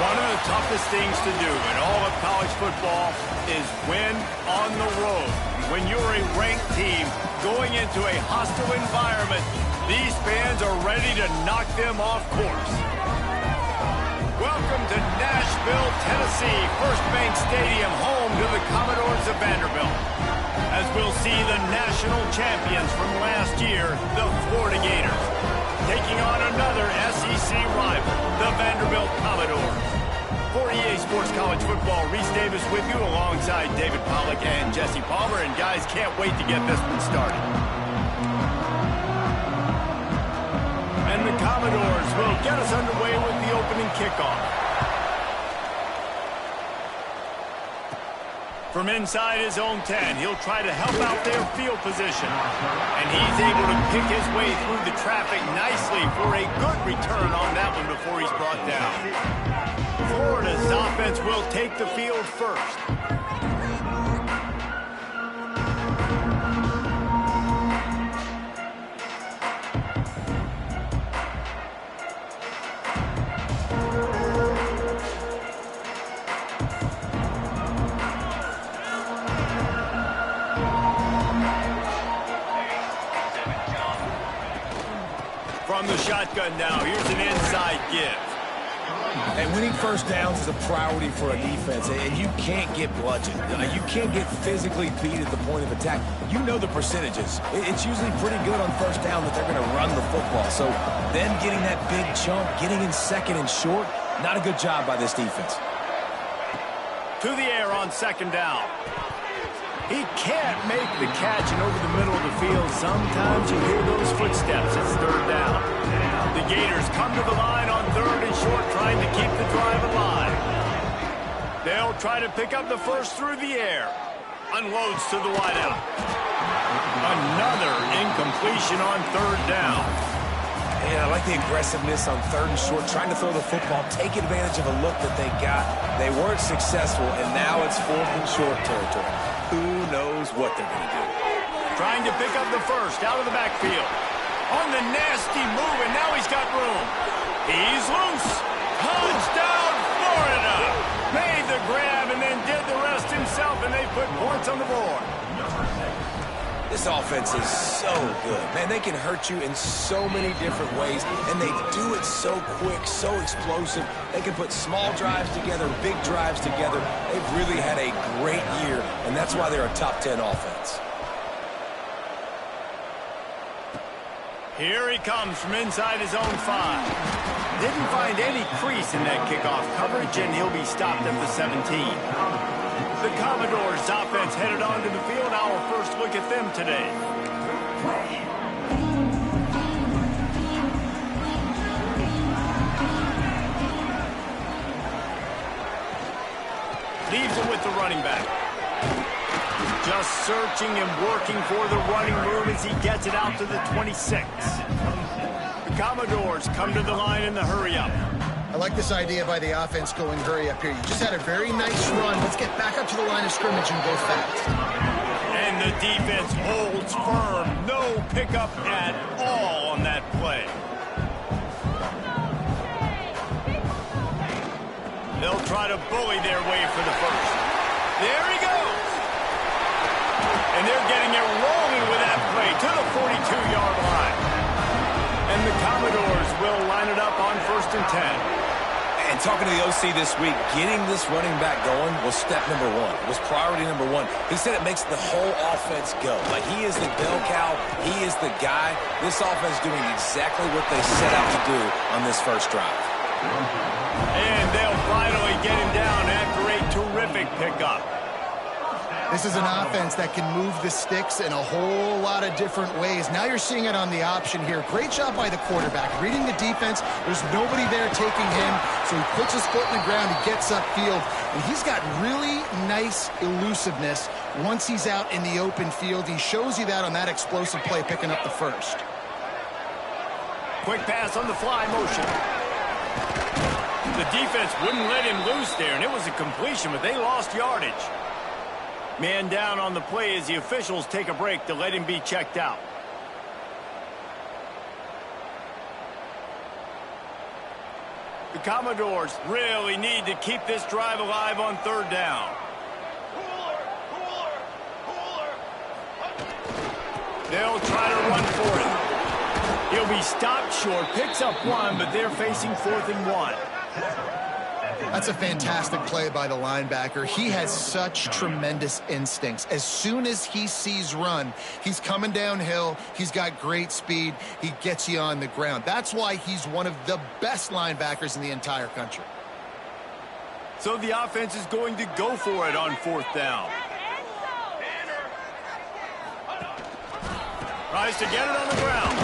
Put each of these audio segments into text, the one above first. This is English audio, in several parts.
One of the toughest things to do in all of college football is win on the road. When you're a ranked team going into a hostile environment, these fans are ready to knock them off course. Welcome to Nashville, Tennessee, First Bank Stadium, home to the Commodores of Vanderbilt. As we'll see the national champions from last year, the Florida Gators, taking on another SEC rival, the Vanderbilt Commodores. For EA Sports College Football, Reese Davis with you alongside David Pollack and Jesse Palmer. And guys, can't wait to get this one started. And the Commodores will get us underway with the opening kickoff. From inside his own 10, he'll try to help out their field position. And he's able to pick his way through the traffic nicely for a good return on that one before he's brought down. Florida's offense will take the field first. From the shotgun now, here's an inside give. And winning first downs is a priority for a defense, and you can't get bludgeoned. You can't get physically beat at the point of attack. You know the percentages. It's usually pretty good on first down that they're going to run the football. So them getting that big chunk, getting in second and short, not a good job by this defense. To the air on second down. He can't make the catch, and over the middle of the field, sometimes you hear those footsteps. It's third down. The Gators come to the line on third and short, trying to keep the drive alive. They'll try to pick up the first through the air. Unloads to the wideout. Another incompletion on third down. And I like the aggressiveness on third and short, trying to throw the football, take advantage of a look that they got. They weren't successful, and now it's fourth and short territory. Who knows what they're going to do? Trying to pick up the first out of the backfield. On the nasty move, and now he's got room. He's loose. Touchdown, Florida. Made the grab and then did the rest himself, and they put points on the board. This offense is so good. Man, they can hurt you in so many different ways, and they do it so quick, so explosive. They can put small drives together, big drives together. They've really had a great year, and that's why they're a top 10 offense. Here he comes from inside his own 5. Didn't find any crease in that kickoff coverage, and he'll be stopped at the 17. The Commodores offense headed onto the field. Our first look at them today. Leaves it with the running back. Just searching and working for the running room as he gets it out to the 26. The Commodores come to the line in the hurry-up. I like this idea by the offense going hurry up here. You just had a very nice run. Let's get back up to the line of scrimmage and go fast. And the defense holds firm. No pickup at all on that play. They'll try to bully their way for the first. There he goes. And they're getting it rolling with that play to the 42-yard line. And the Commodores will line it up on 1st and 10. And talking to the OC this week, getting this running back going was step number one. It was priority number one. He said it makes the whole offense go. Like, he is the bell cow. He is the guy. This offense doing exactly what they set out to do on this first drive. And they'll finally get him down after a terrific pickup. This is an offense that can move the sticks in a whole lot of different ways. Now you're seeing it on the option here. Great job by the quarterback. Reading the defense, there's nobody there taking him, so he puts his foot in the ground, he gets upfield, and he's got really nice elusiveness once he's out in the open field. He shows you that on that explosive play, picking up the first. Quick pass on the fly motion. The defense wouldn't let him loose there, and it was a completion, but they lost yardage. Man down on the play as the officials take a break to let him be checked out. The Commodores really need to keep this drive alive on third down. They'll try to run for it. He'll be stopped short, picks up one, but they're facing 4th and 1. That's a fantastic play by the linebacker. He has such tremendous instincts. As soon as he sees run, he's coming downhill. He's got great speed. He gets you on the ground. That's why he's one of the best linebackers in the entire country. So the offense is going to go for it on 4th down. Tries to get it on the ground.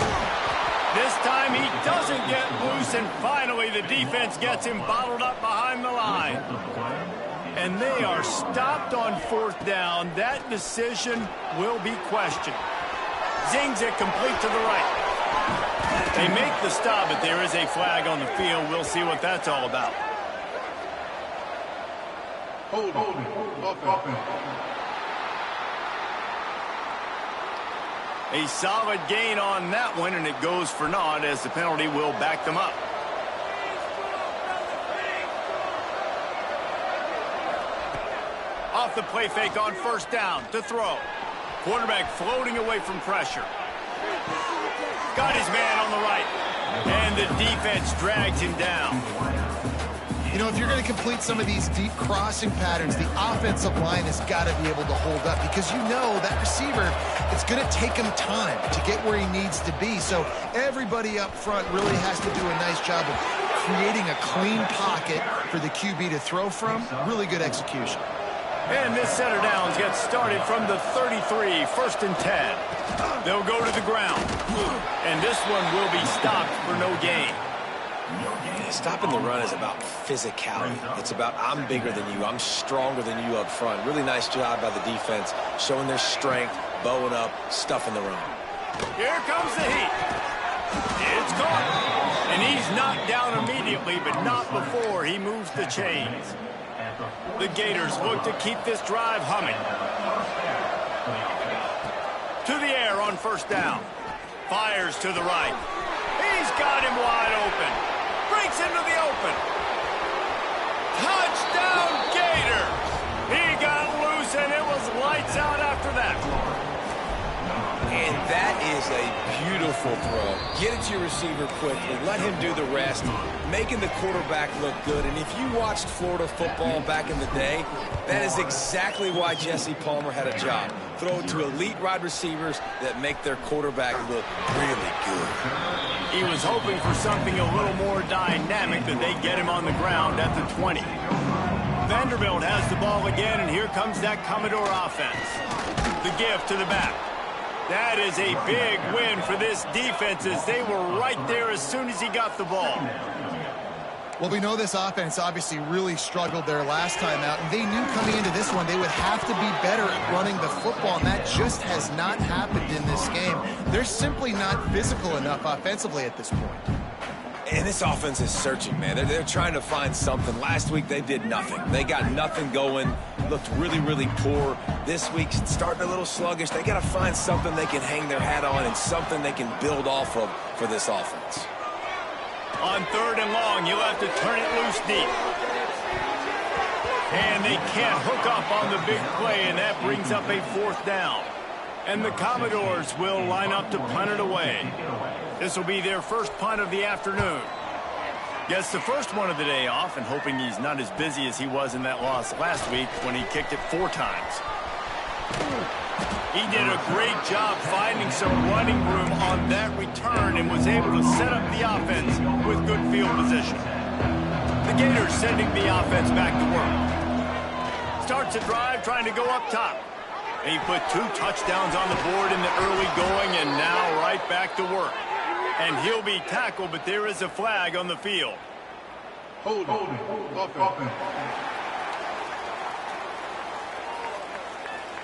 This time he doesn't get loose, and finally the defense gets him bottled up behind the line. And they are stopped on 4th down. That decision will be questioned. Zings it complete to the right. They make the stop, but there is a flag on the field. We'll see what that's all about. Hold on. A solid gain on that one, and it goes for naught as the penalty will back them up. Off the play fake on 1st down to throw. Quarterback floating away from pressure. Got his man on the right, and the defense drags him down. You know, if you're going to complete some of these deep crossing patterns, the offensive line has got to be able to hold up, because you know that receiver, it's going to take him time to get where he needs to be. So everybody up front really has to do a nice job of creating a clean pocket for the QB to throw from. Really good execution. And this set of downs gets started from the 33, 1st and 10. They'll go to the ground, and this one will be stopped for no gain. Stopping the run is about physicality. It's about I'm bigger than you. I'm stronger than you up front. Really nice job by the defense, showing their strength, bowing up, stuffing the run. Here comes the heat. It's caught. And he's knocked down immediately, but not before he moves the chains. The Gators look to keep this drive humming. To the air on 1st down. Fires to the right. He's got him wide open. Breaks into the open. Touchdown, Gators! He got loose, and it was lights out after that. And that is a beautiful throw. Get it to your receiver quickly. Let him do the rest, making the quarterback look good. And if you watched Florida football back in the day, that is exactly why Jesse Palmer had a job. Throw it to elite wide receivers that make their quarterback look really good. He was hoping for something a little more dynamic, that they get him on the ground at the 20. Vanderbilt has the ball again, and here comes that Commodore offense. The give to the back. That is a big win for this defense, as they were right there as soon as he got the ball. Well, we know this offense obviously really struggled their last time out, and they knew coming into this one they would have to be better at running the football, and that just has not happened in this game. They're simply not physical enough offensively at this point. And this offense is searching, man. They're trying to find something. Last week, they did nothing. They got nothing going, looked really, really poor. This week, starting a little sluggish. They got to find something they can hang their hat on and something they can build off of for this offense. On 3rd and long, you'll have to turn it loose deep. And they can't hook up on the big play, and that brings up a 4th down. And the Commodores will line up to punt it away. This will be their first punt of the afternoon. Gets the first one of the day off, and hoping he's not as busy as he was in that loss last week when he kicked it 4 times. He did a great job finding some running room on that return and was able to set up the offense with good field position. The Gators sending the offense back to work. Starts a drive trying to go up top. He put 2 touchdowns on the board in the early going, and now right back to work. And he'll be tackled, but there is a flag on the field. Hold on.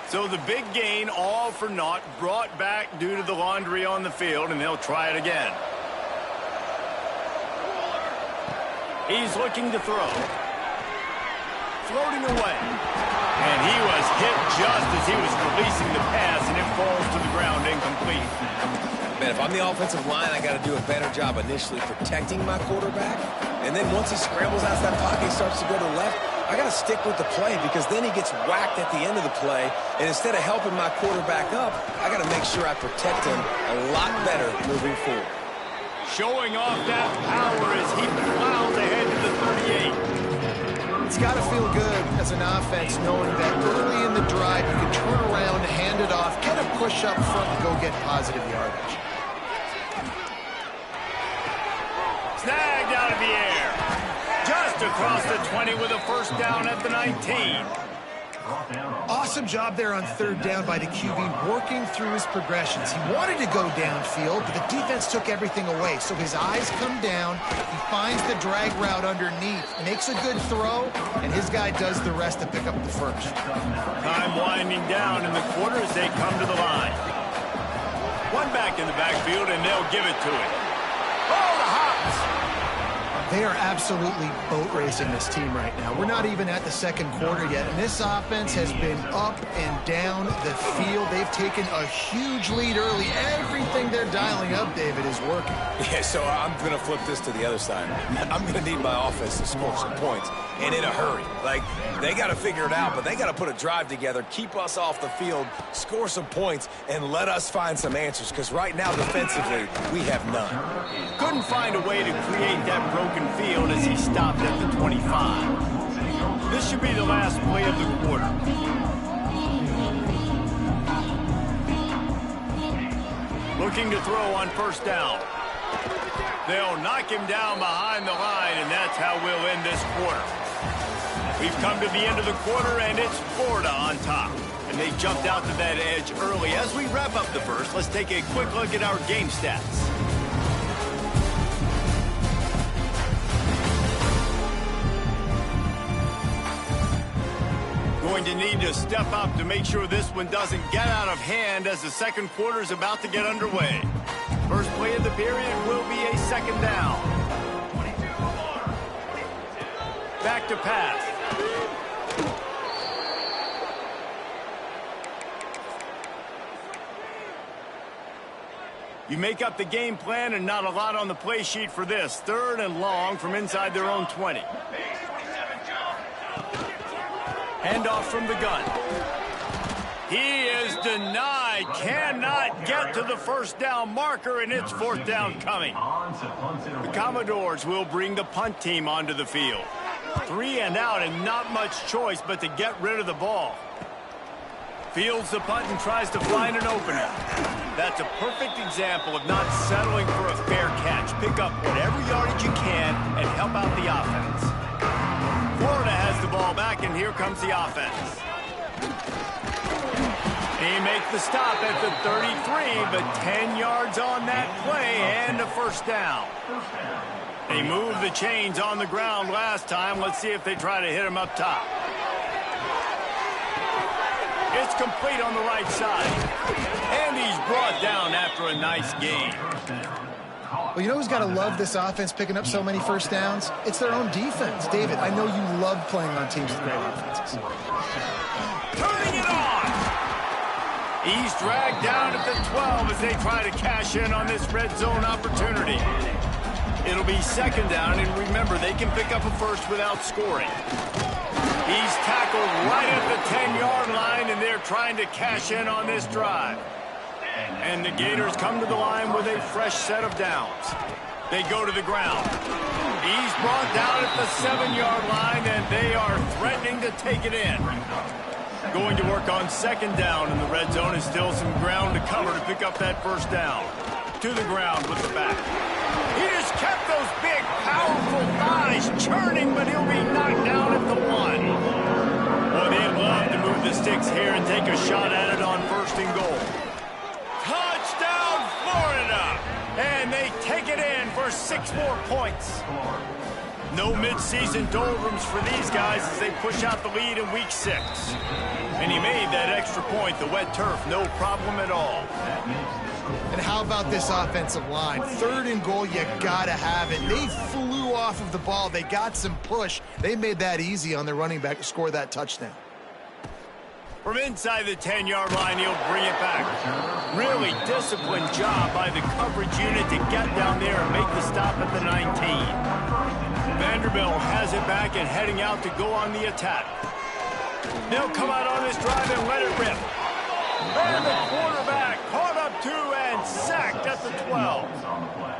So the big gain, all for naught, brought back due to the laundry on the field, and they'll try it again. He's looking to throw. Floating away. And he was hit just as he was releasing the pass, and it falls to the ground incomplete. Man, if I'm the offensive line, I got to do a better job initially protecting my quarterback. And then once he scrambles out of that pocket, he starts to go to the left, I got to stick with the play because then he gets whacked at the end of the play. And instead of helping my quarterback up, I got to make sure I protect him a lot better moving forward. Showing off that power as he plows ahead to the 38. It's got to feel good as an offense knowing that early in the drive you can turn around, hand it off, get a push up front, and go get positive yardage. Snagged out of the air. Just across the 20 with a first down at the 19. Awesome job there on third down by the QB, working through his progressions. He wanted to go downfield, but the defense took everything away. So his eyes come down, he finds the drag route underneath, makes a good throw, and his guy does the rest to pick up the first. Time winding down in the quarter as they come to the line. One back in the backfield, and they'll give it to him. Oh, the hops! They are absolutely boat racing this team right now. We're not even at the second quarter yet, and this offense has been up and down the field. They've taken a huge lead early. Everything they're dialing up, David, is working. Yeah, so I'm going to flip this to the other side. I'm going to need my offense to score some points, and in a hurry. Like, they got to figure it out, but they got to put a drive together, keep us off the field, score some points, and let us find some answers, because right now, defensively, we have none. Couldn't find a way to create that broken field as he stopped at the 25. This should be the last play of the quarter. Looking to throw on first down. They'll knock him down behind the line, and that's how we'll end this quarter. We've come to the end of the quarter, and it's Florida on top. And they jumped out to that edge early. As we wrap up the first, let's take a quick look at our game stats. Going to need to step up to make sure this one doesn't get out of hand as the second quarter is about to get underway. First play of the period will be a second down. Back to pass. You make up the game plan and not a lot on the play sheet for this. Third and long from inside their own 20. Handoff from the gun. He is denied. Cannot get to the first down marker, and it's fourth down coming. The Commodores will bring the punt team onto the field. 3 and out and not much choice but to get rid of the ball. Fields the punt and tries to find an opening. That's a perfect example of not settling for a fair catch. Pick up whatever yardage you can and help out the offense. Florida has the ball back, and here comes the offense. He makes the stop at the 33, but 10 yards on that play and a first down. They moved the chains on the ground last time. Let's see if they try to hit him up top. It's complete on the right side. And he's brought down after a nice gain. Well, you know who's got to love this offense picking up so many first downs? It's their own defense. David, I know you love playing on teams with great offenses. Turning it on! He's dragged down at the 12 as they try to cash in on this red zone opportunity. It'll be second down, and remember, they can pick up a first without scoring. He's tackled right at the 10-yard line, and they're trying to cash in on this drive. And the Gators come to the line with a fresh set of downs. They go to the ground. He's brought down at the 7-yard line, and they are threatening to take it in. Going to work on second down in the red zone is still some ground to cover to pick up that first down. To the ground with the back. He just kept those big, powerful thighs churning, but he'll be knocked down at the 1. Well, they'd love to move the sticks here and take a shot at it on first and goal. Touchdown, Florida! And they take it in for 6 more points. No midseason doldrums for these guys as they push out the lead in week 6. And he made that extra point, the wet turf, no problem at all. And how about this offensive line? Third and goal, you gotta have it. They flew off of the ball. They got some push. They made that easy on their running back to score that touchdown. From inside the 10-yard line, he'll bring it back. Really disciplined job by the coverage unit to get down there and make the stop at the 19. Vanderbilt has it back and heading out to go on the attack. They'll come out on this drive and let it rip. And the quarterback caught up to and sacked at the 12.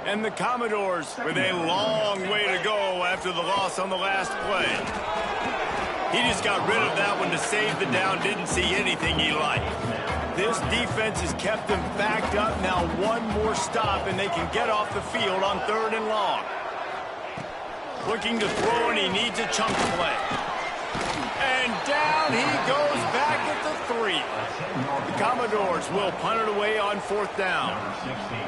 And the Commodores with a long way to go after the loss on the last play. He just got rid of that one to save the down, didn't see anything he liked. This defense has kept them backed up. Now one more stop and they can get off the field on 3rd and long. Looking to throw and he needs a chunk play. And down he goes back at the 3. The Commodores will punt it away on 4th down.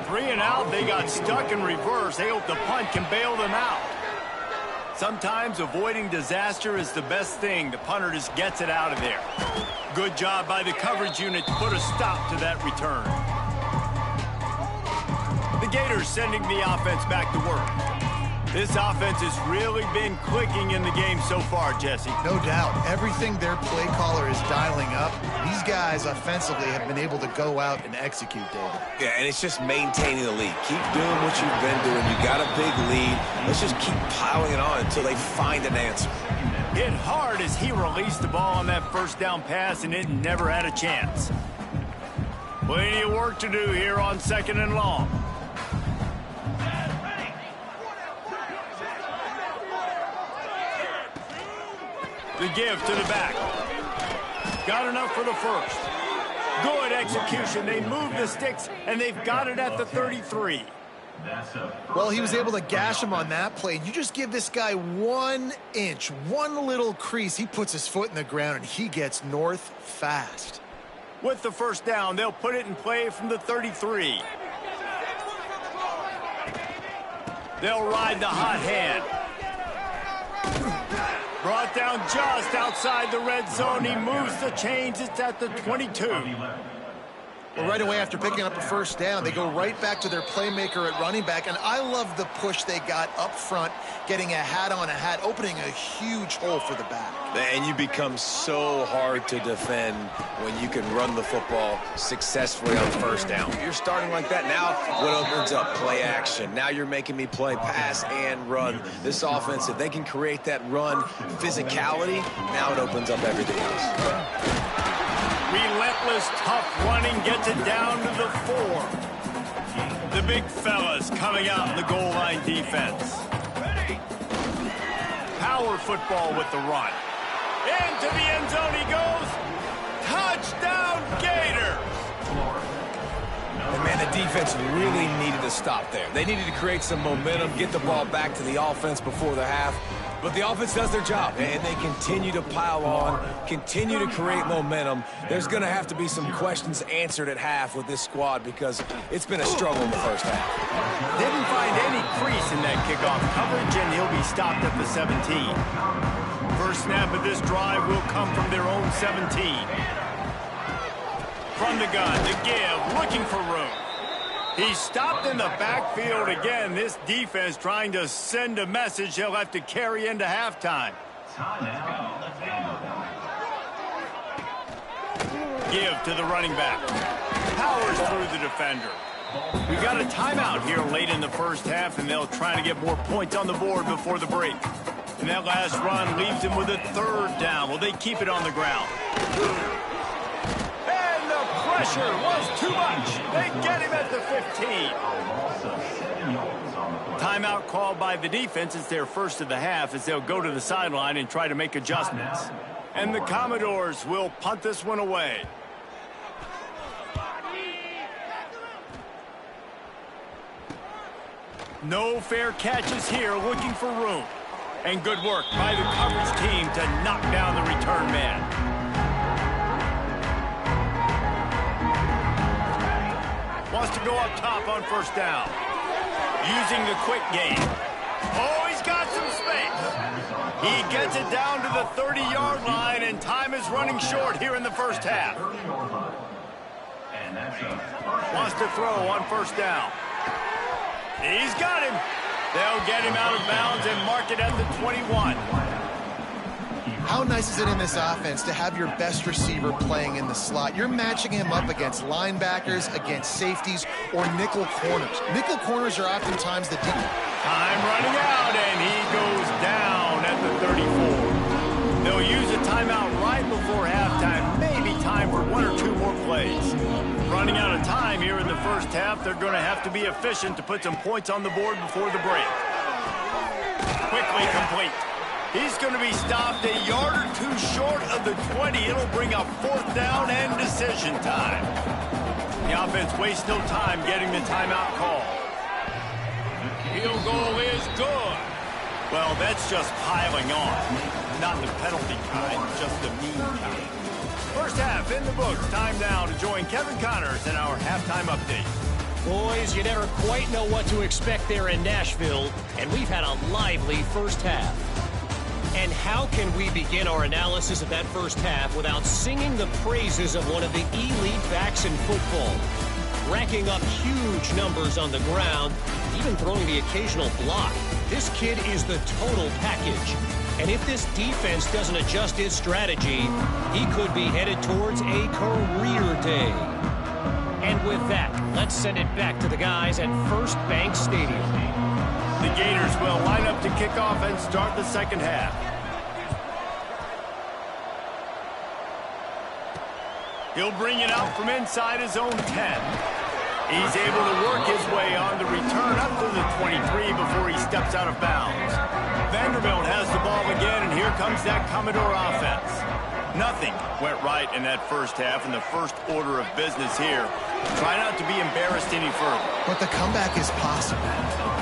3 and out, they got stuck in reverse. They hope the punt can bail them out. Sometimes avoiding disaster is the best thing. The punter just gets it out of there. Good job by the coverage unit to put a stop to that return. The Gators sending the offense back to work. This offense has really been clicking in the game so far, Jesse. No doubt. Everything their play caller is dialing up, these guys offensively have been able to go out and execute, David. Yeah, and it's just maintaining the lead. Keep doing what you've been doing. You got a big lead. Let's just keep piling it on until they find an answer. Hit hard as he released the ball on that 1st down pass, and it never had a chance. Plenty of work to do here on 2nd and long. The give to the back. Got enough for the 1st. Good execution. They move the sticks, and they've got it at the 33. Well, he was able to gash him on that play. You just give this guy 1 inch, one little crease. He puts his foot in the ground, and he gets north fast. With the 1st down, they'll put it in play from the 33. They'll ride the hot hand. Brought down just outside the red zone. He moves the chains. It's at the 22. Well, right away after picking up a 1st down, they go right back to their playmaker at running back. And I love the push they got up front, getting a hat on a hat, opening a huge hole for the back. And you become so hard to defend when you can run the football successfully on 1st down. You're starting like that. Now what opens up? Play action. Now you're making me play pass and run. This offense, if they can create that run physicality, now it opens up everything else. Relentless, tough running gets it down to the 4. The big fellas coming out in the goal line defense. Power football with the run. Into the end zone he goes. Touchdown Gators! And man, the defense really needed to stop there. They needed to create some momentum, get the ball back to the offense before the half. But the offense does their job, and they continue to pile on, continue to create momentum. There's going to have to be some questions answered at half with this squad because it's been a struggle in the 1st half. Didn't find any crease in that kickoff coverage, and he'll be stopped at the 17. First snap of this drive will come from their own 17. From the gun, the give, looking for room. He's stopped in the backfield again. This defense trying to send a message they'll have to carry into halftime. Give to the running back. Powers through the defender. We've got a timeout here late in the 1st half, and they'll try to get more points on the board before the break. And that last run leaves him with a 3rd down. Will they keep it on the ground? Pressure was too much. They get him at the 15. Timeout called by the defense. It's their 1st of the half as they'll go to the sideline and try to make adjustments. And the Commodores will punt this one away. No fair catches here, looking for room. And good work by the coverage team to knock down the return man. Wants to go up top on 1st down. Using the quick game. Oh, he's got some space. He gets it down to the 30-yard line, and time is running short here in the 1st half. Wants to throw on 1st down. He's got him. They'll get him out of bounds and mark it at the 21. How nice is it in this offense to have your best receiver playing in the slot? You're matching him up against linebackers, against safeties, or nickel corners. Nickel corners are oftentimes the deep. Time running out, and he goes down. before halftime, maybe time for one or two more plays. Running out of time here in the first half, they're going to have to be efficient to put some points on the board before the break. Quickly complete. He's going to be stopped a yard or two short of the 20. It'll bring up fourth down and decision time. The offense wastes no time getting the timeout call. Field goal is good. Well, that's just piling on. Not the penalty kind, just the mean kind. First half in the books. Time now to join Kevin Connors in our halftime update. Boys, you never quite know what to expect there in Nashville, and we've had a lively first half. And how can we begin our analysis of that first half without singing the praises of one of the elite backs in football? Racking up huge numbers on the ground, even throwing the occasional block. This kid is the total package. And if this defense doesn't adjust its strategy, he could be headed towards a career day. And with that, let's send it back to the guys at First Bank Stadium. The Gators will line up to kick off and start the second half. He'll bring it out from inside his own 10. He's able to work his way on the return up to the 23 before he steps out of bounds. Vanderbilt has the ball again, and here comes that Commodore offense. Nothing went right in that first half, and the first order of business here. Try not to be embarrassed any further. But the comeback is possible.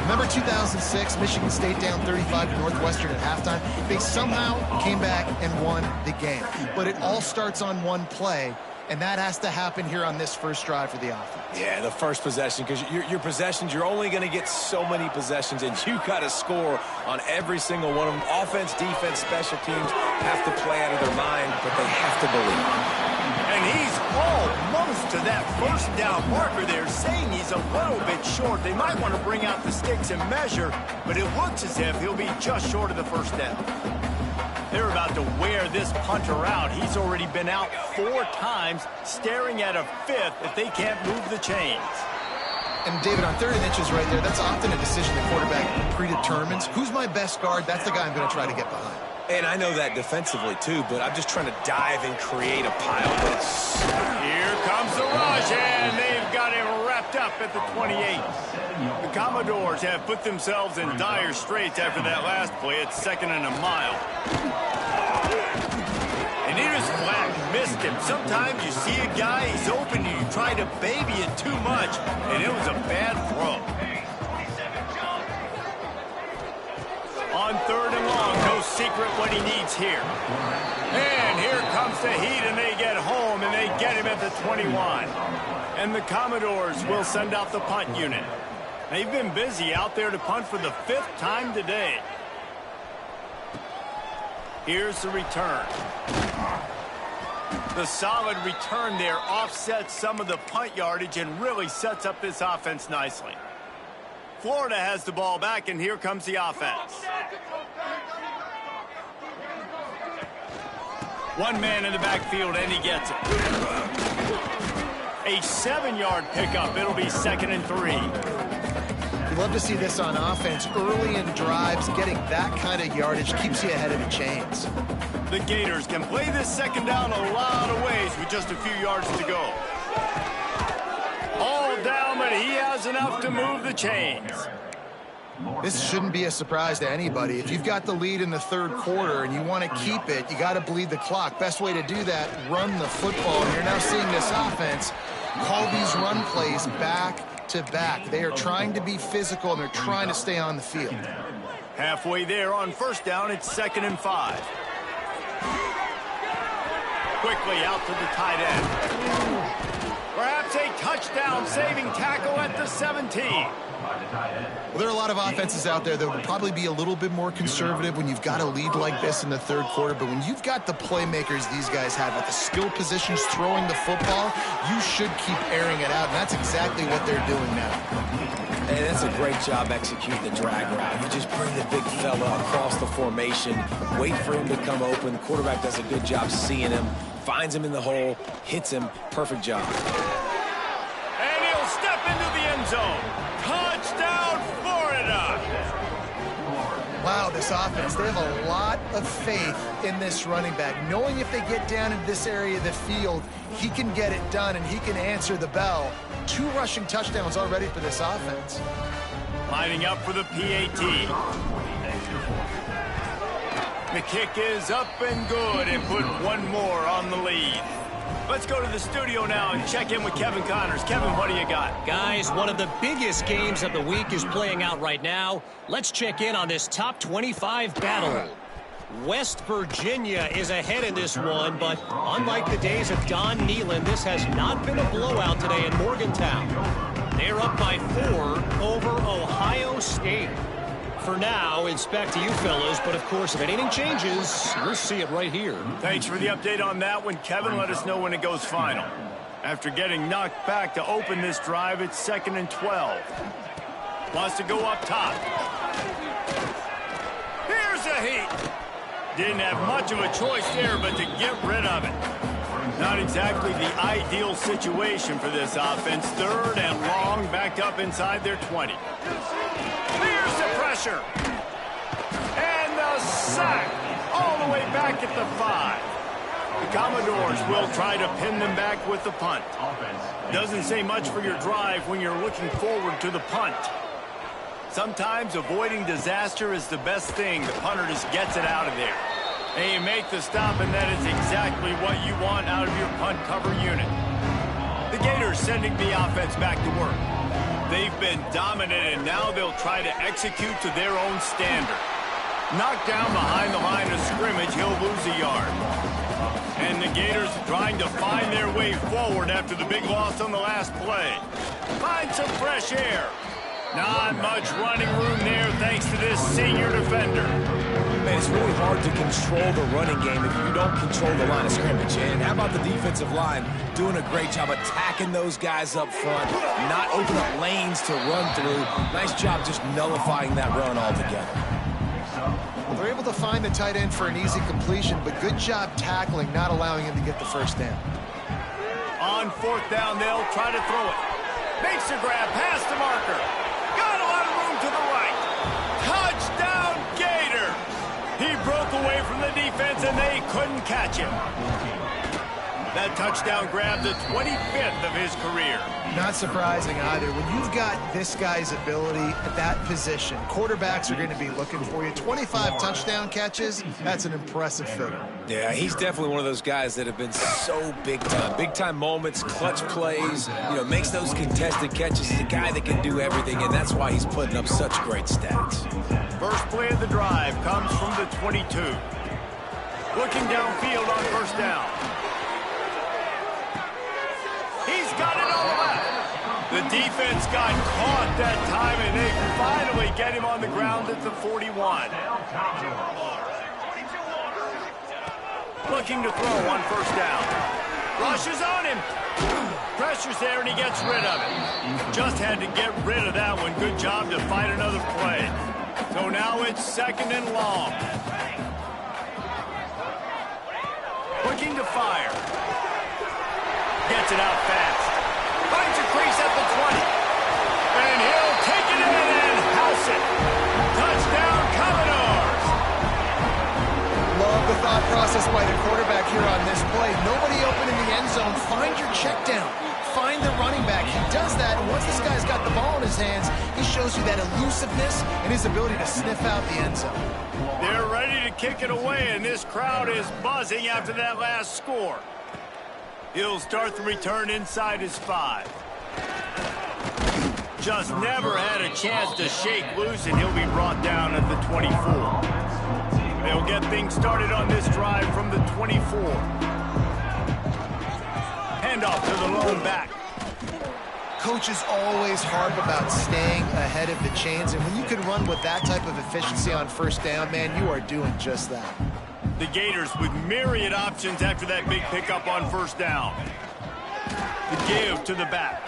Remember 2006, Michigan State down 35 to Northwestern at halftime? They somehow came back and won the game. But it all starts on one play, and that has to happen here on this first drive for the offense. Yeah, the first possession, because your possessions, you're only going to get so many possessions, and you got to score on every single one of them. Offense, defense, special teams have to play out of their mind, but they have to believe. And he's almost to that first down marker there, saying he's a little bit short. They might want to bring out the sticks and measure, but it looks as if he'll be just short of the first down. They're about to wear this punter out. He's already been out 4 times, staring at a fifth if they can't move the chains. And, David, on 3rd and inches right there, that's often a decision the quarterback predetermines. Who's my best guard? That's the guy I'm going to try to get behind. And I know that defensively, too, but I'm just trying to dive and create a pile. Here comes the rush, and they've got him wrapped up at the 28. The Commodores have put themselves in dire straits after that last play. It's 2nd and a mile. And he just flat missed him. Sometimes you see a guy, he's open, and you try to baby it too much, and it was a bad throw. On 3rd and long, no secret what he needs here. And here comes the heat, and they get home, and they get him at the 21. And the Commodores will send out the punt unit. They've been busy out there to punt for the 5th time today. Here's the return. The solid return there offsets some of the punt yardage and really sets up this offense nicely. Florida has the ball back, and here comes the offense. One man in the backfield, and he gets it. A 7-yard pickup. It'll be 2nd and 3. You love to see this on offense. Early in drives, getting that kind of yardage keeps you ahead of the chains. The Gators can play this 2nd down a lot of ways with just a few yards to go. All down, but he has enough to move the chains. This shouldn't be a surprise to anybody. If you've got the lead in the 3rd quarter and you want to keep it, you got to bleed the clock. Best way to do that, run the football. And you're now seeing this offense call these run plays back to back. They are trying to be physical, and they're trying to stay on the field. Halfway there on 1st down, it's 2nd and 5. Quickly out to the tight end. Perhaps a touchdown-saving tackle at the 17. Well, there are a lot of offenses out there that would probably be a little bit more conservative when you've got a lead like this in the 3rd quarter, but when you've got the playmakers these guys have at the skill positions throwing the football, you should keep airing it out, and that's exactly what they're doing now. And that's a great job executing the drag route. You just bring the big fella across the formation, wait for him to come open. The quarterback does a good job seeing him, finds him in the hole, hits him. Perfect job. And he'll step into the end zone. Touchdown, Florida! Wow, about this offense. They have a lot of faith in this running back, knowing if they get down into this area of the field, he can get it done and he can answer the bell. 2 rushing touchdowns already for this offense. Lining up for the PAT. The kick is up and good and put one more on the lead. Let's go to the studio now and check in with Kevin Connors. Kevin, what do you got? Guys, one of the biggest games of the week is playing out right now. Let's check in on this top 25 battle. West Virginia is ahead in this one, but unlike the days of Don Nehlen, this has not been a blowout today in Morgantown. They're up by 4 over Ohio State. For now, it's back to you fellas, but of course, if anything changes, we'll see it right here. Thanks for the update on that one, Kevin. Let us know when it goes final. After getting knocked back to open this drive, it's 2nd and 12. Wants to go up top. Here's a heat. Didn't have much of a choice there, but to get rid of it. Not exactly the ideal situation for this offense. 3rd and long, backed up inside their 20. Here's the pressure. And the sack all the way back at the 5. The Commodores will try to pin them back with the punt. Doesn't say much for your drive when you're looking forward to the punt. Sometimes avoiding disaster is the best thing. The punter just gets it out of there. And you make the stop, and that is exactly what you want out of your punt cover unit. The Gators sending the offense back to work. They've been dominant, and now they'll try to execute to their own standard. Knocked down behind the line of scrimmage, he'll lose a yard. And the Gators trying to find their way forward after the big loss on the last play. Find some fresh air. Not much running room there thanks to this senior defender. Man, it's really hard to control the running game if you don't control the line of scrimmage. And how about the defensive line doing a great job attacking those guys up front, not opening up lanes to run through. Nice job just nullifying that run altogether. They're able to find the tight end for an easy completion, but good job tackling, not allowing him to get the first down. On 4th down, they'll try to throw it. Makes the grab past the marker. Got a lot of room to the right. Touchdown, Gator. He broke away from the defense, and they couldn't catch him. That touchdown grab, the 25th of his career. Not surprising either. When you've got this guy's ability at that position, quarterbacks are going to be looking for you. 25 touchdown catches, that's an impressive figure. Yeah, he's definitely one of those guys that have been so big time. Big time moments, clutch plays, makes those contested catches. He's a guy that can do everything, and that's why he's putting up such great stats. First play of the drive comes from the 22. Looking downfield on 1st down. He's got it on the left. The defense got caught that time, and they finally get him on the ground at the 41. Looking to throw on 1st down. Rushes on him. Pressure's there, and he gets rid of it. Just had to get rid of that one. Good job to fight another play. So now it's 2nd and long. Looking to fire. Gets it out fast. Finds a crease at the 20. And he'll take it in and house it. Touchdown, Commodores. Love the thought process by the quarterback here on this play. Nobody open in the end zone. Find your check down. Find the running back. He does that, and once this guy's got the ball in his hands, he shows you that elusiveness and his ability to sniff out the end zone. They're ready to kick it away, and this crowd is buzzing after that last score. He'll start the return inside his 5. Just never had a chance to shake loose, and he'll be brought down at the 24. They'll get things started on this drive from the 24. Handoff to the lone back. Coaches always harp about staying ahead of the chains, and when you can run with that type of efficiency on 1st down, man, you are doing just that. The Gators with myriad options after that big pickup on 1st down. The give to the back.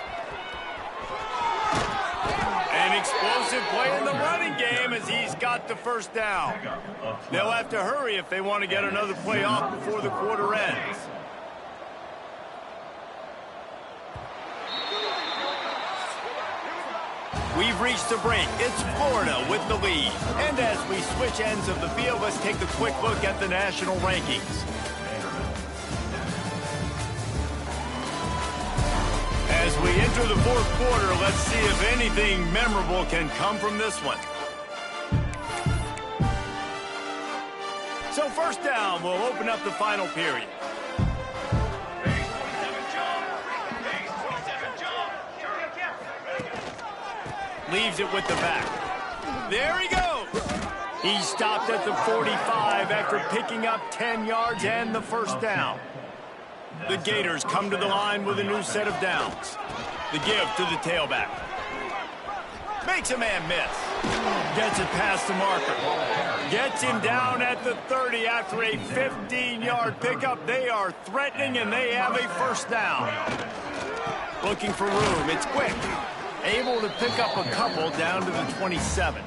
An explosive play in the running game as he's got the 1st down. They'll have to hurry if they want to get another play off before the quarter ends. We've reached the break. It's Florida with the lead. And as we switch ends of the field, let's take a quick look at the national rankings. As we enter the fourth quarter, let's see if anything memorable can come from this one. So first down, we'll open up the final period. Leaves it with the back. There he goes. He stopped at the 45 after picking up 10 yards and the first down. The Gators come to the line with a new set of downs. The give to the tailback. Makes a man miss. Gets it past the marker. Gets him down at the 30 after a 15-yard pickup. They are threatening, and they have a first down. Looking for room. It's quick. Able to pick up a couple down to the 27.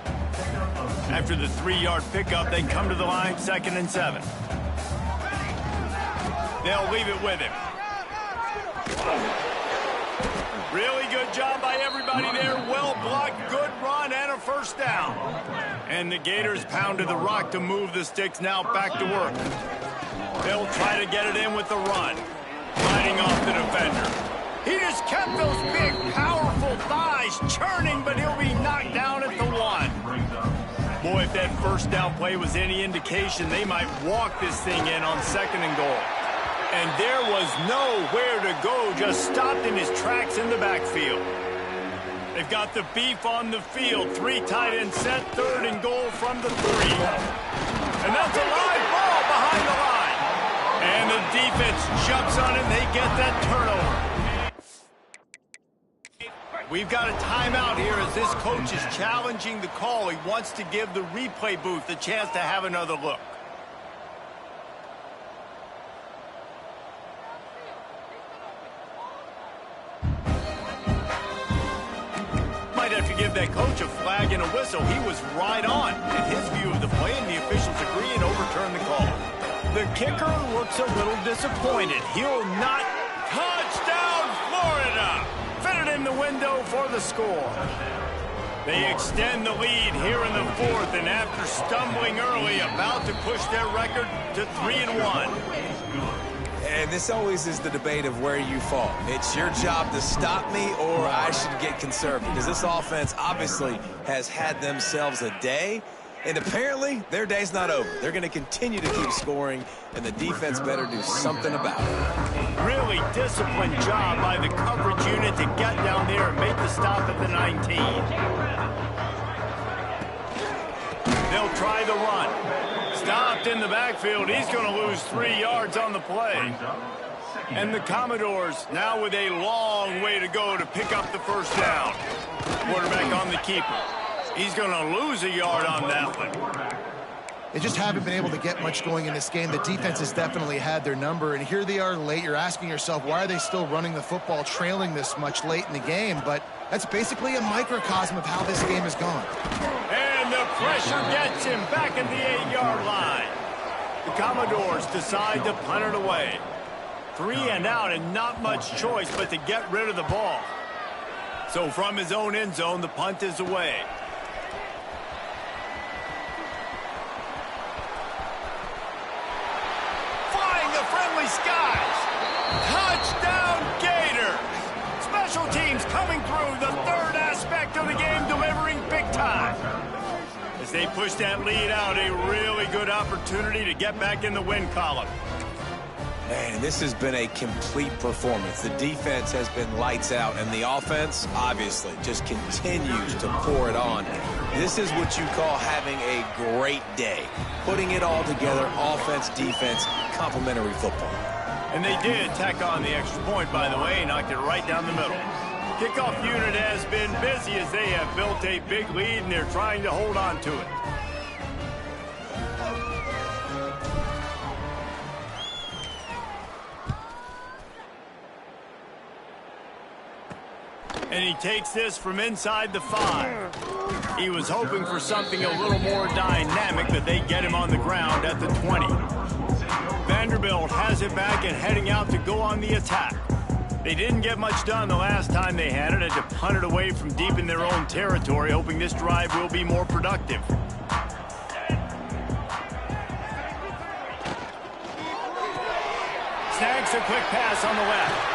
After the 3-yard pickup, they come to the line 2nd and 7. They'll leave it with him. Really good job by everybody there. Well blocked, good run, and a first down. And the Gators pounded the rock to move the sticks now back to work. They'll try to get it in with the run. Fighting off the defender. He just kept those big, powerful thighs churning, but he'll be knocked down at the 1. Boy, if that first down play was any indication, they might walk this thing in on 2nd and goal. And there was nowhere to go, just stopped in his tracks in the backfield. They've got the beef on the field. 3 tight end set, 3rd and goal from the 3. And that's a live ball behind the line. And the defense jumps on it, and they get that turnover. We've got a timeout here as this coach is challenging the call. He wants to give the replay booth a chance to have another look. Might have to give that coach a flag and a whistle. He was right on in his view of the play, and the officials agree and overturn the call. The kicker looks a little disappointed. He'll not. Touchdown, Florida! Fitted in the window for the score. They extend the lead here in the 4th, and after stumbling early, about to push their record to 3-1. And this always is the debate of where you fall. It's your job to stop me, or I should get conservative. Because this offense obviously has had themselves a day, and apparently their day's not over. They're going to continue to keep scoring, and the defense better do something about it. Really disciplined job by the coverage unit to get down there and make the stop at the 19. They'll try the run. Stopped in the backfield. He's going to lose 3 yards on the play. And the Commodores now with a long way to go to pick up the first down. Quarterback on the keeper. He's going to lose a yard on that one. They just haven't been able to get much going in this game. The defense has definitely had their number, and here they are late. You're asking yourself, why are they still running the football, trailing this much late in the game? But that's basically a microcosm of how this game has gone. And the pressure gets him back at the 8-yard line. The Commodores decide to punt it away. 3 and out, and not much choice but to get rid of the ball. So from his own end zone, the punt is away. Friendly skies. Touchdown Gators. Special teams coming through, the 3rd aspect of the game, delivering big time. As they push that lead out, a really good opportunity to get back in the win column. Man, this has been a complete performance. The defense has been lights out, and the offense, obviously, just continues to pour it on. This is what you call having a great day. Putting it all together, offense, defense, complementary football. And they did tack on the extra point, by the way, knocked it right down the middle. Kickoff unit has been busy as they have built a big lead, and they're trying to hold on to it. And he takes this from inside the 5. He was hoping for something a little more dynamic, but they get him on the ground at the 20. Vanderbilt has it back and heading out to go on the attack. They didn't get much done the last time they had it. Had to punt it away from deep in their own territory, hoping this drive will be more productive. Snags a quick pass on the left.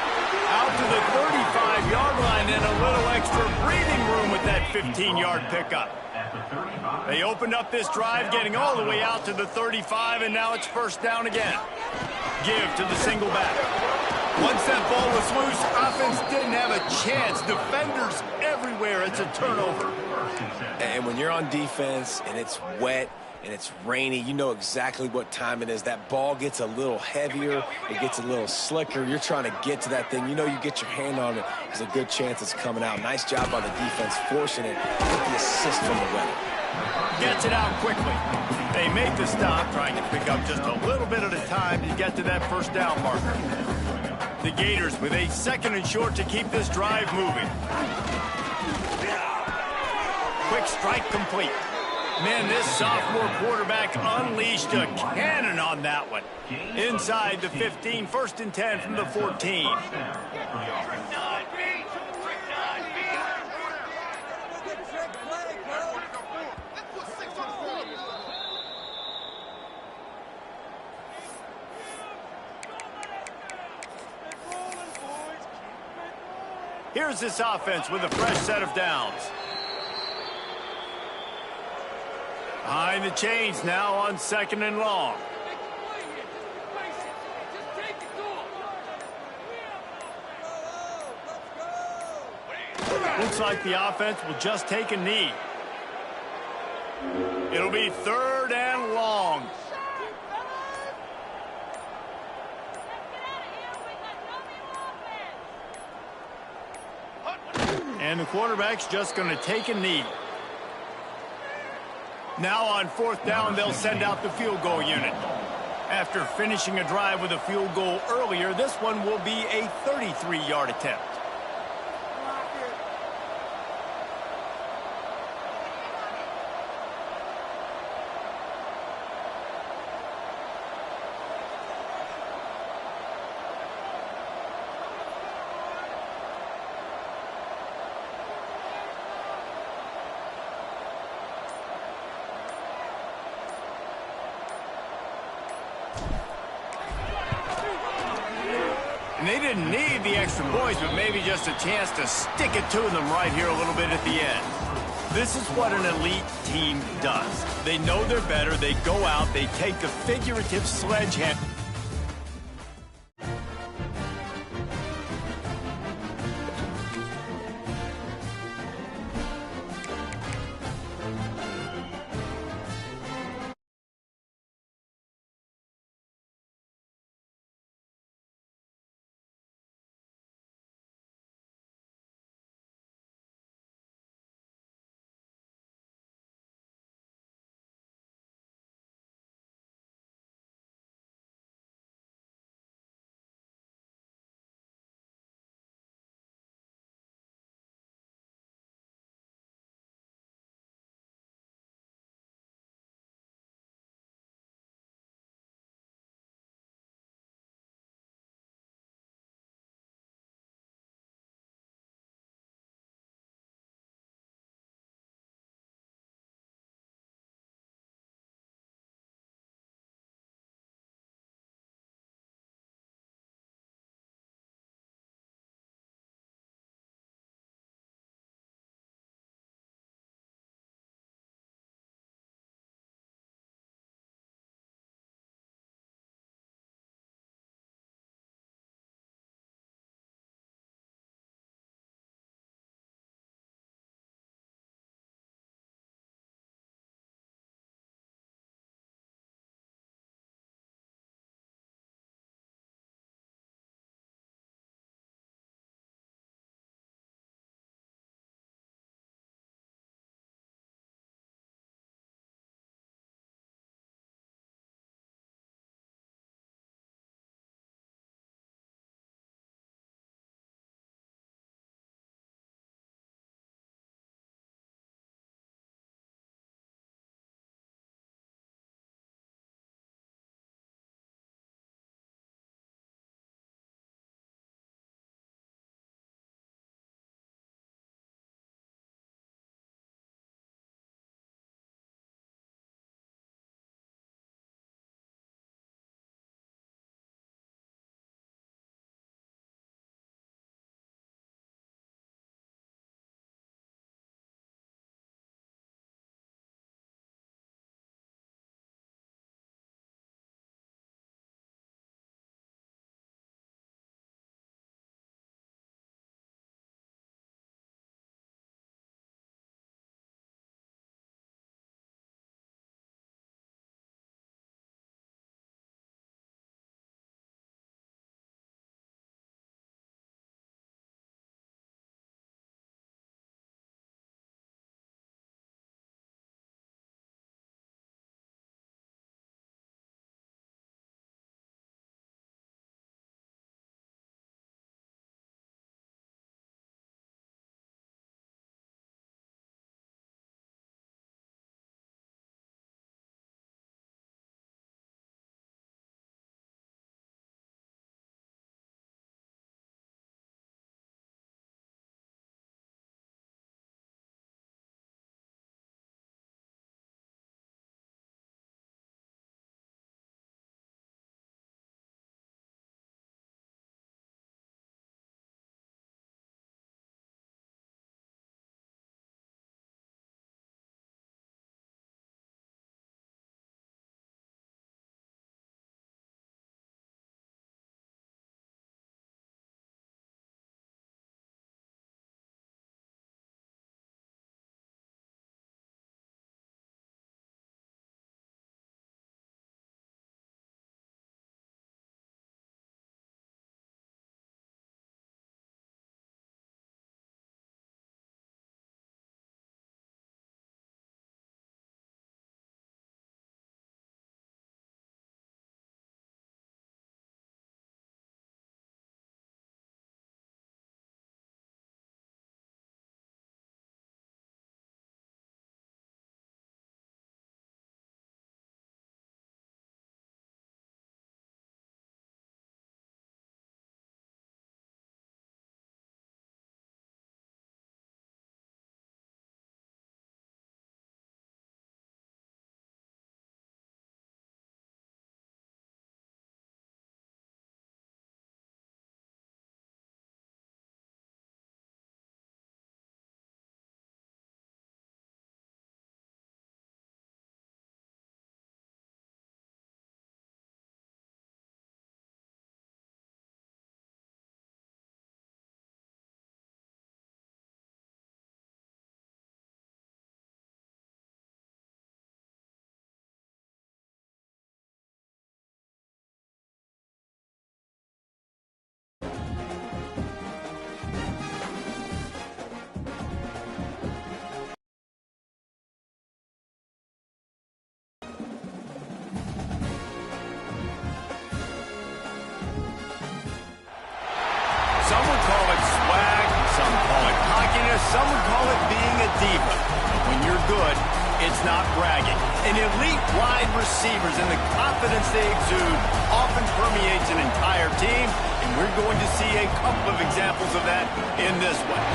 Out to the 35-yard line and a little extra breathing room with that 15-yard pickup. They opened up this drive, getting all the way out to the 35, and now it's first down again. Give to the single back. Once that ball was loose, offense didn't have a chance. Defenders everywhere. It's a turnover. And when you're on defense and it's wet and it's rainy, you know exactly what time it is. That ball gets a little heavier. It gets a little slicker. You're trying to get to that thing. You know you get your hand on it. There's a good chance it's coming out. Nice job by the defense forcing it. Get the assist from the weather. Gets it out quickly. They make the stop, trying to pick up just a little bit at a time to get to that first down marker. The Gators with a 2nd and short to keep this drive moving. Quick strike complete. Man, this sophomore quarterback unleashed a cannon on that one. Inside the 15, 1st and 10 from the 14. Here's this offense with a fresh set of downs. Behind the chains now on 2nd and long. Looks like the offense will just take a knee. It'll be 3rd and long. And the quarterback's just going to take a knee. Now on 4th down, they'll send out the field goal unit. After finishing a drive with a field goal earlier, this one will be a 33-yard attempt. And they didn't need the extra points, but maybe just a chance to stick it to them right here a little bit at the end. This is what an elite team does. They know they're better. They go out. They take the figurative sledgehammer. some would call it being a diva. But when you're good, it's not bragging. And elite wide receivers and the confidence they exude often permeates an entire team, and we're going to see a couple of examples of that in this one.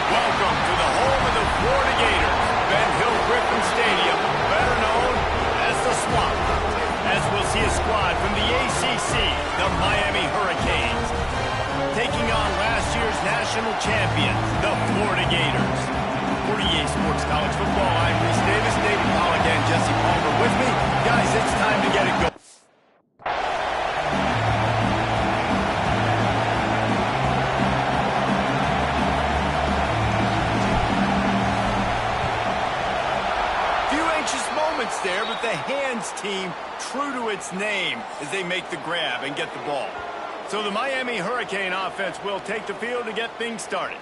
Welcome to the home of the Florida Gators, Ben Hill Griffin Stadium, better known as the Swamp, as we'll see a squad from the ACC, the Miami Hurricanes, taking on last year's national champions, the Florida Gators. For EA Sports College Football, I'm Reese Davis, David Pollack, and Jesse Palmer with me. Guys, it's time to get it going. There, but the hands team true to its name as they make the grab and get the ball. So the Miami Hurricane offense will take the field to get things started.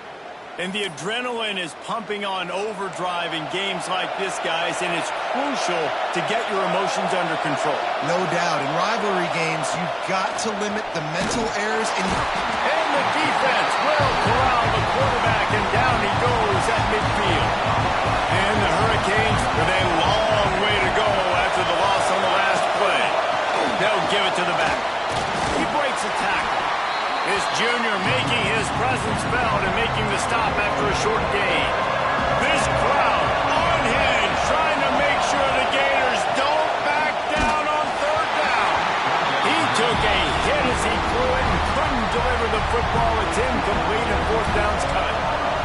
And the adrenaline is pumping on overdrive in games like this, guys, and it's crucial to get your emotions under control. No doubt. In rivalry games, you've got to limit the mental errors. And the defense will corral the quarterback, and down he goes at midfield. And the Hurricanes with a long way to go after the loss on the last play. They'll give it to the back. He breaks a tackle. This junior making his presence felt and making the stop after a short gain. This crowd unhinged, trying to make sure the Gators don't back down on third down. He took a hit as he threw it and couldn't deliver the football. It's incomplete and fourth down's cut.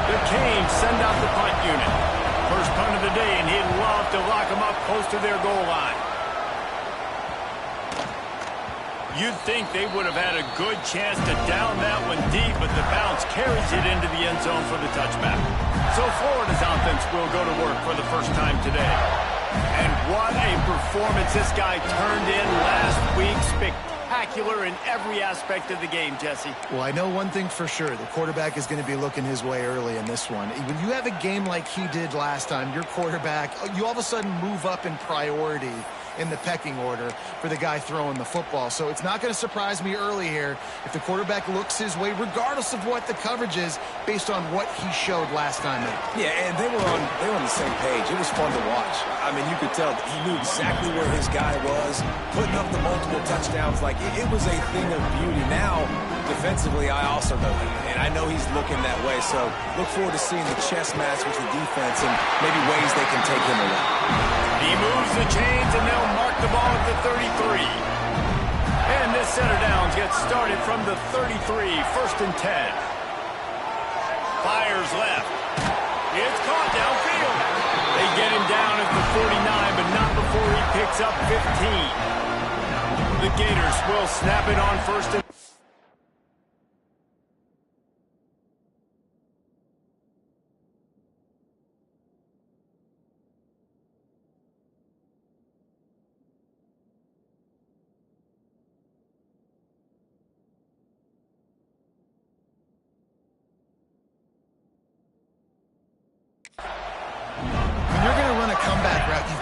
The Canes send out the punt unit. First punt of the day, and he'd love to lock them up close to their goal line. You'd think they would have had a good chance to down that one deep, but the bounce carries it into the end zone for the touchback. So Florida's offense will go to work for the first time today. And what a performance this guy turned in last week. Spectacular in every aspect of the game, Jesse. Well, I know one thing for sure. The quarterback is going to be looking his way early in this one. When you have a game like he did last time, your quarterback, you all of a sudden move up in priority in the pecking order for the guy throwing the football. So it's not going to surprise me early here if the quarterback looks his way, regardless of what the coverage is, based on what he showed last time. Yeah, and they were on the same page. It was fun to watch. I mean, you could tell he knew exactly where his guy was, putting up the multiple touchdowns. Like, it was a thing of beauty. Now, defensively, I also know that, and I know he's looking that way. So look forward to seeing the chess match with the defense and maybe ways they can take him away. He moves the chains, and they'll mark the ball at the 33. And this set of downs gets started from the 33, first and 10. Fires left. It's caught downfield. They get him down at the 49, but not before he picks up 15. The Gators will snap it on first and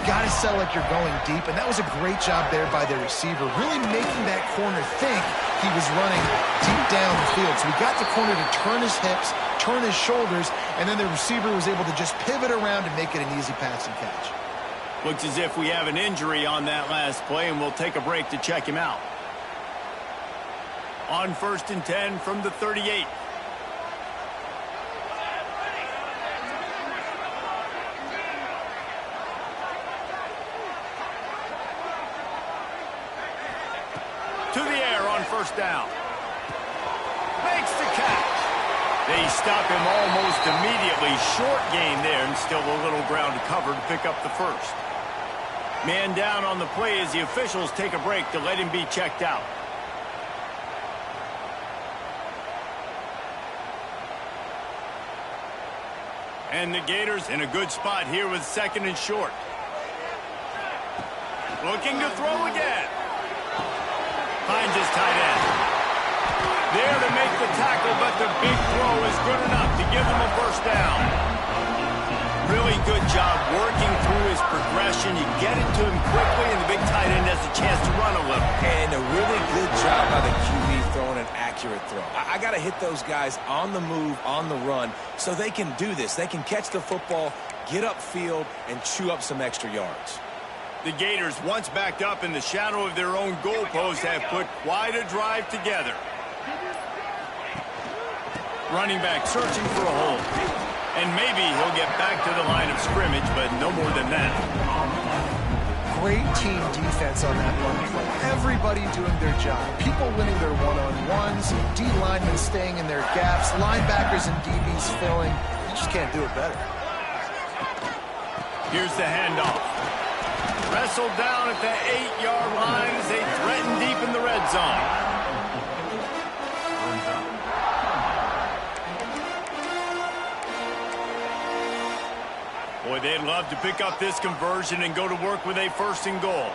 got to sell like you're going deep, and that was a great job there by the receiver, really making that corner think he was running deep down the field. So he got the corner to turn his hips, turn his shoulders, and then the receiver was able to just pivot around and make it an easy pass and catch. Looks as if we have an injury on that last play, and we'll take a break to check him out. On first and 10 from the 38. To the air on first down. Makes the catch. They stop him almost immediately. Short gain there, and still a little ground to cover to pick up the first. Man down on the play as the officials take a break to let him be checked out. And the Gators in a good spot here with second and short. Looking to throw again. Finds his tight end. There to make the tackle, but the big throw is good enough to give them a first down. Really good job working through his progression. You get it to him quickly, and the big tight end has a chance to run a little. And a really good job by the QB throwing an accurate accurate throw. I got to hit those guys on the move, on the run, so they can do this. They can catch the football, get upfield, and chew up some extra yards. The Gators, once backed up in the shadow of their own goalpost, have put quite a drive together. Running back searching for a hole. And maybe he'll get back to the line of scrimmage, but no more than that. Great team defense on that run play. Everybody doing their job. People winning their one-on-ones, D linemen staying in their gaps, linebackers and DBs filling. You just can't do it better. Here's the handoff. Wrestled down at the 8-yard line as they threaten deep in the red zone. Boy, they'd love to pick up this conversion and go to work with a 1st and goal.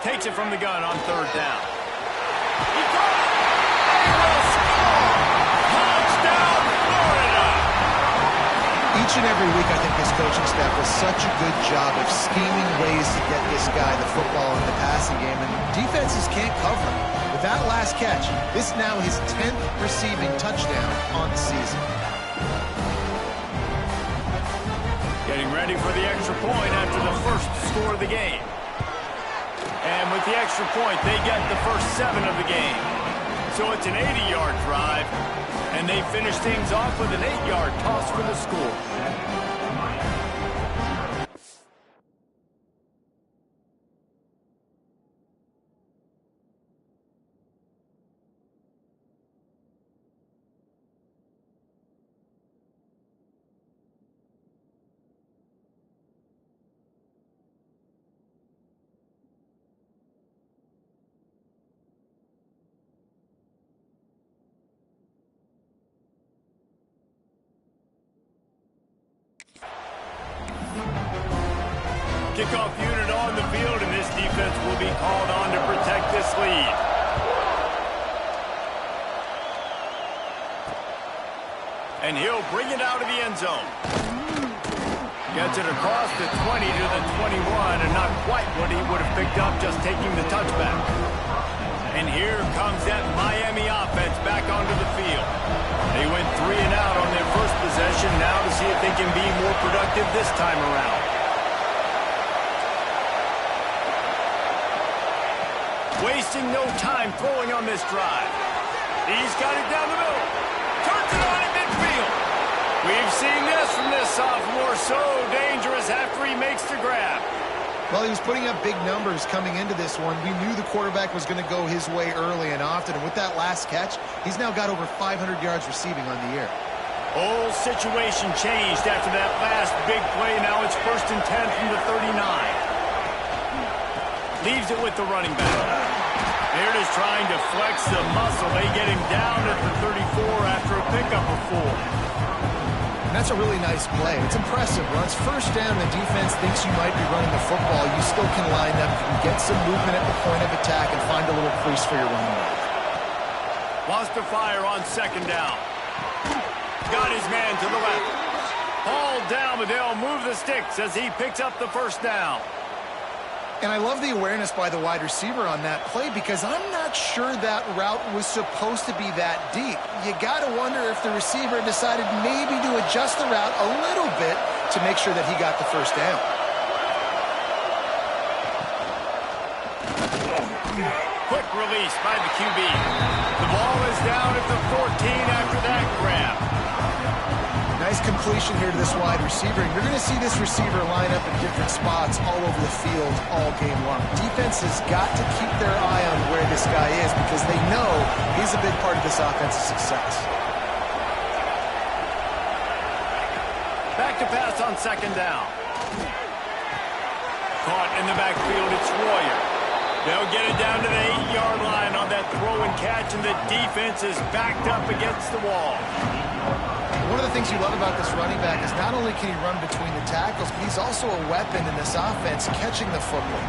Takes it from the gun on 3rd down. He got it! He will score! Touchdown, Florida! Each and every week, I think this coaching staff does such a good job of scheming ways to get this guy the football in the passing game, and defenses can't cover him. With that last catch, this is now his 10th receiving touchdown on the season. Getting ready for the extra point after the first score of the game. And with the extra point, they get the first 7 of the game. So it's an 80-yard drive, and they finish things off with an 8-yard toss for the score. Kickoff unit on the field, and this defense will be called on to protect this lead. And he'll bring it out of the end zone. Gets it across the 20 to the 21, and not quite what he would have picked up just taking the touchback. And here comes that Miami offense back onto the field. They went 3 and out on their first possession, now to see if they can be more productive this time around. Wasting no time throwing on this drive. He's got it down the middle. Turns it on in midfield. We've seen this from this sophomore. So dangerous after he makes the grab. Well, he was putting up big numbers coming into this one. We knew the quarterback was going to go his way early and often. And with that last catch, he's now got over 500 yards receiving on the year. Whole situation changed after that last big play. Now it's 1st and 10 from the 39. Leaves it with the running back. They're just trying to flex the muscle. They get him down at the 34 after a pickup of 4. And that's a really nice play. It's impressive. Once 1st down, the defense thinks you might be running the football. You still can line up, you can get some movement at the point of attack and find a little crease for your running back. Wants to fire on 2nd down. Got his man to the left. Ball down, but they'll move the sticks as he picks up the 1st down. And I love the awareness by the wide receiver on that play because I'm not sure that route was supposed to be that deep. You got to wonder if the receiver decided maybe to adjust the route a little bit to make sure that he got the 1st down. Quick release by the QB. The ball is down at the 14 after that grab. Nice completion here to this wide receiver. And you're going to see this receiver line up in different spots all over the field all game long. Defense has got to keep their eye on where this guy is because they know he's a big part of this offense's success. Back to pass on 2nd down. Caught in the backfield, it's Royer. They'll get it down to the 8-yard line on that throw and catch, and the defense is backed up against the wall. One of the things you love about this running back is not only can he run between the tackles, but he's also a weapon in this offense catching the football.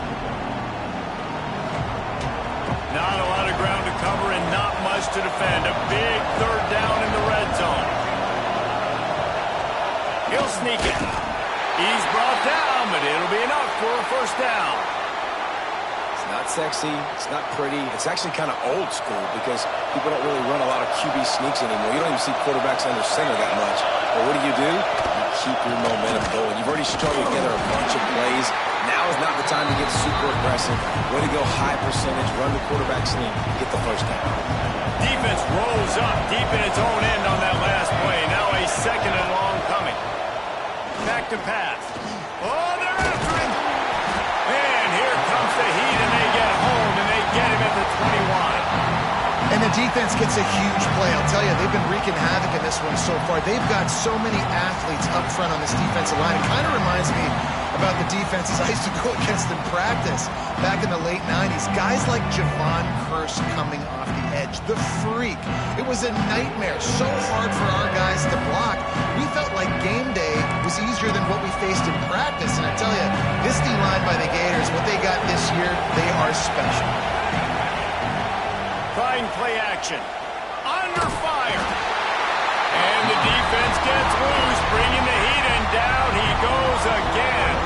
Not a lot of ground to cover and not much to defend. A big 3rd down in the red zone. He'll sneak it. He's brought down, but it'll be enough for a first down. It's not sexy. It's not pretty. It's actually kind of old school because people don't really run a lot of QB sneaks anymore. You don't even see quarterbacks under center that much. But what do? You keep your momentum going. You've already strung together a bunch of plays. Now is not the time to get super aggressive. Way to go high percentage. Run the quarterback sneak. Get the first down. Defense rolls up deep in its own end on that last play. Now a second and long coming. Back to pass. Oh, they're after him. And here comes the heat, and they get home, and they get him at the 21. And the defense gets a huge play. I'll tell you, they've been wreaking havoc in this one so far. They've got so many athletes up front on this defensive line. It kind of reminds me about the defenses I used to go against in practice back in the late 90s. Guys like Javon Curse coming off the edge. The freak. It was a nightmare. So hard for our guys to block. We felt like game day was easier than what we faced in practice. And I tell you, this D-line by the Gators, what they got this year, they are special. Trying play action. Under fire. And the defense gets loose, bringing the heat, and down he goes again.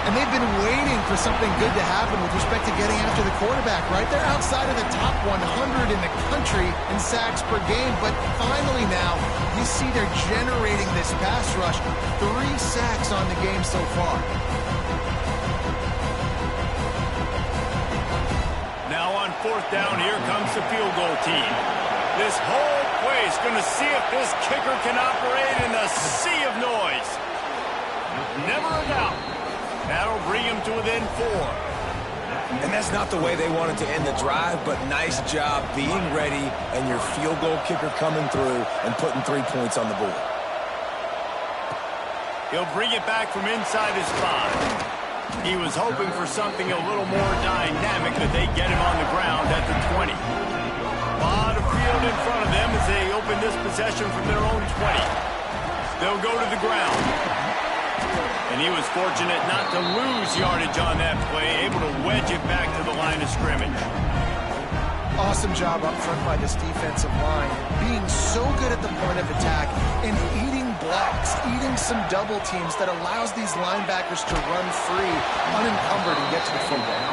And they've been waiting for something good to happen with respect to getting after the quarterback, right? They're outside of the top 100 in the country in sacks per game, but finally now, you see they're generating this pass rush. 3 sacks on the game so far. Now on fourth down, here comes the field goal team. This whole place going to see if this kicker can operate in a sea of noise. Never a doubt. That'll bring him to within 4. And that's not the way they wanted to end the drive, but nice job being ready and your field goal kicker coming through and putting 3 points on the board. He'll bring it back from inside his 5. He was hoping for something a little more dynamic, but they get him on the ground at the 20. A lot of field in front of them as they open this possession from their own 20. They'll go to the ground. And he was fortunate not to lose yardage on that play, able to wedge it back to the line of scrimmage. Awesome job up front by this defensive line, being so good at the point of attack and eating blocks, eating some double teams that allows these linebackers to run free, unencumbered, and get to the football.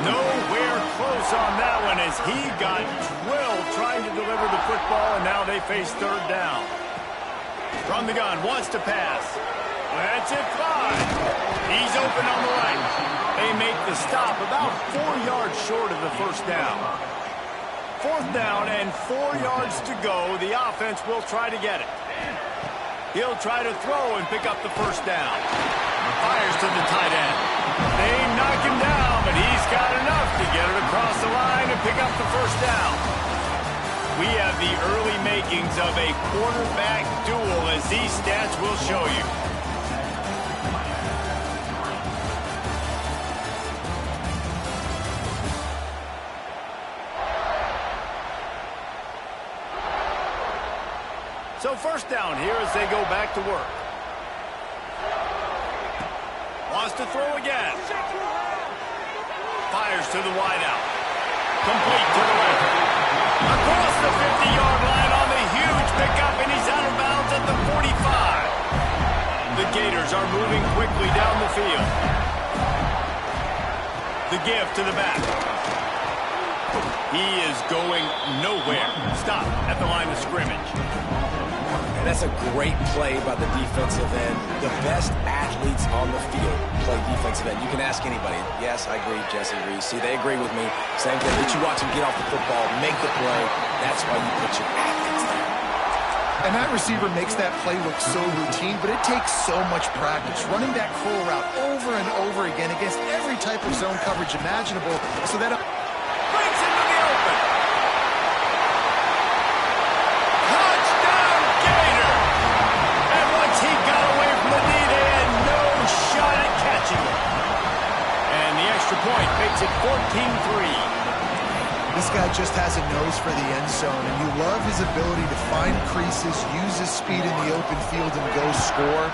Nowhere close on that one as he got drilled trying to deliver the football, and now they face third down. From the gun, wants to pass. Lets it fly. He's open on the right. They make the stop about 4 yards short of the first down. Fourth down and 4 yards to go. The offense will try to get it. He'll try to throw and pick up the first down. Fires to the tight end. They knock him down, but he's got enough to get it across the line and pick up the first down. We have the early makings of a quarterback duel, as these stats will show you. So first down here as they go back to work. Wants to throw again. Fires to the wideout. Complete to the left. Across the 50-yard line on the huge pickup, and he's out of bounds at the 45. The Gators are moving quickly down the field. The give to the back. He is going nowhere. Stop at the line of scrimmage. And that's a great play by the defensive end. The best athletes on the field play defensive end. You can ask anybody. Yes, I agree, Jesse agrees. See, they agree with me. Same thing. Did you watch him get off the football, make the play? That's why you put your athletes there. And that receiver makes that play look so routine, but it takes so much practice. Running that curl route over and over again against every type of zone coverage imaginable so that... Breaks into the open. Touchdown, Gator! And once he got away from the knee, they had no shot at catching him. And the extra point makes it 14-3. This guy just has a nose for the end zone, and you love his ability to find creases, use his speed in the open field, and go score.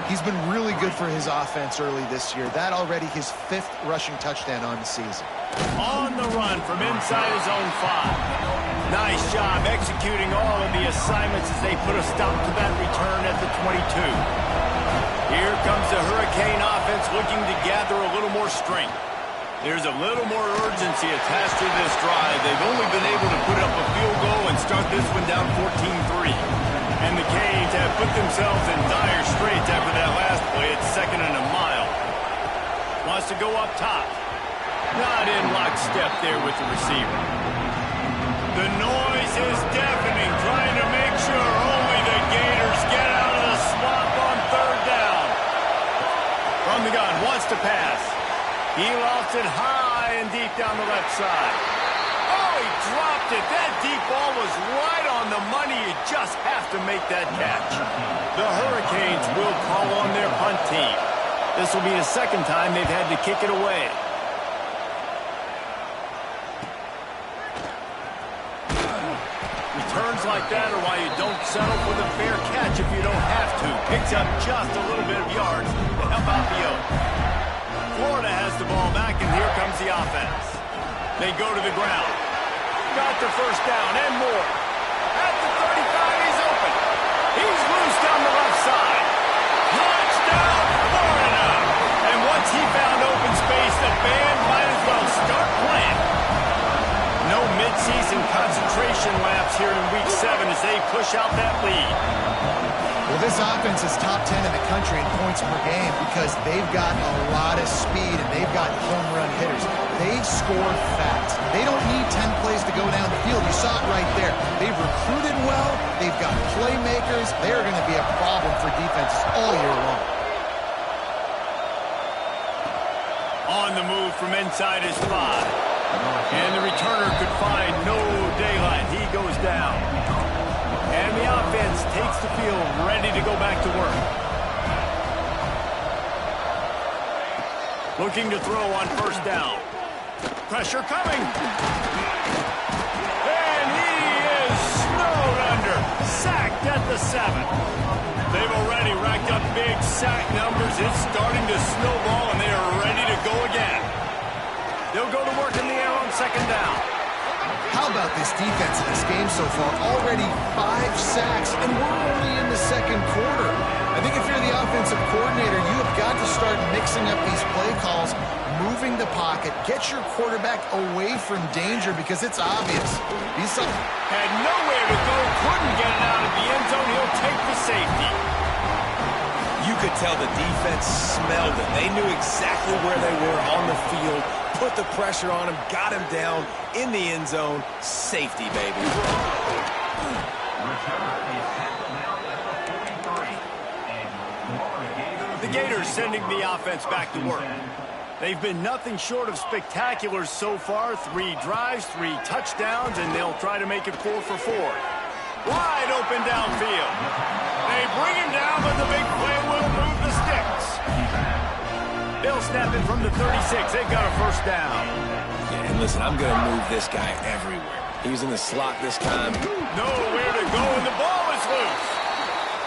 He's been really good for his offense early this year. That already his 5th rushing touchdown on the season. On the run from inside his own 5. Nice job executing all of the assignments as they put a stop to that return at the 22. Here comes the Hurricane offense looking to gather a little more strength. There's a little more urgency attached to this drive. They've only been able to put up a field goal and start this one down 14-3. And the Canes have put themselves in dire straits after that last play. It's 2nd and a mile. Wants to go up top. Not in lockstep there with the receiver. The noise is deafening, trying to make sure only the Gators get out of the swamp on 3rd down. From the gun, wants to pass. He lofts it high and deep down the left side. Oh, he dropped it. That deep ball was right on the money. You just have to make that catch. The Hurricanes will call on their punt team. This will be the 2nd time they've had to kick it away. Returns like that are why you don't settle for the fair catch if you don't have to. Picks up just a little bit of yards to help out the Oaks. Florida has the ball back, and here comes the offense. They go to the ground. Got the 1st down and more. At the 35, he's open. He's loose down the left side. Touchdown, Florida! And once he found open space, the band might as well start playing. No midseason concentration laps here in Week 7 as they push out that lead. Well, this offense is top 10 in the country in points per game because they've got a lot of speed and they've got home run hitters. They score fast. They don't need 10 plays to go down the field. You saw it right there. They've recruited well. They've got playmakers. They're going to be a problem for defenses all year long. On the move from inside his 5. And the returner could find no daylight. He goes down. And the offense takes the field, ready to go back to work. Looking to throw on 1st down. Pressure coming. And he is snowed under. Sacked at the 7. They've already racked up big sack numbers. It's starting to snowball, and they are ready to go again. They'll go to work in the air on 2nd down. How about this defense in this game so far? Already 5 sacks, and we're only in the 2nd quarter. I think if you're the offensive coordinator, you have got to start mixing up these play calls, moving the pocket, get your quarterback away from danger because it's obvious. Had nowhere to go, couldn't get it out of the end zone. He'll take the safety. You could tell the defense smelled it. They knew exactly where they were on the field, put the pressure on him, got him down in the end zone. Safety, baby. The Gators sending the offense back to work. They've been nothing short of spectacular so far. 3 drives, 3 touchdowns, and they'll try to make it 4 for 4. Wide open downfield. They bring him down, but the big play will move the sticks. They'll snap it from the 36. They've got a 1st down. Yeah, and listen, I'm going to move this guy everywhere. He was in the slot this time. Nowhere to go, and the ball is loose.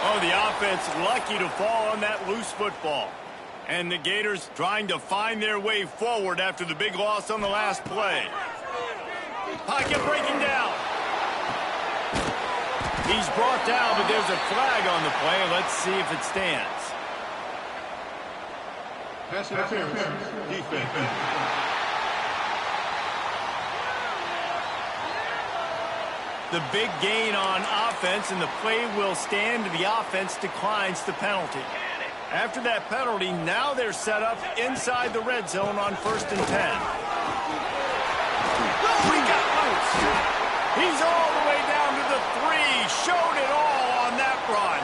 Oh, the offense lucky to fall on that loose football. And the Gators trying to find their way forward after the big loss on the last play. Pocket breaking down. He's brought down, but there's a flag on the play. Let's see if it stands. Pass interference. Defense. The big gain on offense, and the play will stand. The offense declines the penalty. After that penalty, now they're set up inside the red zone on 1st and 10. Oh, he got loose. He's all the way down to the 3. Showed it all on that run.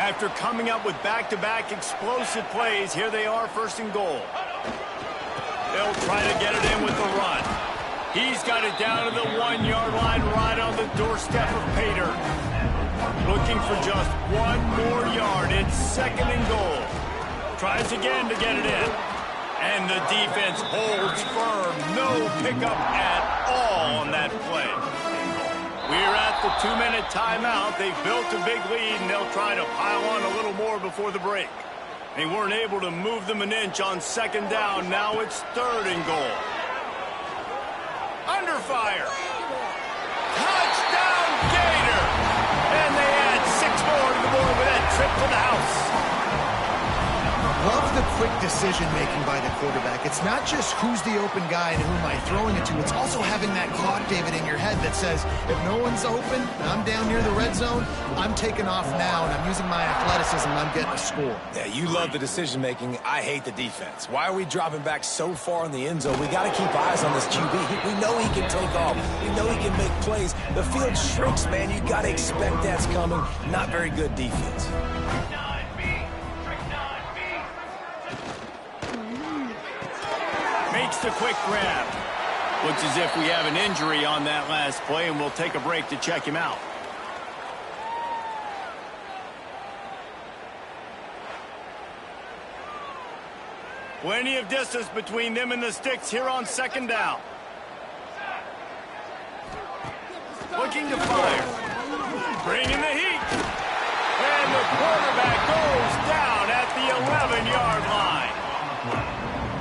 After coming up with back-to-back explosive plays, here they are, 1st and goal. They'll try to get it in with the run. He's got it down to the 1-yard line, right on the doorstep of Pater. Looking for just 1 more yard. It's 2nd and goal. Tries again to get it in. And the defense holds firm. No pickup at all on that play. We're at the 2-minute timeout. They've built a big lead, and they'll try to pile on a little more before the break. They weren't able to move them an inch on 2nd down. Now it's 3rd and goal. Under fire. Touchdown, Gator! And they add 6 more to the board with that trip to the house. decision-making by the quarterback. It's not just who's the open guy and who am I throwing it to. It's also having that clock, David, in your head that says, if no one's open and I'm down near the red zone, I'm taking off now, and I'm using my athleticism, and I'm getting a score. Yeah, you love the decision-making. I hate the defense. Why are we dropping back so far in the end zone? We got to keep eyes on this QB. We know he can take off. We know he can make plays. The field shrinks, man. You got to expect that's coming. Not very good defense. Makes the quick grab. Looks as if we have an injury on that last play, and we'll take a break to check him out. Plenty of distance between them and the sticks here on second down. Looking to fire. Bringing the heat. And the quarterback goes down at the 11-yard line.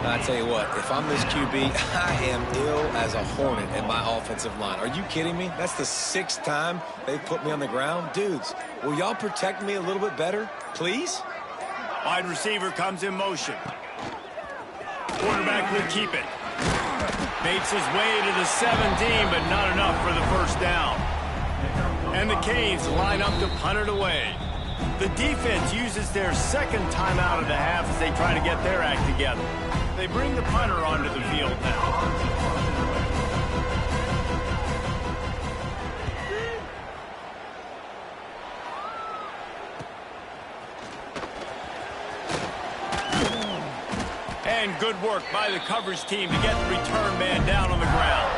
I tell you what, if I'm this QB, I am ill as a hornet in my offensive line. Are you kidding me? That's the 6th time they've put me on the ground. Dudes, will y'all protect me a little bit better, please? Wide receiver comes in motion. Quarterback will keep it. Makes his way to the 17, but not enough for the first down. And the Canes line up to punt it away. The defense uses their second timeout of the half as they try to get their act together. They bring the punter onto the field now. And good work by the coverage team to get the return man down on the ground.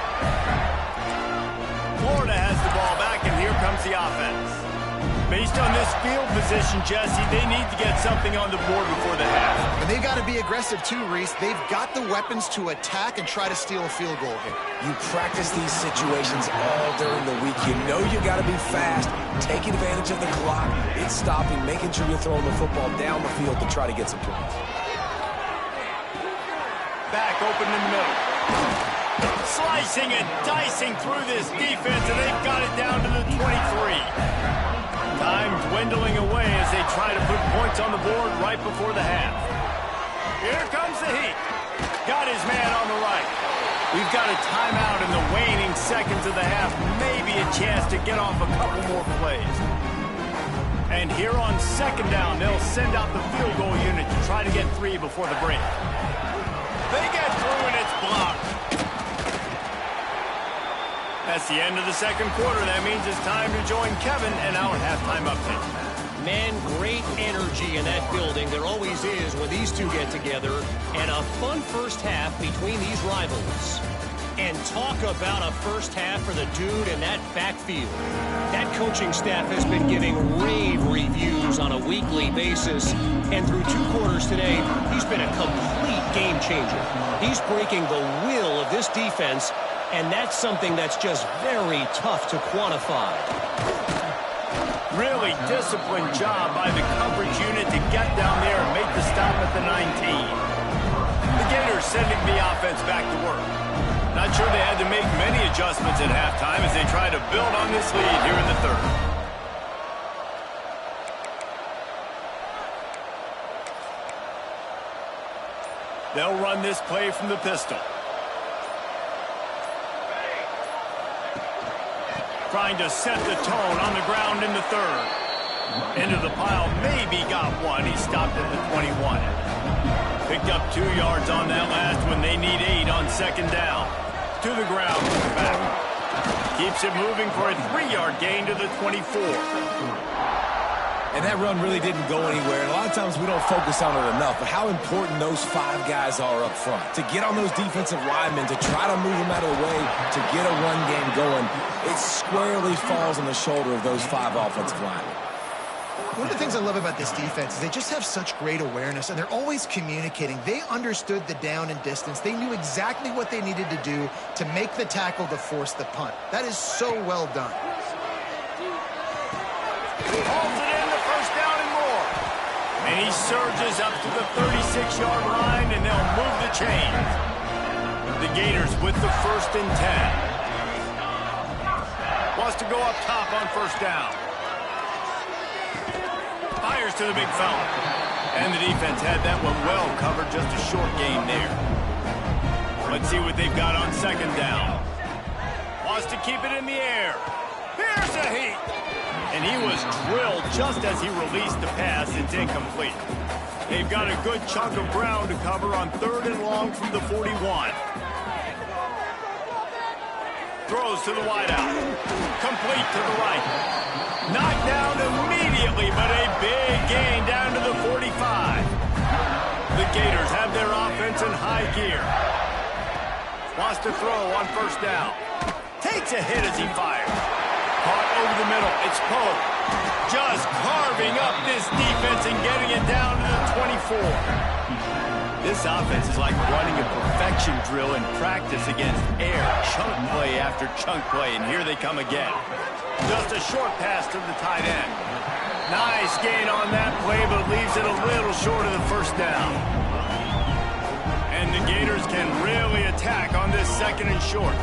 Florida has the ball back, and here comes the offense. Based on this field position, Jesse, they need to get something on the board before the half. And they got to be aggressive too, Reese. They've got the weapons to attack and try to steal a field goal here. You practice these situations all during the week. You know you got to be fast, taking advantage of the clock. It's stopping, making sure you're throwing the football down the field to try to get some points. Back open in the middle. Slicing and dicing through this defense, and they've got it down to the 23. Time dwindling away as they try to put points on the board right before the half. Here comes the heat. Got his man on the right. We've got a timeout in the waning seconds of the half. Maybe a chance to get off a couple more plays. And here on second down, they'll send out the field goal unit to try to get 3 before the break. They get through, and it's blocked. That's the end of the second quarter. That means it's time to join Kevin and our halftime update. Man, great energy in that building. There always is when these two get together. And a fun first half between these rivals. And talk about a first half for the dude in that backfield. That coaching staff has been giving rave reviews on a weekly basis. And through 2 quarters today, he's been a complete game changer. He's breaking the will of this defense. And that's something that's just very tough to quantify. Really disciplined job by the coverage unit to get down there and make the stop at the 19. The Gators sending the offense back to work. Not sure they had to make many adjustments at halftime as they try to build on this lead here in the third. They'll run this play from the pistol. Trying to set the tone on the ground in the third. Into the pile, maybe got one. He stopped at the 21. Picked up 2 yards on that last one. They need 8 on second down. To the ground, back. Keeps it moving for a 3-yard gain to the 24. And that run really didn't go anywhere. And a lot of times we don't focus on it enough. But how important those 5 guys are up front. To get on those defensive linemen, to try to move them out of the way, to get a run game going, it squarely falls on the shoulder of those 5 offensive linemen. One of the things I love about this defense is they just have such great awareness, and they're always communicating. They understood the down and distance. They knew exactly what they needed to do to make the tackle to force the punt. That is so well done. Holds it in, the first down and more. And he surges up to the 36-yard line, and they'll move the chains. The Gators with the 1st and 10. Wants to go up top on first down. Fires to the big fella. And the defense had that one well covered, just a short game there. Let's see what they've got on second down. Wants to keep it in the air. Here's a heat. And he was drilled just as he released the pass. It's incomplete. They've got a good chunk of ground to cover on 3rd and long from the 41. Throws to the wideout. Complete to the right. Knocked down immediately, but a big gain down to the 45. The Gators have their offense in high gear. Wants to throw on first down. Takes a hit as he fires. Caught over the middle. It's Poe. Just carving up this defense and getting it down to the 24. This offense is like running a perfection drill in practice against air. Chunk play after chunk play, and here they come again. Just a short pass to the tight end. Nice gain on that play, but leaves it a little short of the first down. And the Gators can really attack on this 2nd and short.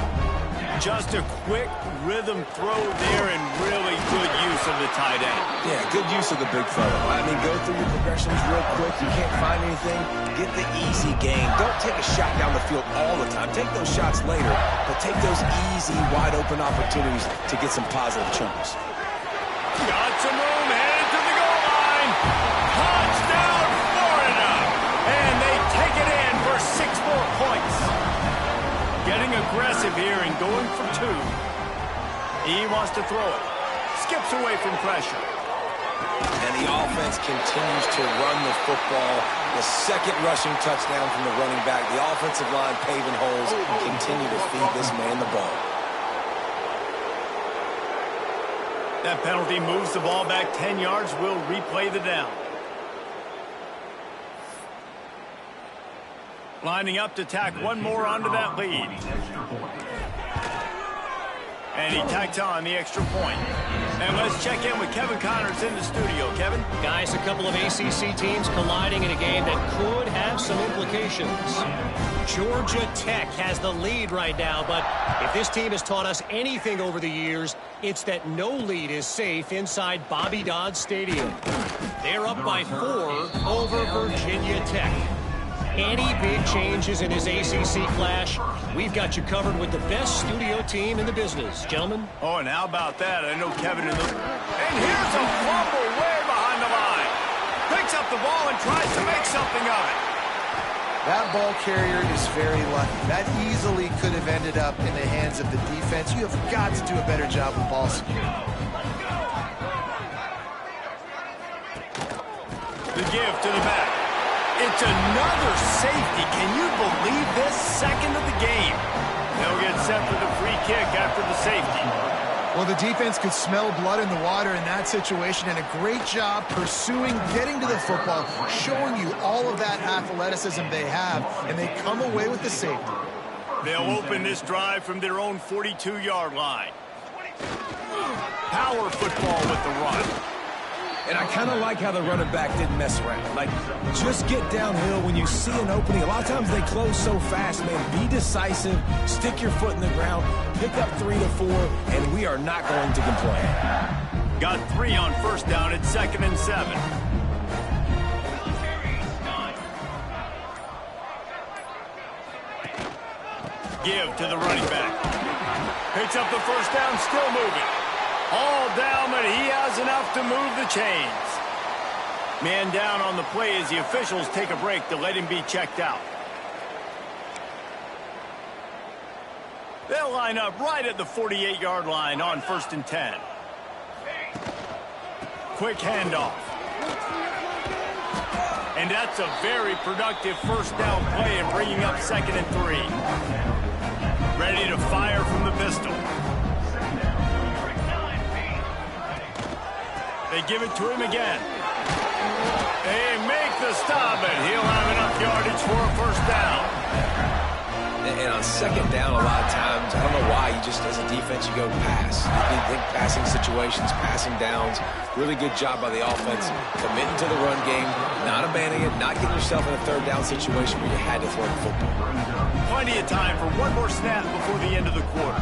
Just a quick rhythm throw there and really good use of the tight end. Yeah, good use of the big fella. I mean, go through your progressions real quick. You can't find anything, get the easy gain. Don't take a shot down the field all the time. Take those shots later, but take those easy, wide-open opportunities to get some positive chunks. Got some room, headed to the goal line. Touchdown, Florida! And they take it in for 6 more points. Getting aggressive here and going for 2. He wants to throw it. Skips away from pressure. And the offense continues to run the football. The 2nd rushing touchdown from the running back. The offensive line paving holes and continue to feed this man the ball. That penalty moves the ball back 10 yards. We'll replay the down. Lining up to tack one more onto that lead. And he tacked on the extra point. And let's check in with Kevin Connors in the studio. Kevin? Guys, a couple of ACC teams colliding in a game that could have some implications. Georgia Tech has the lead right now, but if this team has taught us anything over the years, it's that no lead is safe inside Bobby Dodd Stadium. They're up by 4 over Virginia Tech. Any big changes in this ACC clash, we've got you covered with the best studio team in the business. Gentlemen? Oh, and how about that? I know Kevin in the... And here's a fumble way behind the line. Picks up the ball and tries to make something of it. That ball carrier is very lucky. That easily could have ended up in the hands of the defense. You have got to do a better job with ball security. The give to the back. It's another safety. Can you believe this? 2nd of the game. They'll get set for the free kick after the safety. Well, the defense could smell blood in the water in that situation, and a great job pursuing, getting to the football, showing you all of that athleticism they have, and they come away with the safety. They'll open this drive from their own 42-yard line. Power football with the run. And I kind of like how the running back didn't mess around. Like, just get downhill when you see an opening. A lot of times they close so fast, man. Be decisive, stick your foot in the ground, pick up 3 to 4, and we are not going to complain. Got 3 on first down at 2nd and 7. Give to the running back. Picks up the first down, still moving. All down, but he has enough to move the chains. Man down on the play as the officials take a break to let him be checked out. They'll line up right at the 48-yard line on 1st and 10. Quick handoff. And that's a very productive first down play and bringing up 2nd and 3. Ready to fire from the pistol. They give it to him again. They make the stop, and he'll have enough yardage for a first down. And on 2nd down, a lot of times, I don't know why, you just, as a defense, you go pass. You think passing situations, passing downs. Really good job by the offense. Committing to the run game, not abandoning it, not getting yourself in a 3rd down situation where you had to throw the football. Plenty of time for one more snap before the end of the quarter.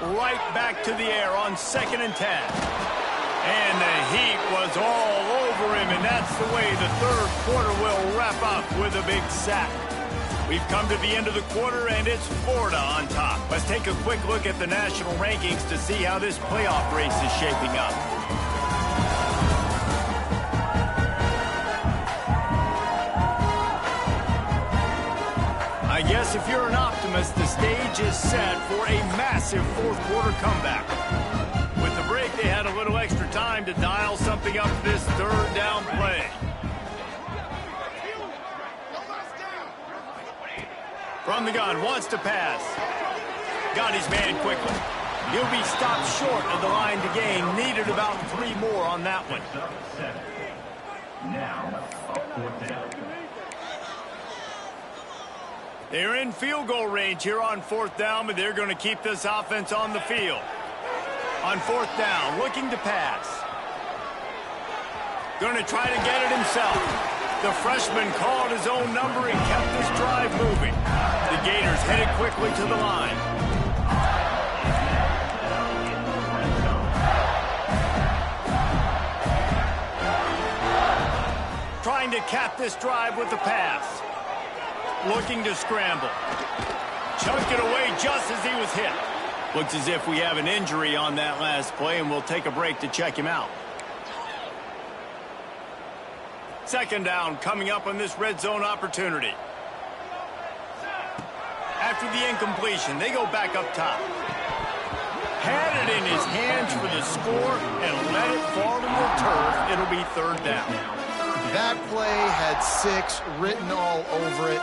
Right back to the air on 2nd and 10. And the heat was all that's the way the third quarter will wrap up with a big sack. We've come to the end of the quarter, and it's Florida on top. Let's take a quick look at the national rankings to see how this playoff race is shaping up. I guess if you're an optimist, the stage is set for a massive fourth quarter comeback. With the break, they had a little extra time to dial something up this third down play. From the gun, wants to pass. Got his man quickly. He'll be stopped short of the line to gain. Needed about 3 more on that one. They're in field goal range here on fourth down, but they're going to keep this offense on the field. On fourth down, looking to pass. Going to try to get it himself. The freshman called his own number and kept this drive moving. The Gators headed quickly to the line. Trying to cap this drive with the pass. Looking to scramble. Chunked it away just as he was hit. Looks as if we have an injury on that last play, and we'll take a break to check him out. Second down coming up on this red zone opportunity. After the incompletion, they go back up top. Had it in his hands for the score and let it fall to the turf. It'll be third down. That play had 6 written all over it,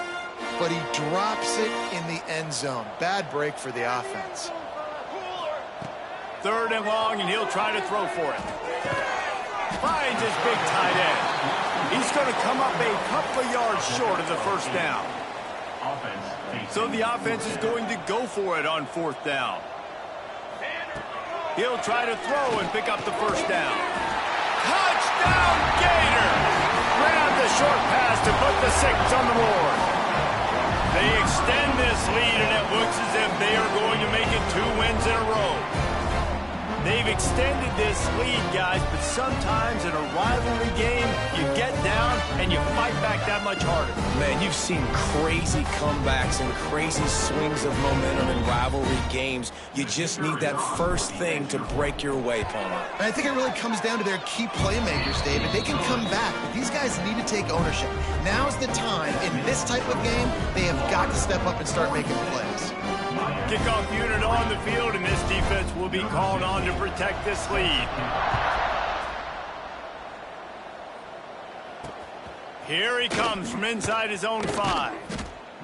but he drops it in the end zone. Bad break for the offense. Third and long, and he'll try to throw for it. Finds his big tight end. He's going to come up a couple of yards short of the first down. So the offense is going to go for it on fourth down. He'll try to throw and pick up the first down. Touchdown, Gator! Grab the short pass to put the 6 on the board. They extend this lead, and it looks as if they are going to make it 2 wins in a row. They've extended this lead, guys, but sometimes in a rivalry game, you get down and you fight back that much harder. Man, you've seen crazy comebacks and crazy swings of momentum in rivalry games. You just need that first thing to break your way, Palmer. And I think it really comes down to their key playmakers, David. They can come back, but these guys need to take ownership. Now's the time. In this type of game, they have got to step up and start making plays. Kickoff unit on the field, and this defense will be called on to protect this lead. Here he comes from inside his own 5.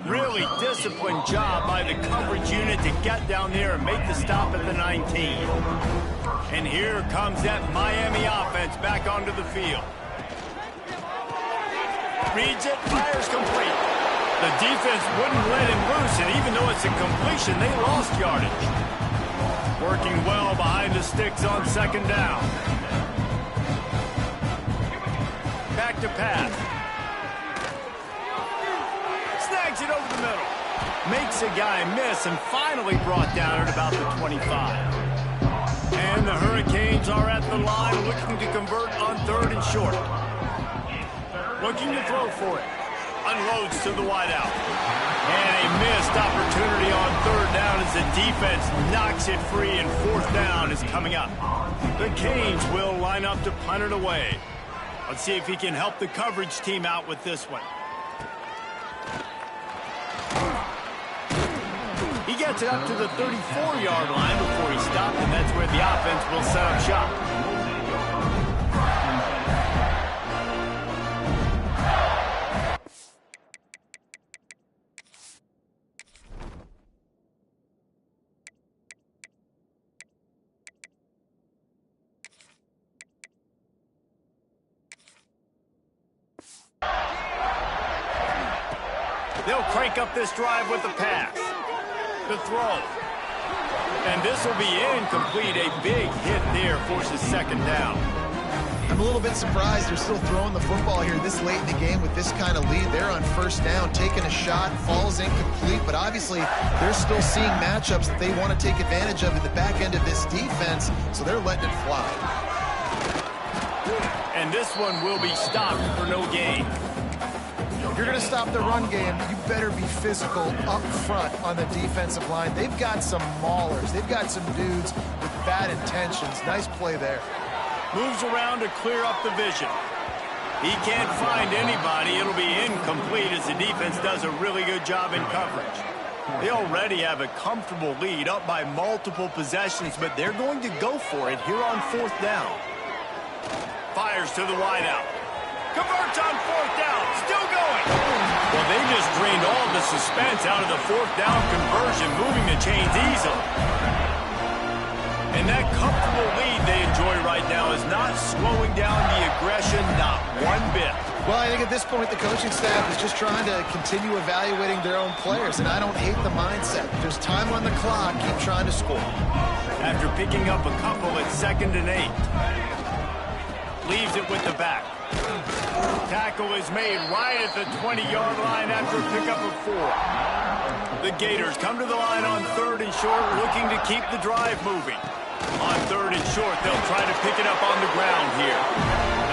Really disciplined job by the coverage unit to get down there and make the stop at the 19. And here comes that Miami offense back onto the field. Reads it, fires complete. The defense wouldn't let him loose, and even though it's a completion, they lost yardage. Working well behind the sticks on second down. Back to pass. Snags it over the middle. Makes a guy miss and finally brought down at about the 25. And the Hurricanes are at the line looking to convert on third and short. Looking to throw for it. Unloads to the wideout. And a missed opportunity on third down as the defense knocks it free, and fourth down is coming up. The Canes will line up to punt it away. Let's see if he can help the coverage team out with this one. He gets it up to the 34-yard line before he stopped, and that's where the offense will set up shop. They'll crank up this drive with the pass. The throw. And this will be incomplete. A big hit there forces second down. I'm a little bit surprised they're still throwing the football here this late in the game with this kind of lead. They're on first down, taking a shot, falls incomplete, but obviously they're still seeing matchups that they want to take advantage of at the back end of this defense, so they're letting it fly. And this one will be stopped for no gain. If you're going to stop the run game, you better be physical up front on the defensive line. They've got some maulers. They've got some dudes with bad intentions. Nice play there. Moves around to clear up the vision. He can't find anybody. It'll be incomplete as the defense does a really good job in coverage. They already have a comfortable lead up by multiple possessions, but they're going to go for it here on 4th down. Fires to the wideout. Converts on 4th down. Still going. Well, they just drained all the suspense out of the 4th down conversion, moving the chains easily. And that comfortable lead they enjoy right now is not slowing down the aggression, not one bit. Well, I think at this point the coaching staff is just trying to continue evaluating their own players, and I don't hate the mindset. There's time on the clock. Keep trying to score. After picking up a couple at 2nd and 8. Leaves it with the back. Tackle is made right at the 20-yard line after a pickup of 4. The Gators come to the line on 3rd and short, looking to keep the drive moving. On 3rd and short, they'll try to pick it up on the ground here.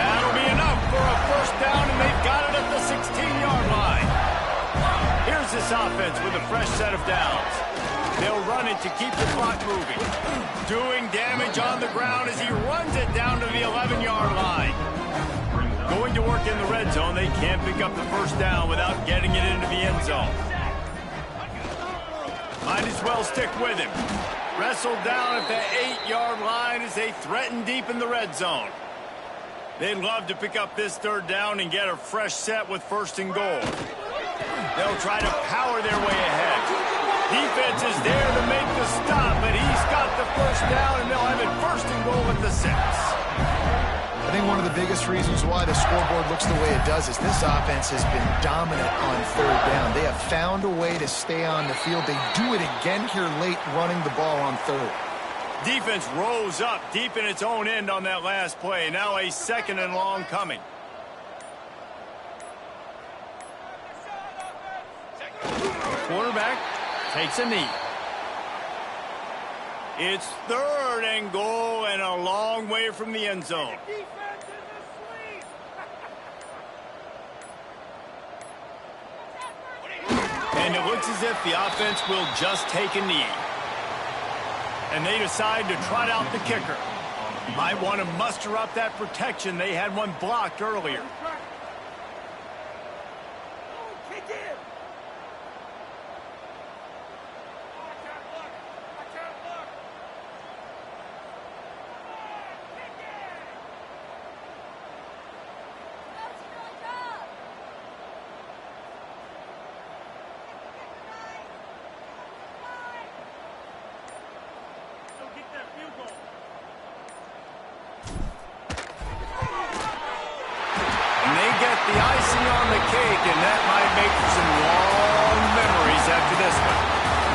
That'll be enough for a 1st down, and they've got it at the 16-yard line. Here's this offense with a fresh set of downs. They'll run it to keep the clock moving. Doing damage on the ground as he runs it down to the 11-yard line. Going to work in the red zone, they can't pick up the 1st down without getting it into the end zone. Might as well stick with him. Wrestled down at the 8-yard line as they threaten deep in the red zone. They'd love to pick up this 3rd down and get a fresh set with 1st and goal. They'll try to power their way ahead. Defense is there to make the stop, but he's got the 1st down, and they'll have it 1st and goal at the 6. I think one of the biggest reasons why the scoreboard looks the way it does is this offense has been dominant on 3rd down. They have found a way to stay on the field. They do it again here late, running the ball on 3rd. Defense rose up deep in its own end on that last play. Now a 2nd and long coming. Quarterback takes a knee. It's 3rd and goal and a long way from the end zone. And it looks as if the offense will just take a knee. And they decide to trot out the kicker. Might want to muster up that protection. They had one blocked earlier. The icing on the cake, and that might make for some long memories after this one.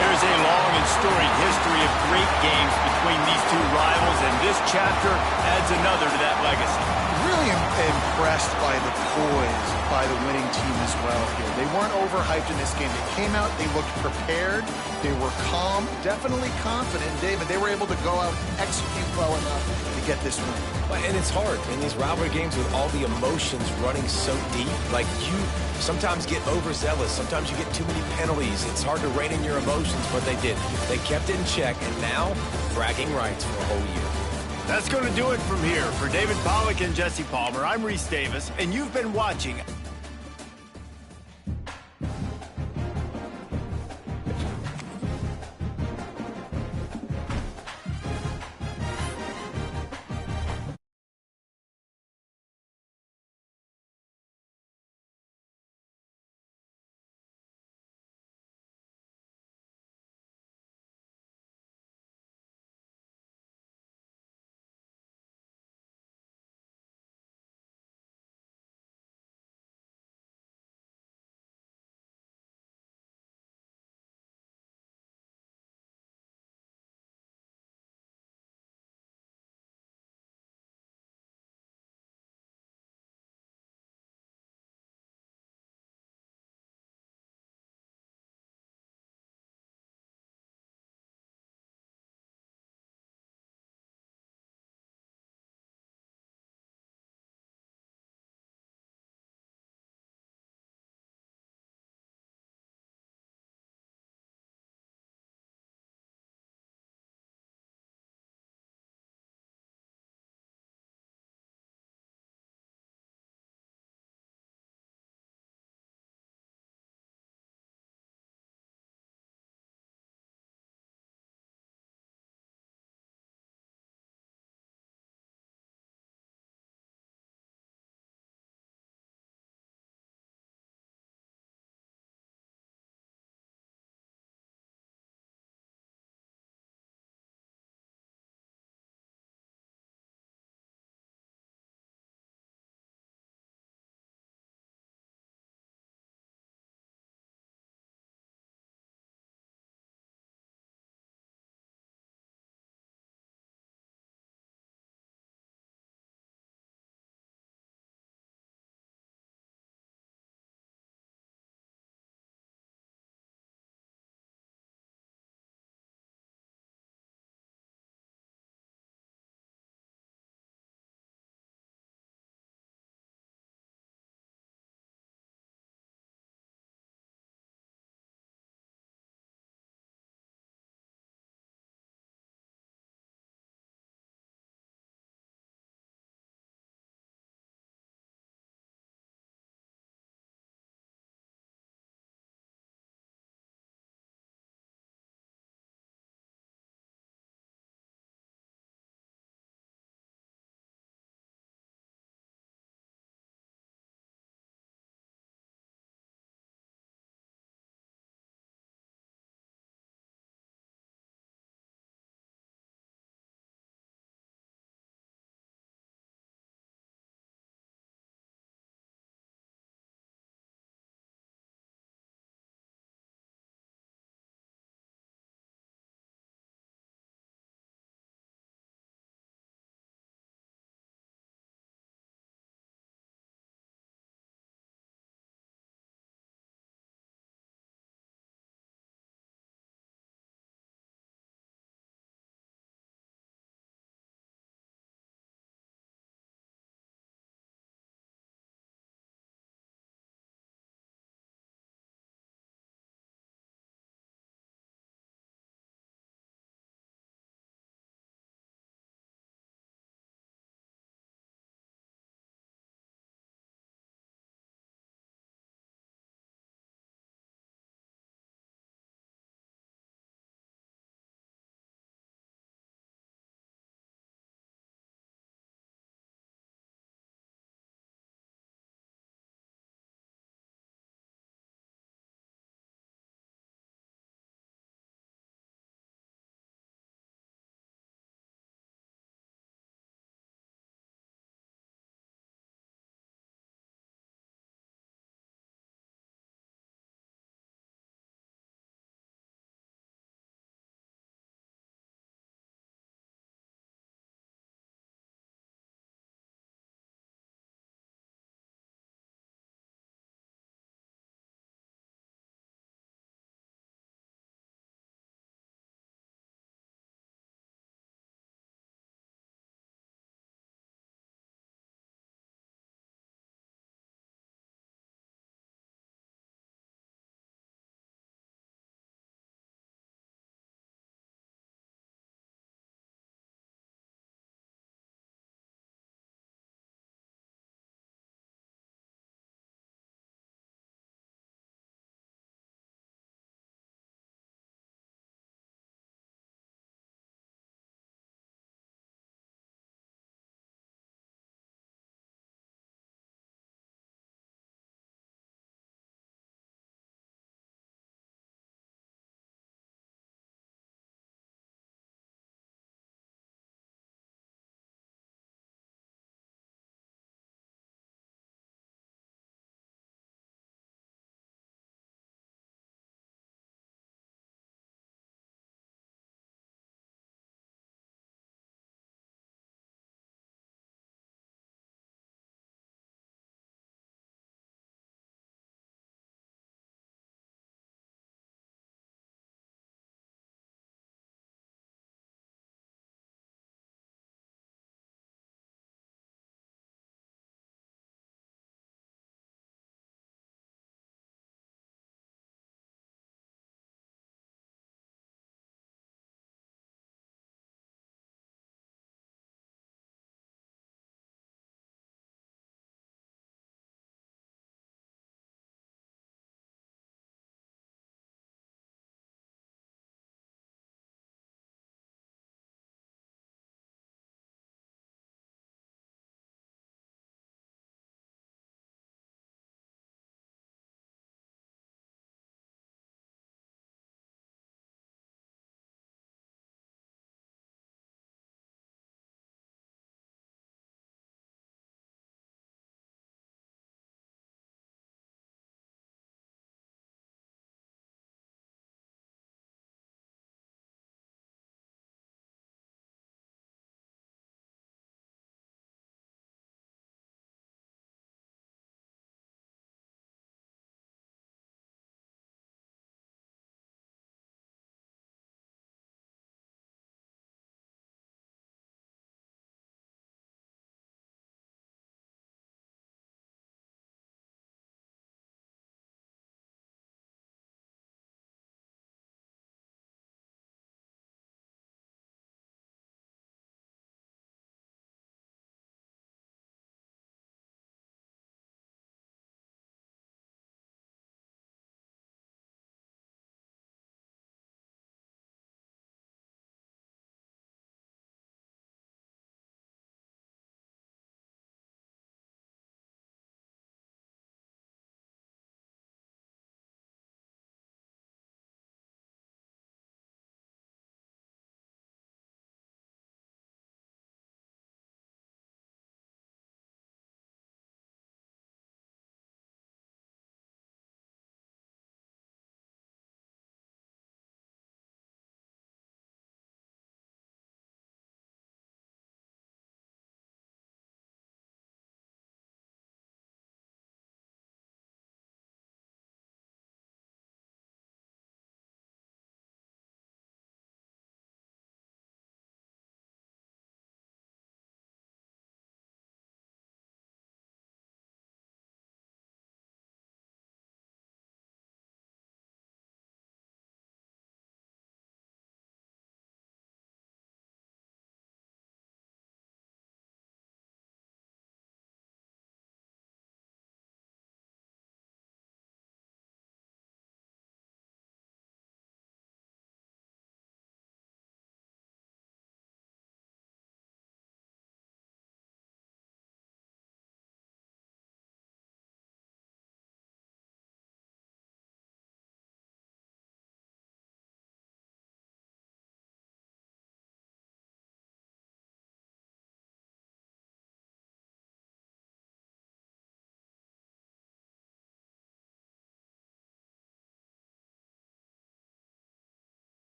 There's a long and storied history of great games between these two rivals, and this chapter adds another to that legacy. Really impressed by the poise by the winning team as well here. They weren't overhyped in this game. They came out, they looked prepared, they were calm, definitely confident. David, they were able to go out and execute well enough to get this win. And it's hard in these rivalry games with all the emotions running so deep. Like, you sometimes get overzealous. Sometimes you get too many penalties. It's hard to rein in your emotions, but they did. They kept it in check, and now bragging rights for a whole year. That's going to do it from here. For David Pollack and Jesse Palmer, I'm Reese Davis, and you've been watching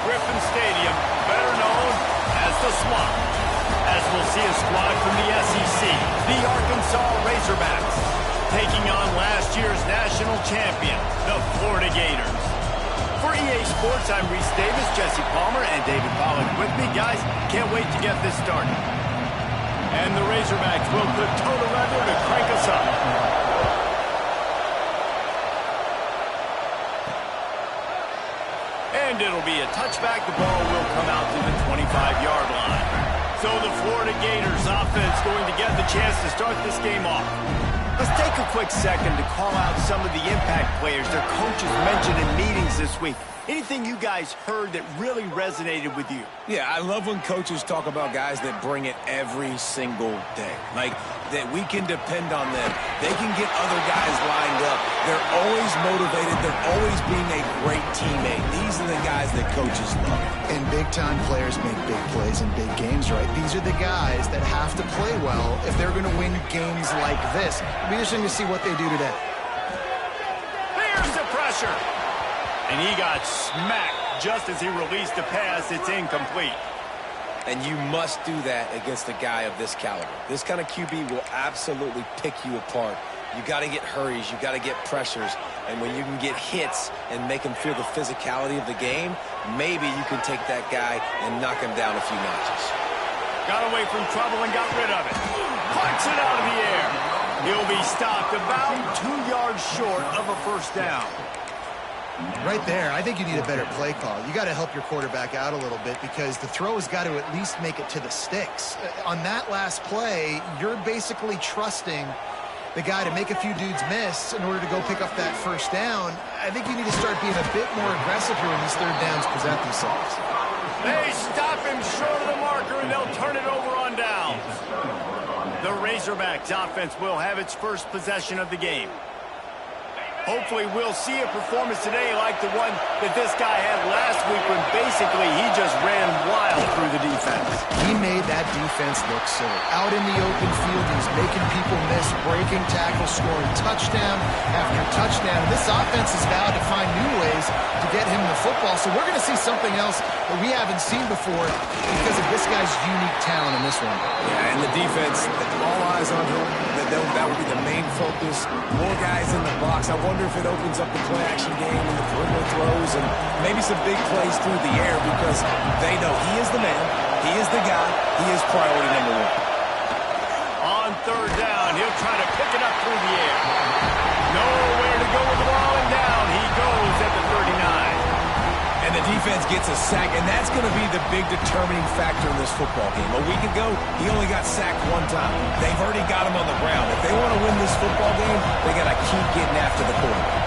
Griffin Stadium, better known as the Swamp, as we'll see a squad from the SEC, the Arkansas Razorbacks, taking on last year's national champion, the Florida Gators. For EA Sports, I'm Reese Davis, Jesse Palmer, and David Pollack with me. Guys, can't wait to get this started. And the Razorbacks will put total leather to crank us up. And it'll be a touchback. The ball will come out to the 25-yard line. So the Florida Gators offense going to get the chance to start this game off. Let's take a quick second to call out some of the impact players their coaches mentioned in meetings this week. Anything you guys heard that really resonated with you? Yeah, I love when coaches talk about guys that bring it every single day. Like, that we can depend on them. They can get other guys lined up. They're always motivated. They're always being a great teammate. These are the guys that coaches love. And big-time players make big plays in big games, right? These are the guys that have to play well if they're going to win games like this. It'll be interesting to see what they do today. There's the pressure. And he got smacked just as he released the pass. It's incomplete. And you must do that against a guy of this caliber. This kind of QB will absolutely pick you apart. You got to get hurries. You got to get pressures. And when you can get hits and make him feel the physicality of the game, maybe you can take that guy and knock him down a few notches. Got away from trouble and got rid of it. Punts it out of the air. He'll be stopped about 2 yards short of a first down. Right there, I think you need a better play call. You got to help your quarterback out a little bit because the throw has got to at least make it to the sticks. On that last play, you're basically trusting the guy to make a few dudes miss in order to go pick up that first down. I think you need to start being a bit more aggressive here when these third downs present themselves. They stop him short of the marker, and they'll turn it over on downs. The Razorbacks offense will have its first possession of the game. Hopefully we'll see a performance today like the one that this guy had last week when basically he just ran wild through the defense. He made that defense look silly. Out in the open field, he was making people miss, breaking tackles, scoring touchdown after touchdown. This offense has vowed to find new ways to get him the football, so we're going to see something else that we haven't seen before because of this guy's unique talent in this one. Yeah, and the defense, all eyes on him. That would be the main focus. More guys in the box. I wonder if it opens up the play-action game and the perimeter throws and maybe some big plays through the air because they know he is the man, he is the guy, he is priority number one. On third down, he'll try to pick it up through the air. Nowhere to go with the ball, and down he goes at the 39. And the defense gets a sack, and that's going to be the big determining factor in this football game. A week ago, he only got sacked one time. They've already got him on the ground. If they want to win this football game, they got to keep getting after the quarterback.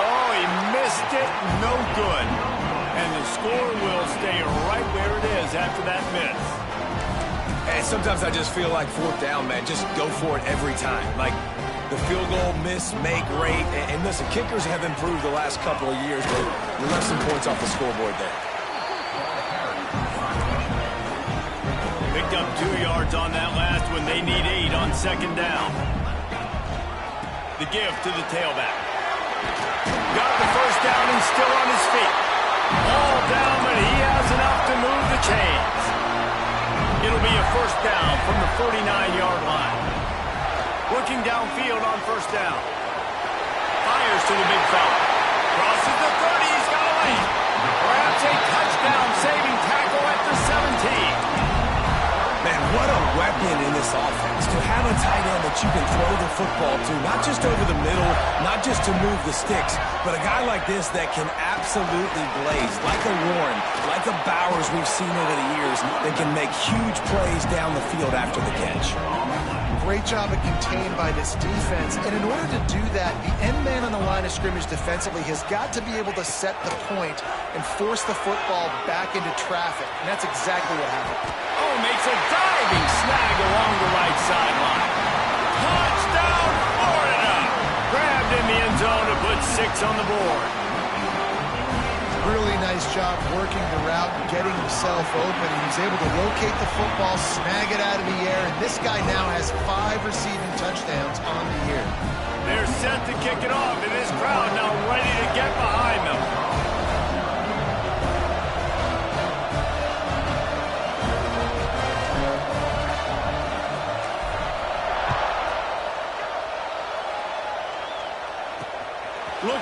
Oh, he missed it. No good. And the score will stay right where it is after that miss. And sometimes I just feel like fourth down, man, just go for it every time. Like, the field goal, miss, make, rate. And listen, kickers have improved the last couple of years, but you left some points off the scoreboard there. Picked up 2 yards on that last one. They need 8 on second down. The give to the tailback. Got the first down and still on his feet. All down, but he has enough to move the chains. It'll be a first down from the 49-yard line. Looking downfield on first down. Fires to the big fella. Crosses the 30. He's got away. Perhaps a touchdown-saving tackle at the 17. Man, what a weapon in this offense. To have a tight end that you can throw the football to, not just over the middle, not just to move the sticks, but a guy like this that can absolutely blaze, like a Warren, like a Bowers we've seen over the years, that can make huge plays down the field after the catch. Great job of contained by this defense. And in order to do that, the end man on the line of scrimmage defensively has got to be able to set the point and force the football back into traffic. And that's exactly what happened. Oh, makes a diving snag along the right sideline. Touchdown, Florida! Grabbed in the end zone to put 6 on the board. Really nice job working the route and getting himself open. He was able to locate the football, snag it out of the air, and this guy now has 5 receiving touchdowns on the year. They're set to kick it off, and this crowd now ready to get behind them.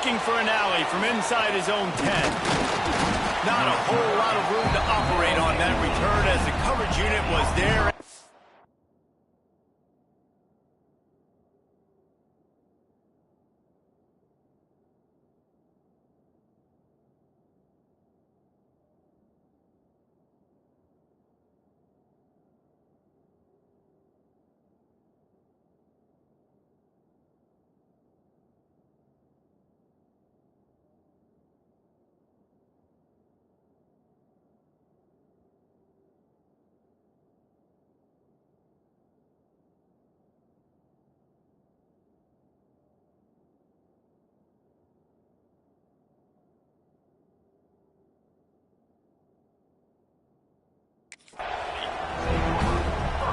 looking for an alley from inside his own 10. Not a whole lot of room to operate on that return as the coverage unit was there.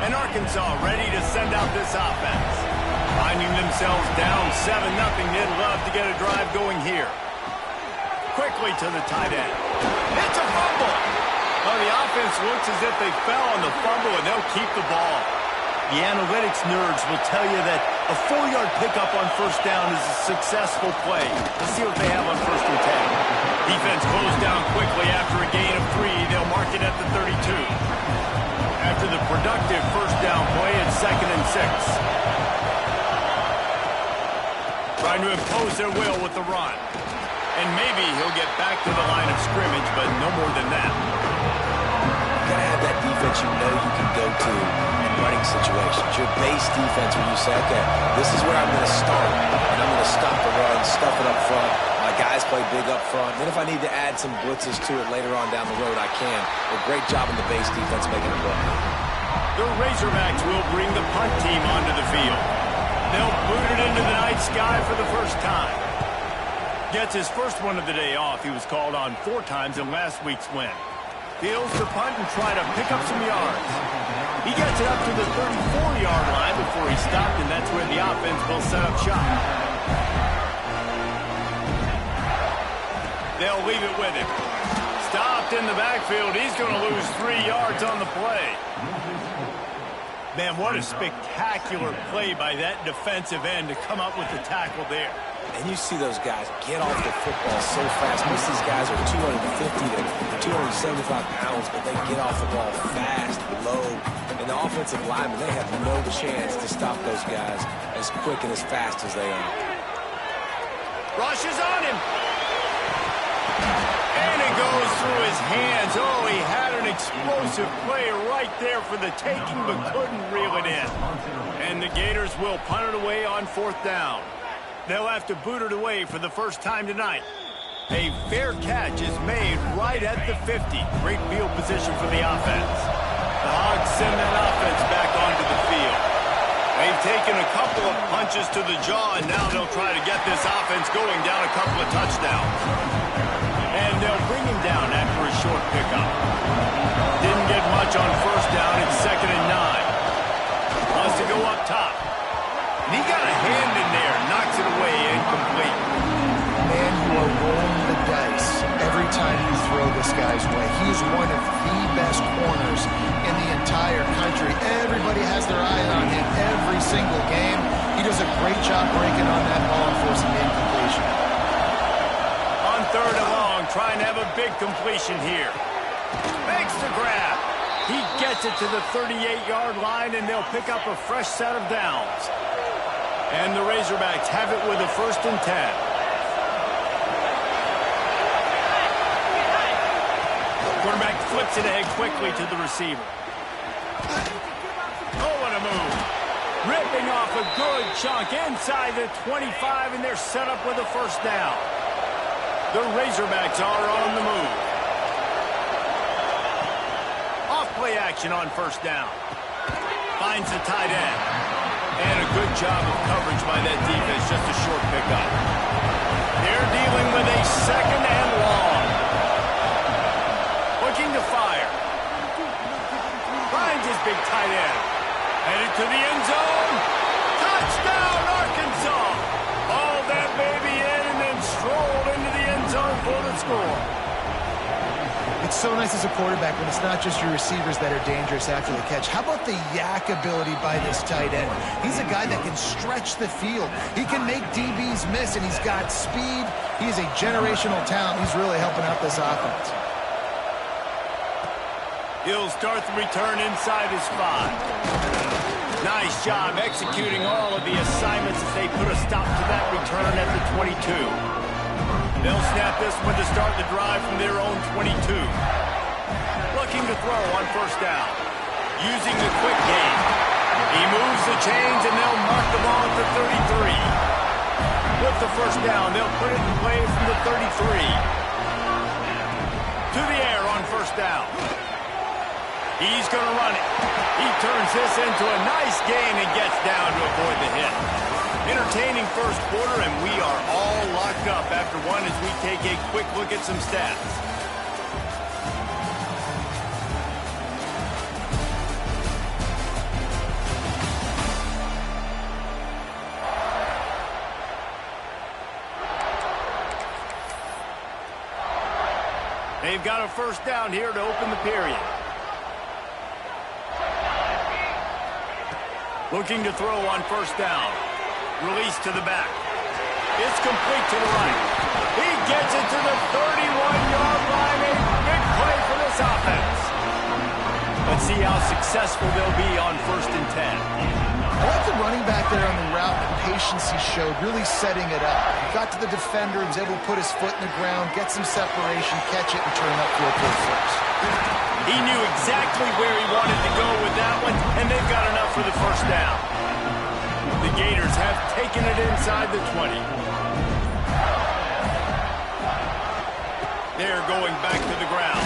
And Arkansas ready to send out this offense. Finding themselves down 7-0, they'd love to get a drive going here. Quickly to the tight end. It's a fumble. Oh, the offense looks as if they fell on the fumble, and they'll keep the ball. The analytics nerds will tell you that a 4-yard pickup on first down is a successful play. Let's see what they have on 1st and 10. Defense closed down quickly after a gain of 3. They'll mark it at the 32. After the productive first down play, it's 2nd and 6. Trying to impose their will with the run. And maybe he'll get back to the line of scrimmage, but no more than that. You gotta have that defense you know you can go to in running situations. Your base defense where you say, okay, this is where I'm going to start, and I'm going to stop the run, stuff it up front. My guys play big up front. Then if I need to add some blitzes to it later on down the road, I can. A great job in the base defense making it work. The Razorbacks will bring the punt team onto the field. They'll boot it into the night sky for the first time. Gets his first one of the day off. He was called on 4 times in last week's win. Fields the punt and try to pick up some yards. He gets it up to the 34-yard line before he stopped, and that's where the offense will set up shop. They'll leave it with him. Stopped in the backfield. He's going to lose 3 yards on the play. Man, what a spectacular play by that defensive end to come up with the tackle there. And you see those guys get off the football so fast. Most of these guys are 250 to 275 pounds, but they get off the ball fast, low. And the offensive linemen, they have no chance to stop those guys as quick and as fast as they are. Rush is on him. And it goes through his hands. Oh, he had an explosive play right there for the taking, but couldn't reel it in. And the Gators will punt it away on 4th down. They'll have to boot it away for the first time tonight. A fair catch is made right at the 50. Great field position for the offense. The Hogs send that offense back onto the field. They've taken a couple of punches to the jaw, and now they'll try to get this offense going down a couple of touchdowns. And they'll bring him down after a short pickup. Didn't get much on 1st down. It's 2nd and 9. Wants to go up top. And he got a hand in there. Knocks it away, incomplete. Man, you are rolling the dice every time you throw this guy's way. He is one of the best corners in the entire country. Everybody has their eye on him every single game. He does a great job breaking on that ball and forcing the incompletion. On 3rd and long, trying to have a big completion here. Makes the grab. He gets it to the 38-yard line, and they'll pick up a fresh set of downs. And the Razorbacks have it with a 1st and 10. Quarterback flips it ahead quickly to the receiver. Oh, what a move. Ripping off a good chunk inside the 25, and they're set up with a 1st down. The Razorbacks are on the move. Off play action on 1st down. Finds the tight end. And a good job of coverage by that defense, just a short pickup. They're dealing with a 2nd and long. Looking to fire. Finds his big tight end. Headed to the end zone. Touchdown, Arkansas. Hauled that baby in and then strolled into the end zone for the score. It's so nice as a quarterback when it's not just your receivers that are dangerous after the catch. How about the yak ability by this tight end? He's a guy that can stretch the field. He can make DBs miss, and he's got speed. He's a generational talent. He's really helping out this offense. He'll start the return inside his 5. Nice job executing all of the assignments as they put a stop to that return at the 22. They'll snap this one to start the drive from their own 22. Looking to throw on first down. Using the quick game. He moves the chains and they'll mark the ball at the 33. With the first down, they'll put it in play from the 33. To the air on first down. He's going to run it. He turns this into a nice gain and gets down to avoid the hit. Entertaining first quarter, and we are all locked up after one as we take a quick look at some stats. They've got a first down here to open the period. Looking to throw on first down. Release to the back. It's complete to the right. He gets it to the 31-yard line. A big play for this offense. Let's see how successful they'll be on 1st and 10. I like the running back there on the route and the patience he showed, really setting it up. He got to the defender, he was able to put his foot in the ground, get some separation, catch it, and turn up field for first. He knew exactly where he wanted to go with that one, and they've got enough for the first down. The Gators have taken it inside the 20. They're going back to the ground.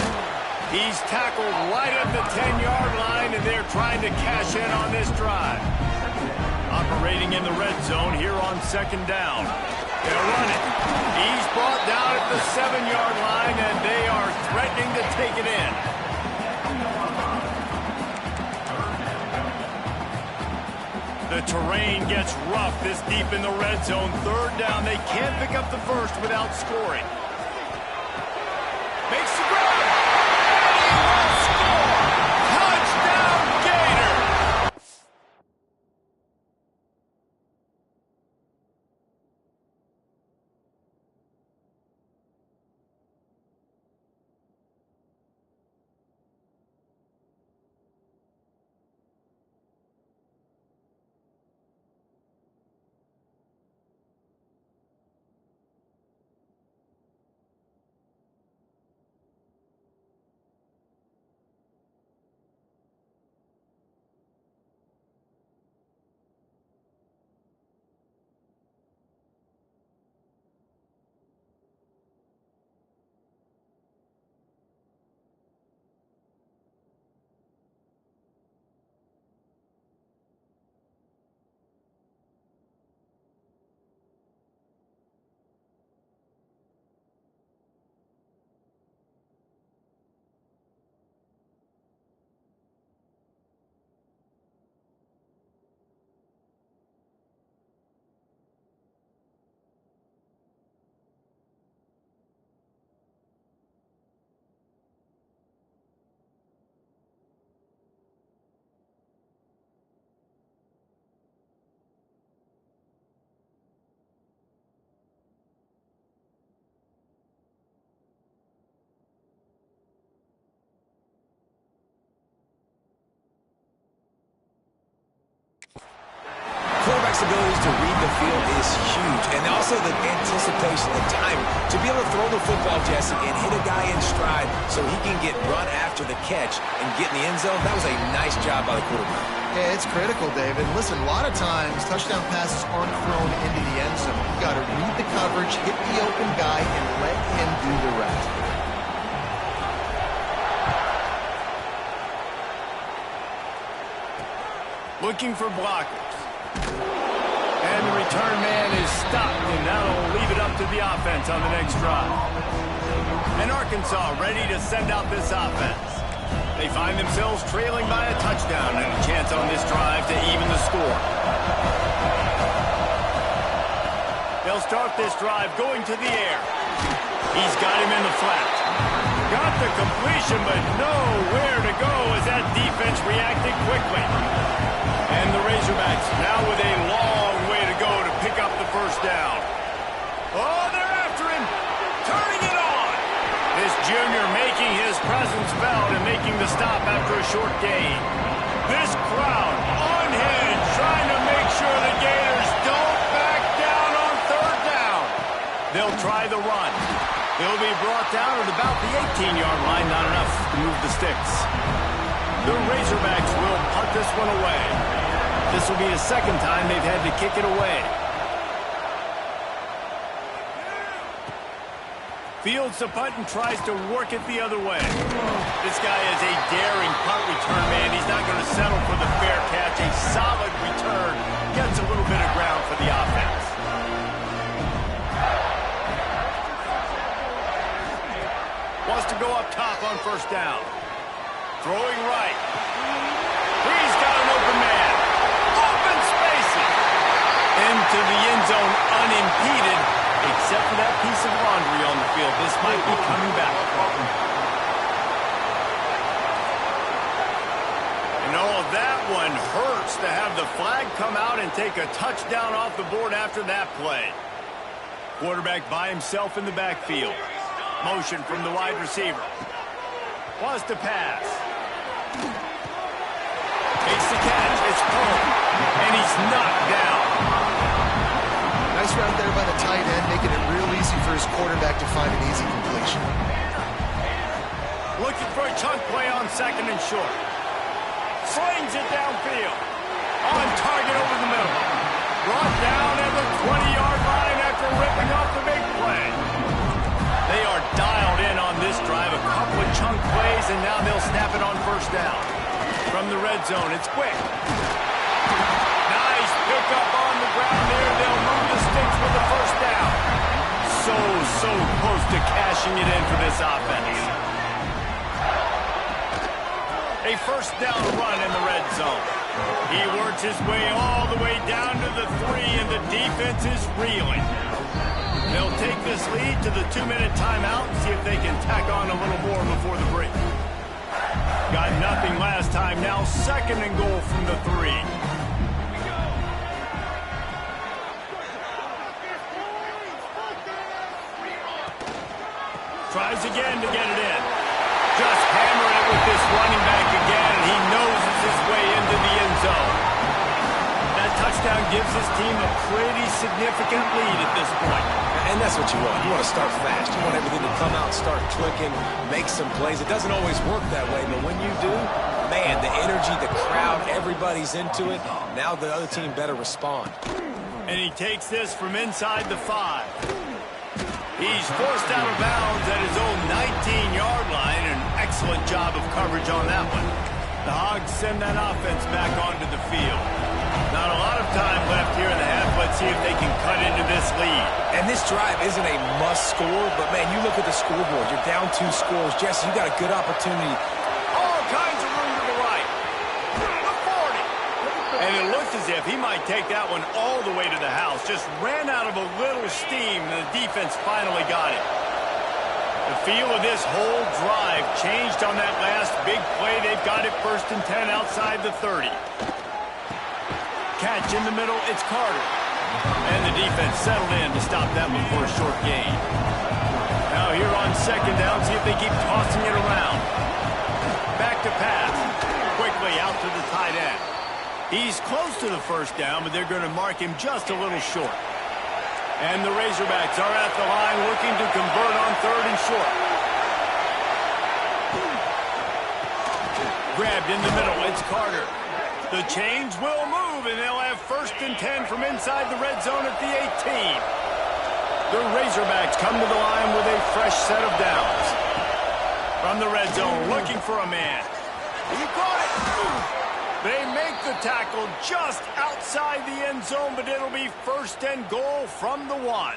He's tackled right at the 10-yard line, and they're trying to cash in on this drive. Operating in the red zone here on 2nd down. They'll run it. He's brought down at the 7-yard line, and they are threatening to take it in. The terrain gets rough this deep in the red zone. 3rd down. They can't pick up the first without scoring. Makes the grab. And he will score. Touchdown, Gator. Quarterback's ability to read the field is huge, and also the anticipation, the time to be able to throw the football, Jesse, and hit a guy in stride so he can get run after the catch and get in the end zone. That was a nice job by the quarterback. Yeah, it's critical, David. Listen, a lot of times touchdown passes aren't thrown into the end zone. You got to read the coverage, hit the open guy, and let him do the rest. Looking for blockers. And the return man is stopped, and that'll leave it up to the offense on the next drive. And Arkansas ready to send out this offense. They find themselves trailing by a touchdown and a chance on this drive to even the score. They'll start this drive going to the air. He's got him in the flat. Got the completion, but nowhere to go as that defense reacted quickly. And the Razorbacks now with a long way to go to pick up the first down. Oh, they're after him. Turning it on. This junior making his presence felt and making the stop after a short gain. This crowd unhinged, trying to make sure the Gators don't back down on third down. They'll try the run. They'll be brought down at about the 18-yard line, not enough to move the sticks. The Razorbacks will punt this one away. This will be the second time they've had to kick it away. Fields the punt and tries to work it the other way. This guy is a daring punt return man. He's not going to settle for the fair catch. A solid return gets a little bit of ground for the offense. Wants to go up top on first down. Throwing right. He's got an open man. Open spacing. Into the end zone unimpeded, except for that piece of laundry on the field. This might be coming back. And all that one hurts to have the flag come out and take a touchdown off the board after that play. Quarterback by himself in the backfield. Motion from the wide receiver. Wants to pass. Makes the catch. It's pulled. And he's knocked down. Nice route there by the tight end, making it real easy for his quarterback to find an easy completion. Looking for a chunk play on second and short. Slings it downfield. On target over the middle. Brought down at the 20-yard line after ripping off the big play. They are dialed in on this drive. A couple of chunk plays, and now they'll snap it on first down. From the red zone, it's quick. Nice pickup on the ground there. They'll move the sticks with the first down. So close to cashing it in for this offense. A first down run in the red zone. He works his way all the way down to the 3, and the defense is reeling. They'll take this lead to the 2-minute timeout and see if they can tack on a little more before the break. Got nothing last time. Now second and goal from the 3. Tries again to get it in. Just hammering it with this running back again, and he noses his way into the end zone. That touchdown gives his team a pretty significant lead at this point. And that's what you want. You want to start fast. You want everything to come out, start clicking, make some plays. It doesn't always work that way, but when you do, man, the energy, the crowd, everybody's into it. Now the other team better respond. And he takes this from inside the 5. He's forced out of bounds at his own 19-yard line. An excellent job of coverage on that one. The Hogs send that offense back onto the field. Not a lot of time left here in the half. Let's see if they can cut into this lead. And this drive isn't a must score, but, man, you look at the scoreboard. You're down 2 scores. Jesse, you got a good opportunity. All kinds of room to the right. The 40. And it looks as if he might take that one all the way to the house. Just ran out of a little steam, and the defense finally got it. The feel of this whole drive changed on that last big play. They've got it 1st and 10 outside the 30. Catch in the middle, it's Carter. And the defense settled in to stop that one for a short gain. Now here on second down, see if they keep tossing it around. Back to pass. Quickly out to the tight end. He's close to the first down, but they're going to mark him just a little short. And the Razorbacks are at the line looking to convert on 3rd and short. Grabbed in the middle, it's Carter. The chains will move, and they'll have 1st and 10 from inside the red zone at the 18. The Razorbacks come to the line with a fresh set of downs. From the red zone, looking for a man. He caught it. They make the tackle just outside the end zone, but it'll be 1st and goal from the 1.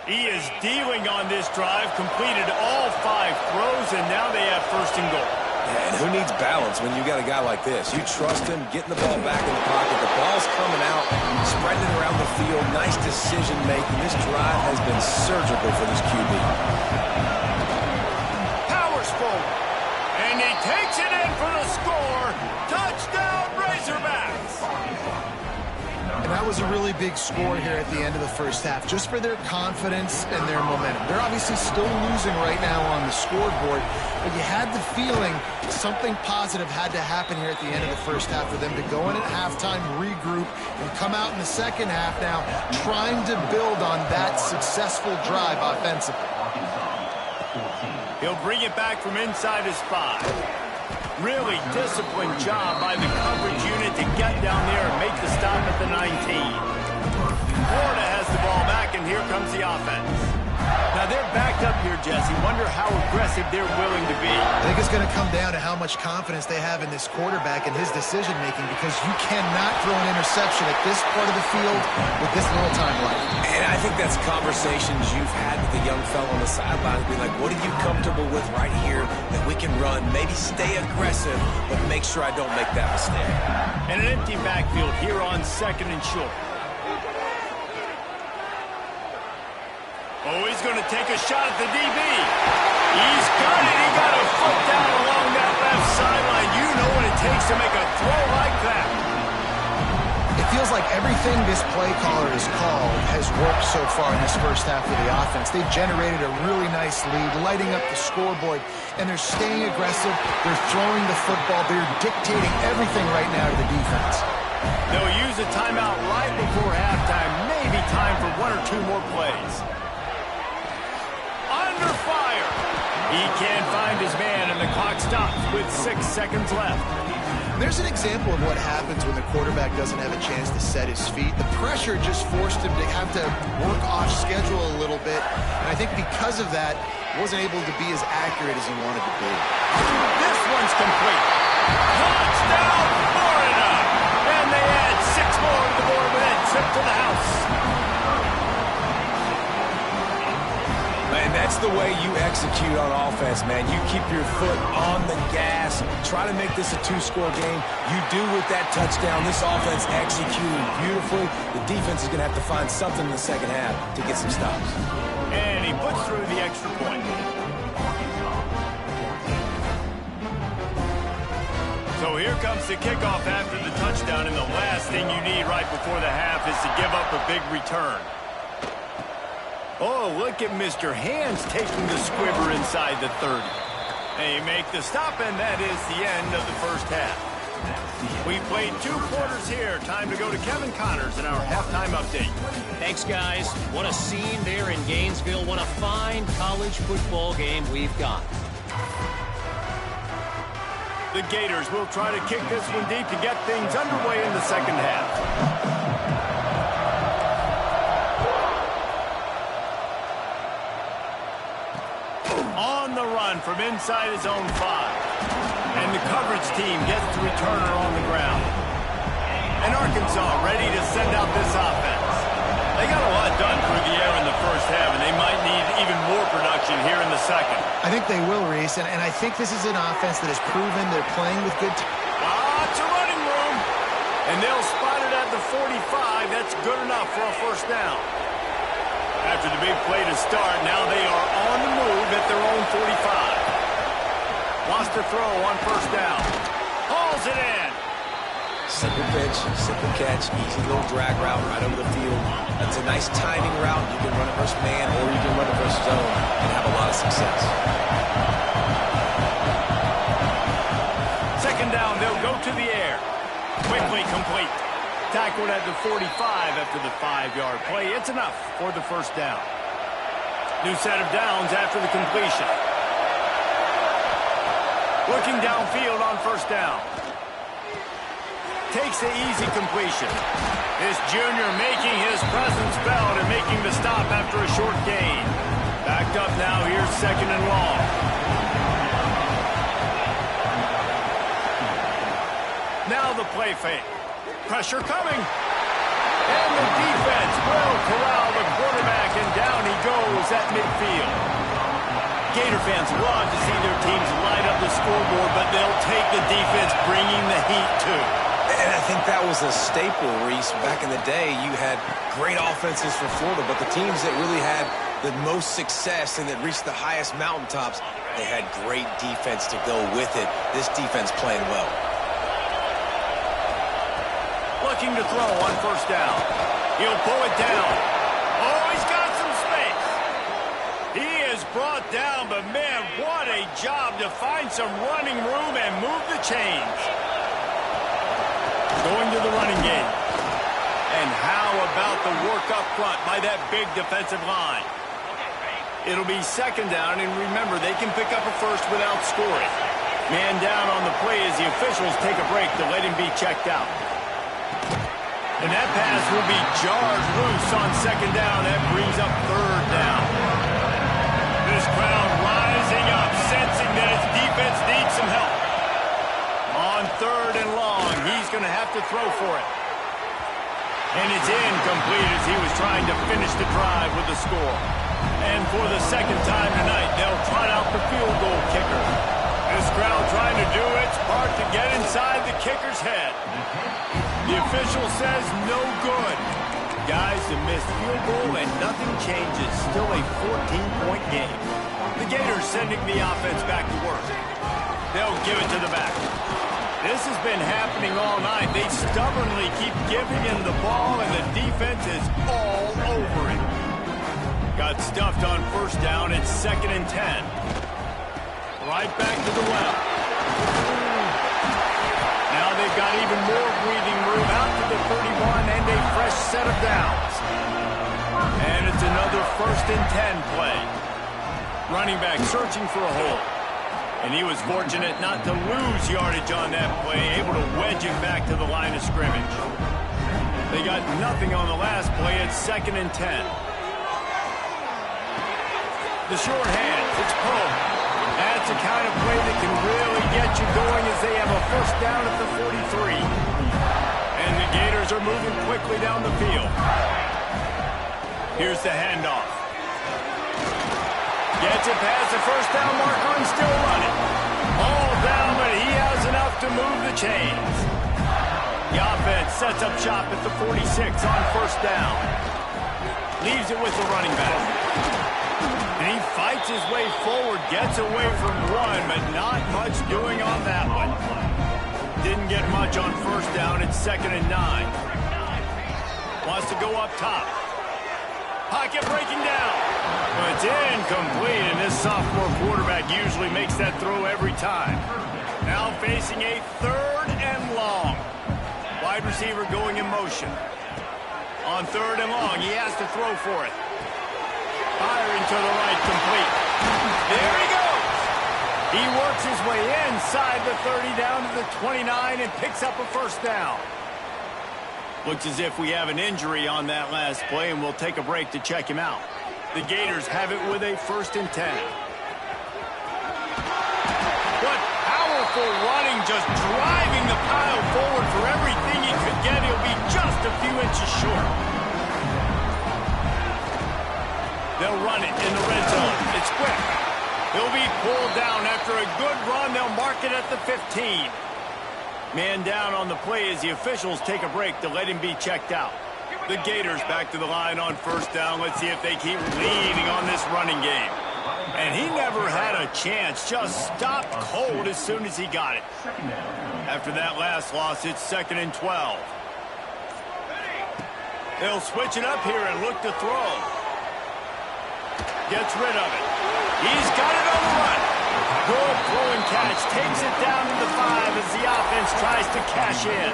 He is dealing on this drive, completed all 5 throws, and now they have 1st and goal. And who needs balance when you got a guy like this? You trust him, getting the ball back in the pocket. The ball's coming out, spreading it around the field. Nice decision-making. This drive has been surgical for this QB. And that was a really big score here at the end of the first half, just for their confidence and their momentum. They're obviously still losing right now on the scoreboard, but you had the feeling something positive had to happen here at the end of the first half for them to go in at halftime, regroup, and come out in the second half now trying to build on that successful drive offensively. He'll bring it back from inside his 5. Really disciplined job by the coverage unit to get down there and make the stop at the 19. Florida has the ball back, and here comes the offense. Now they're backed up here, Jesse. Wonder how aggressive they're willing to be. I think it's going to come down to how much confidence they have in this quarterback and his decision-making, because you cannot throw an interception at this part of the field with this little time left. And I think that's conversations you've had with the young fellow on the sideline. Be like, what are you comfortable with right here that we can run? Maybe stay aggressive, but make sure I don't make that mistake. And an empty backfield here on 2nd and short. Oh, he's going to take a shot at the DB. He's got it. He got a foot down along that left sideline. You know what it takes to make a throw like that. It feels like everything this play caller has called has worked so far in this first half of the offense. They've generated a really nice lead, lighting up the scoreboard, and they're staying aggressive. They're throwing the football. They're dictating everything right now to the defense. They'll use a timeout right before halftime. Maybe time for 1 or 2 more plays. Under fire. He can't find his man, and the clock stops with 6 seconds left. There's an example of what happens when the quarterback doesn't have a chance to set his feet. The pressure just forced him to have to work off schedule a little bit, and I think because of that, wasn't able to be as accurate as he wanted to be. This one's complete. Touchdown, Florida! And they add 6 more to the board with that trip to the house. Man, that's the way you execute on offense, man. You keep your foot on the gas. Try to make this a 2-score game. You do with that touchdown. This offense executed beautifully. The defense is going to have to find something in the second half to get some stops. And he puts through the extra point. So here comes the kickoff after the touchdown, and the last thing you need right before the half is to give up a big return. Oh, look at Mr. Hands taking the squibber inside the 30. They make the stop, and that is the end of the first half. We played 2 quarters here. Time to go to Kevin Connors in our halftime update. Thanks, guys. What a scene there in Gainesville. What a fine college football game we've got. The Gators will try to kick this one deep to get things underway in the second half. On the run from inside his own 5. And the coverage team gets the returner on the ground. And Arkansas ready to send out this offense. They got a lot done through the air in the first half, and they might need even more production here in the second. I think they will, Reese, and I think this is an offense that has proven they're playing with good Lots of running room. And they'll spot it at the 45. That's good enough for a first down. After the big play to start, now they are on the move at their own 45. Lost to throw on first down. Hauls it in. Simple pitch, simple catch, easy little drag route right over the field. That's a nice timing route. You can run it versus man, or you can run it versus zone and have a lot of success. Second down, they'll go to the air. Quickly complete. Tackled at the 45 after the 5-yard play. It's enough for the first down. New set of downs after the completion. Looking downfield on first down. Takes the easy completion. This junior making his presence felt and making the stop after a short gain. Backed up now, here's second and long. Now the play fake. Pressure coming. And the defense will corral the quarterback, and down he goes at midfield. Gator fans love to see their teams light up the scoreboard, but they'll take the defense bringing the heat too. And I think that was a staple, Reese. Back in the day, you had great offenses for Florida, but the teams that really had the most success and that reached the highest mountaintops, they had great defense to go with it. This defense playing well. looking to throw on first down. He'll pull it down. Oh, he's got some space. He is brought down, but man, what a job to find some running room and move the chains. Going to the running game. And how about the work up front by that big defensive line? It'll be second down, and remember, they can pick up a first without scoring. Man down on the play as the officials take a break to let him be checked out. And that pass will be jarred loose on second down. That brings up third down. This crowd rising up, sensing that its defense needs some help. On third and long, he's going to have to throw for it. And it's incomplete as he was trying to finish the drive with the score. And for the second time tonight, they'll trot out the field goal kicker. This crowd trying to do its part to get inside the kicker's head. The official says no good. Guys, a missed field goal and nothing changes. Still a 14-point game. The Gators sending the offense back to work. They'll give it to the back. This has been happening all night. They stubbornly keep giving him the ball, and the defense is all over him. Got stuffed on first down. It's 2nd and 10. Right back to the well. Now they've got even more breathing room out to the 31 and a fresh set of downs. And it's another 1st and 10 play. Running back searching for a hole. And he was fortunate not to lose yardage on that play, able to wedge it back to the line of scrimmage. They got nothing on the last play. It's 2nd and 10. The short hand, it's Poe. That's the kind of play that can really get you going as they have a first down at the 43. And the Gators are moving quickly down the field. Here's the handoff. Gets it past the first down marker and still running. All down, but he has enough to move the chains. The offense sets up shop at the 46 on first down. Leaves it with the running back. And he fights his way forward, gets away from one, but not much doing on that one. Didn't get much on first down. It's 2nd and 9. Wants to go up top. Pocket breaking down. But it's incomplete, and this sophomore quarterback usually makes that throw every time. Now facing a 3rd and long. Wide receiver going in motion. On 3rd and long, he has to throw for it. Firing to the right, complete. There he goes. He works his way inside the 30 down to the 29 and picks up a first down. Looks as if we have an injury on that last play, and we'll take a break to check him out. The Gators have it with a 1st and 10. What powerful running, just driving the pile forward for everything he could get. He'll be just a few inches short. They'll run it in the red zone. It's quick. He'll be pulled down after a good run. They'll mark it at the 15. Man down on the play as the officials take a break to let him be checked out. The Gators back to the line on first down. Let's see if they keep leaning on this running game. And he never had a chance. Just stopped cold as soon as he got it. After that last loss, it's 2nd and 12. They'll switch it up here and look to throw. Gets rid of it. He's got it on the run. Good throw and catch. Takes it down to the 5 as the offense tries to cash in.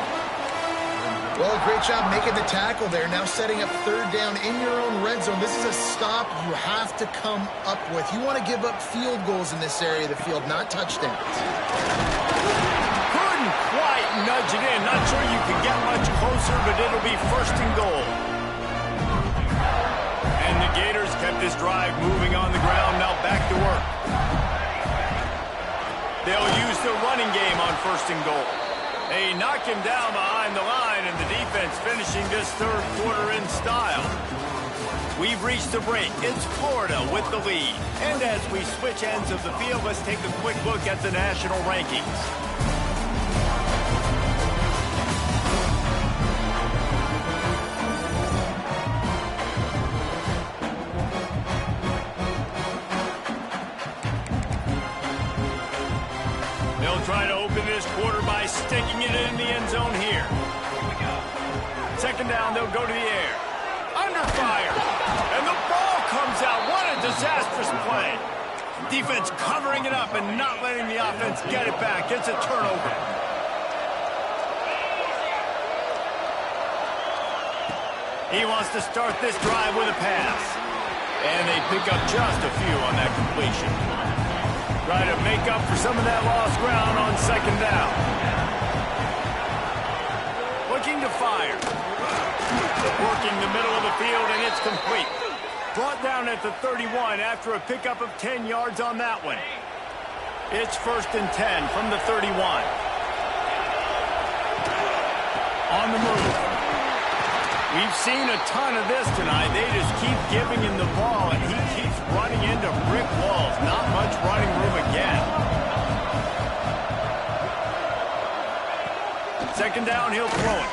Well, great job making the tackle there. Now setting up 3rd down in your own red zone. This is a stop you have to come up with. You want to give up field goals in this area of the field, not touchdowns. Couldn't quite nudge it in. Not sure you can get much closer, but it'll be 1st and goal. And the Gators kept this drive moving on the ground. Now back to work. They'll use the running game on 1st and goal. They knock him down behind the line, and the defense finishing this 3rd quarter in style. We've reached the break. It's Florida with the lead. And as we switch ends of the field, let's take a quick look at the national rankings. They'll try to open this quarter by sticking it in the end zone here. Second down, they'll go to the air. Under fire. And the ball comes out. What a disastrous play. Defense covering it up and not letting the offense get it back. It's a turnover. He wants to start this drive with a pass. And they pick up just a few on that completion. Try to make up for some of that lost ground on second down. Looking to fire. Working the middle of the field, and it's complete. Brought down at the 31 after a pickup of 10 yards on that one. It's 1st and 10 from the 31. On the move. We've seen a ton of this tonight. They just keep giving him the ball, and he keeps running into brick walls. Not much running room again. Second down, he'll throw it.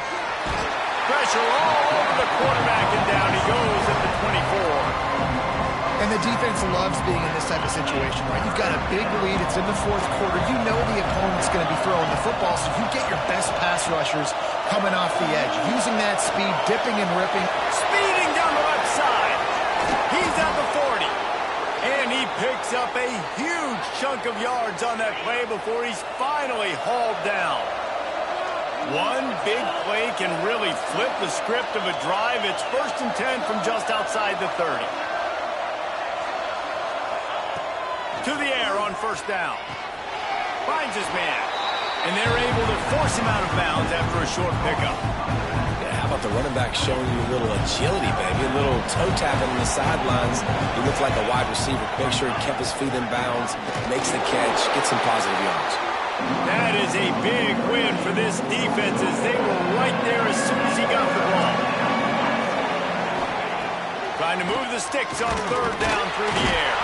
Pressure all over the quarterback, and down he goes at the 24. And the defense loves being in this type of situation, right? You've got a big lead. It's in the 4th quarter. You know the opponent's going to be throwing the football, so you get your best pass rushers coming off the edge, using that speed, dipping and ripping. Speeding down the left side. He's at the 40. And he picks up a huge chunk of yards on that play before he's finally hauled down. One big play can really flip the script of a drive. It's 1st and 10 from just outside the 30. To the air on 1st down. Finds his man. And they're able to force him out of bounds after a short pickup. Yeah, how about the running back showing you a little agility, baby? A little toe tapping on the sidelines. He looked like a wide receiver. Make sure he kept his feet in bounds, makes the catch, gets some positive yards. That is a big win for this defense as they were right there as soon as he got the ball. Trying to move the sticks on 3rd down through the air.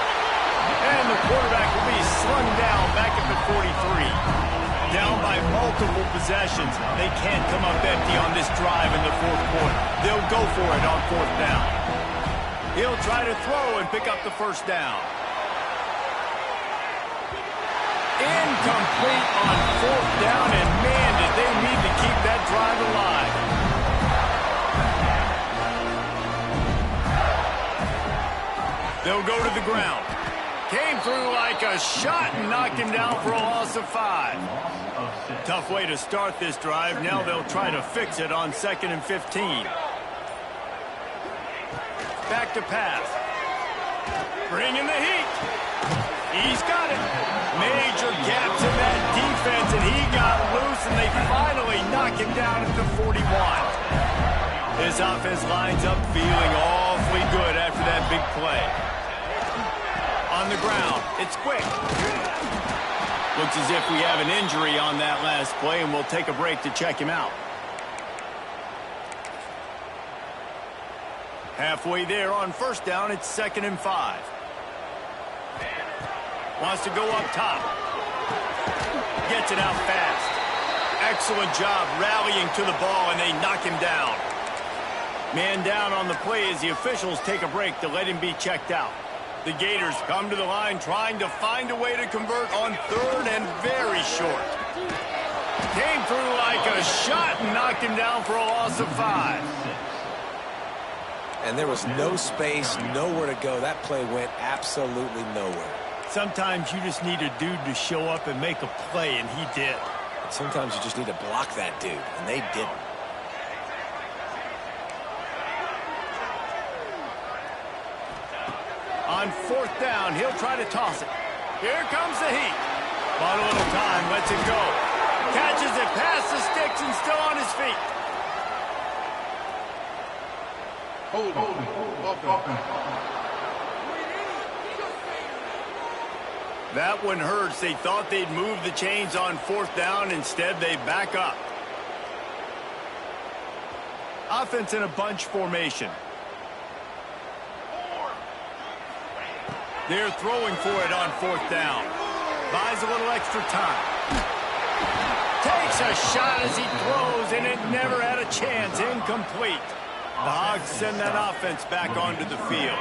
And the quarterback will be slung down back at the 43. Down by multiple possessions. They can't come up empty on this drive in the 4th quarter. They'll go for it on 4th down. He'll try to throw and pick up the 1st down. Incomplete on 4th down, and man, did they need to keep that drive alive. They'll go to the ground. Came through like a shot and knocked him down for a loss of 5. Tough way to start this drive. Now they'll try to fix it on 2nd and 15. Back to pass. Bringing the heat. He's got it. Major gaps in that defense, and he got loose, and they finally knock him down at the 41. This offense lines up feeling awfully good after that big play. On the ground, it's quick. Looks as if we have an injury on that last play, and we'll take a break to check him out. Halfway there on 1st down, it's 2nd and 5. Wants to go up top. Gets it out fast. Excellent job rallying to the ball, and they knock him down. Man down on the play as the officials take a break to let him be checked out. The Gators come to the line trying to find a way to convert on 3rd and very short. Came through like a shot and knocked him down for a loss of 5. And there was no space, nowhere to go. That play went absolutely nowhere. Sometimes you just need a dude to show up and make a play, and he did. Sometimes you just need to block that dude, and they didn't. On 4th down, he'll try to toss it. Here comes the heat. Bought a little time, lets it go. Catches it past the sticks and still on his feet. That one hurts. They thought they'd move the chains on 4th down. Instead, they back up. Offense in a bunch formation. They're throwing for it on 4th down. Buys a little extra time. Takes a shot as he throws, and it never had a chance. Incomplete. The Hogs send that offense back onto the field.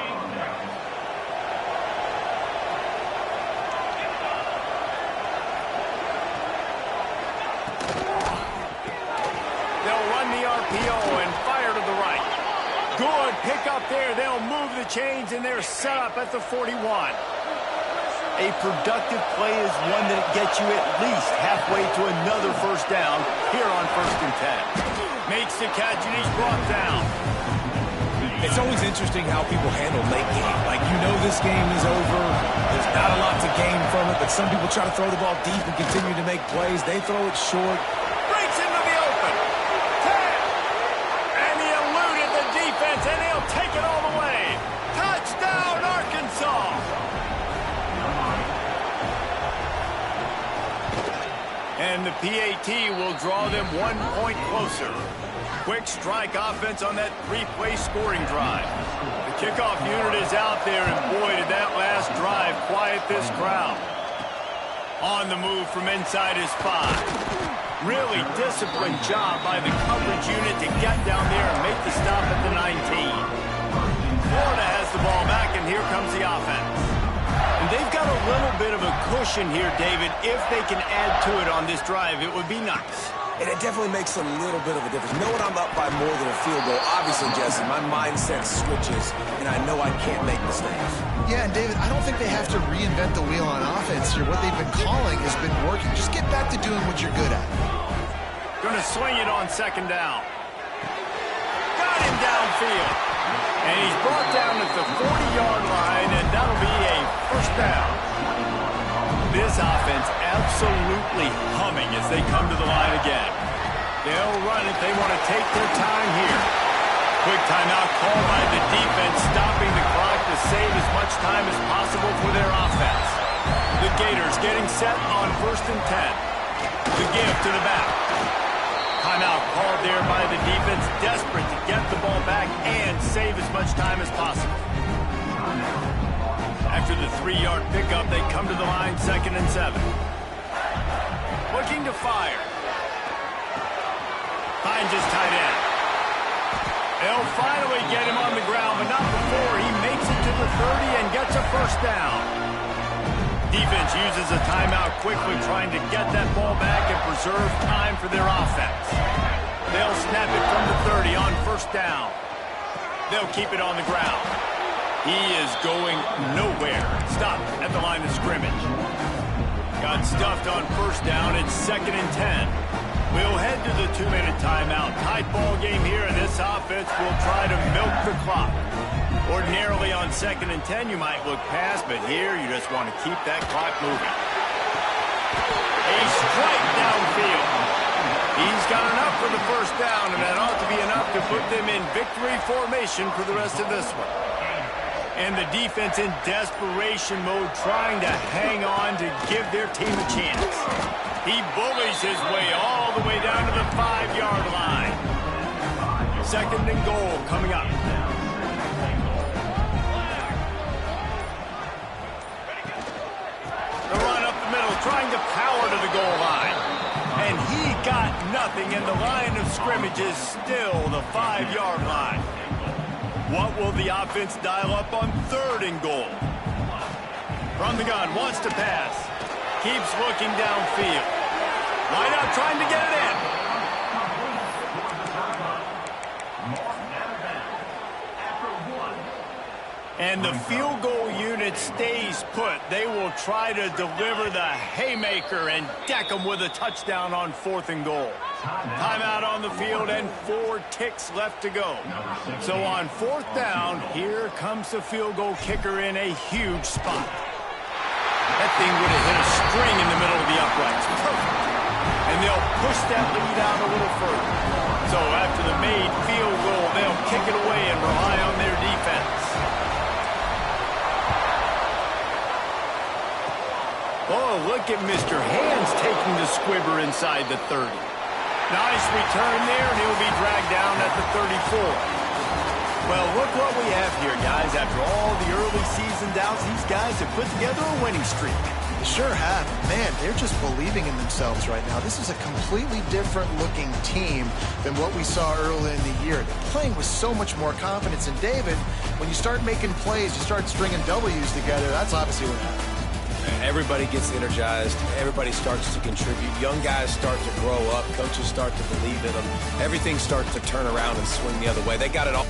They'll run the RPO and fire. Good pick up there. They'll move the chains, and they're set up at the 41. A productive play is one that gets you at least halfway to another first down here on 1st and 10. Makes the catch, and he's brought down. It's always interesting how people handle late game. Like, you know this game is over. There's not a lot to gain from it, but some people try to throw the ball deep and continue to make plays. They throw it short. Breaks into the open. 10. And he eluded the defense, and he'll take it all the way. Touchdown, Arkansas. And the PAT will draw them 1 point closer. Quick strike offense on that 3-play scoring drive. The kickoff unit is out there, and boy, did that last drive quiet this crowd. On the move from inside his 5. Really disciplined job by the coverage unit to get down there and make the stop at the 19. Florida has the ball back, and here comes the offense. And they've got a little bit of a cushion here, David. If they can add to it on this drive, it would be nice. And it definitely makes a little bit of a difference. Knowing I'm up by more than a field goal, obviously, Jesse, my mindset switches, and I know I can't make mistakes. Yeah, and David, I don't think they have to reinvent the wheel on offense here. What they've been calling has been working. Just get back to doing what you're good at. Going to swing it on 2nd down. Got him downfield. And he's brought down at the 40-yard line, and that'll be a first down. This offense absolutely humming as they come to the line again. They'll run it. They want to take their time here. Quick timeout called by the defense, stopping the clock to save as much time as possible for their offense. The Gators getting set on 1st and 10. The give to the back. Timeout called there by the defense, desperate to get the ball back and save as much time as possible. After the 3-yard pickup, they come to the line 2nd and 7. Looking to fire. Finds his tight end. They'll finally get him on the ground, but not before he makes it to the 30 and gets a first down. Defense uses a timeout quickly, trying to get that ball back and preserve time for their offense. They'll snap it from the 30 on 1st down. They'll keep it on the ground. He is going nowhere. Stopped at the line of scrimmage. Got stuffed on 1st down. It's 2nd and 10. We'll head to the 2-minute timeout. Tight ball game here, and this offense will try to milk the clock. Ordinarily on 2nd and 10, you might look past, but here you just want to keep that clock moving. A strike downfield. He's got enough for the first down, and that ought to be enough to put them in victory formation for the rest of this one. And the defense in desperation mode, trying to hang on to give their team a chance. He bullies his way all the way down to the 5-yard line. 2nd and goal coming up. The run up the middle, trying to power to the goal line. And he got nothing, and the line of scrimmage is still the 5-yard line. What will the offense dial up on 3rd and goal? From the gun, wants to pass. Keeps looking downfield. Wide out, trying to get it in. And the field goal unit stays put. They will try to deliver the haymaker and deck them with a touchdown on 4th and goal. Timeout on the field and 4 ticks left to go. So on 4th down, here comes the field goal kicker in a huge spot. That thing would have hit a string in the middle of the uprights. Perfect. And they'll push that lead out a little further. So after the made field goal, they'll kick it away and rely on their defense. Oh, look at Mr. Hands taking the squibber inside the 30. Nice return there, and he'll be dragged down at the 34. Well, look what we have here, guys. After all the early season doubts, these guys have put together a winning streak. They sure have. Man, they're just believing in themselves right now. This is a completely different-looking team than what we saw early in the year. They're playing with so much more confidence. And, David, when you start making plays, you start stringing W's together, that's obviously what happens. Everybody gets energized. Everybody starts to contribute. Young guys start to grow up. Coaches start to believe in them. Everything starts to turn around and swing the other way. They got it all.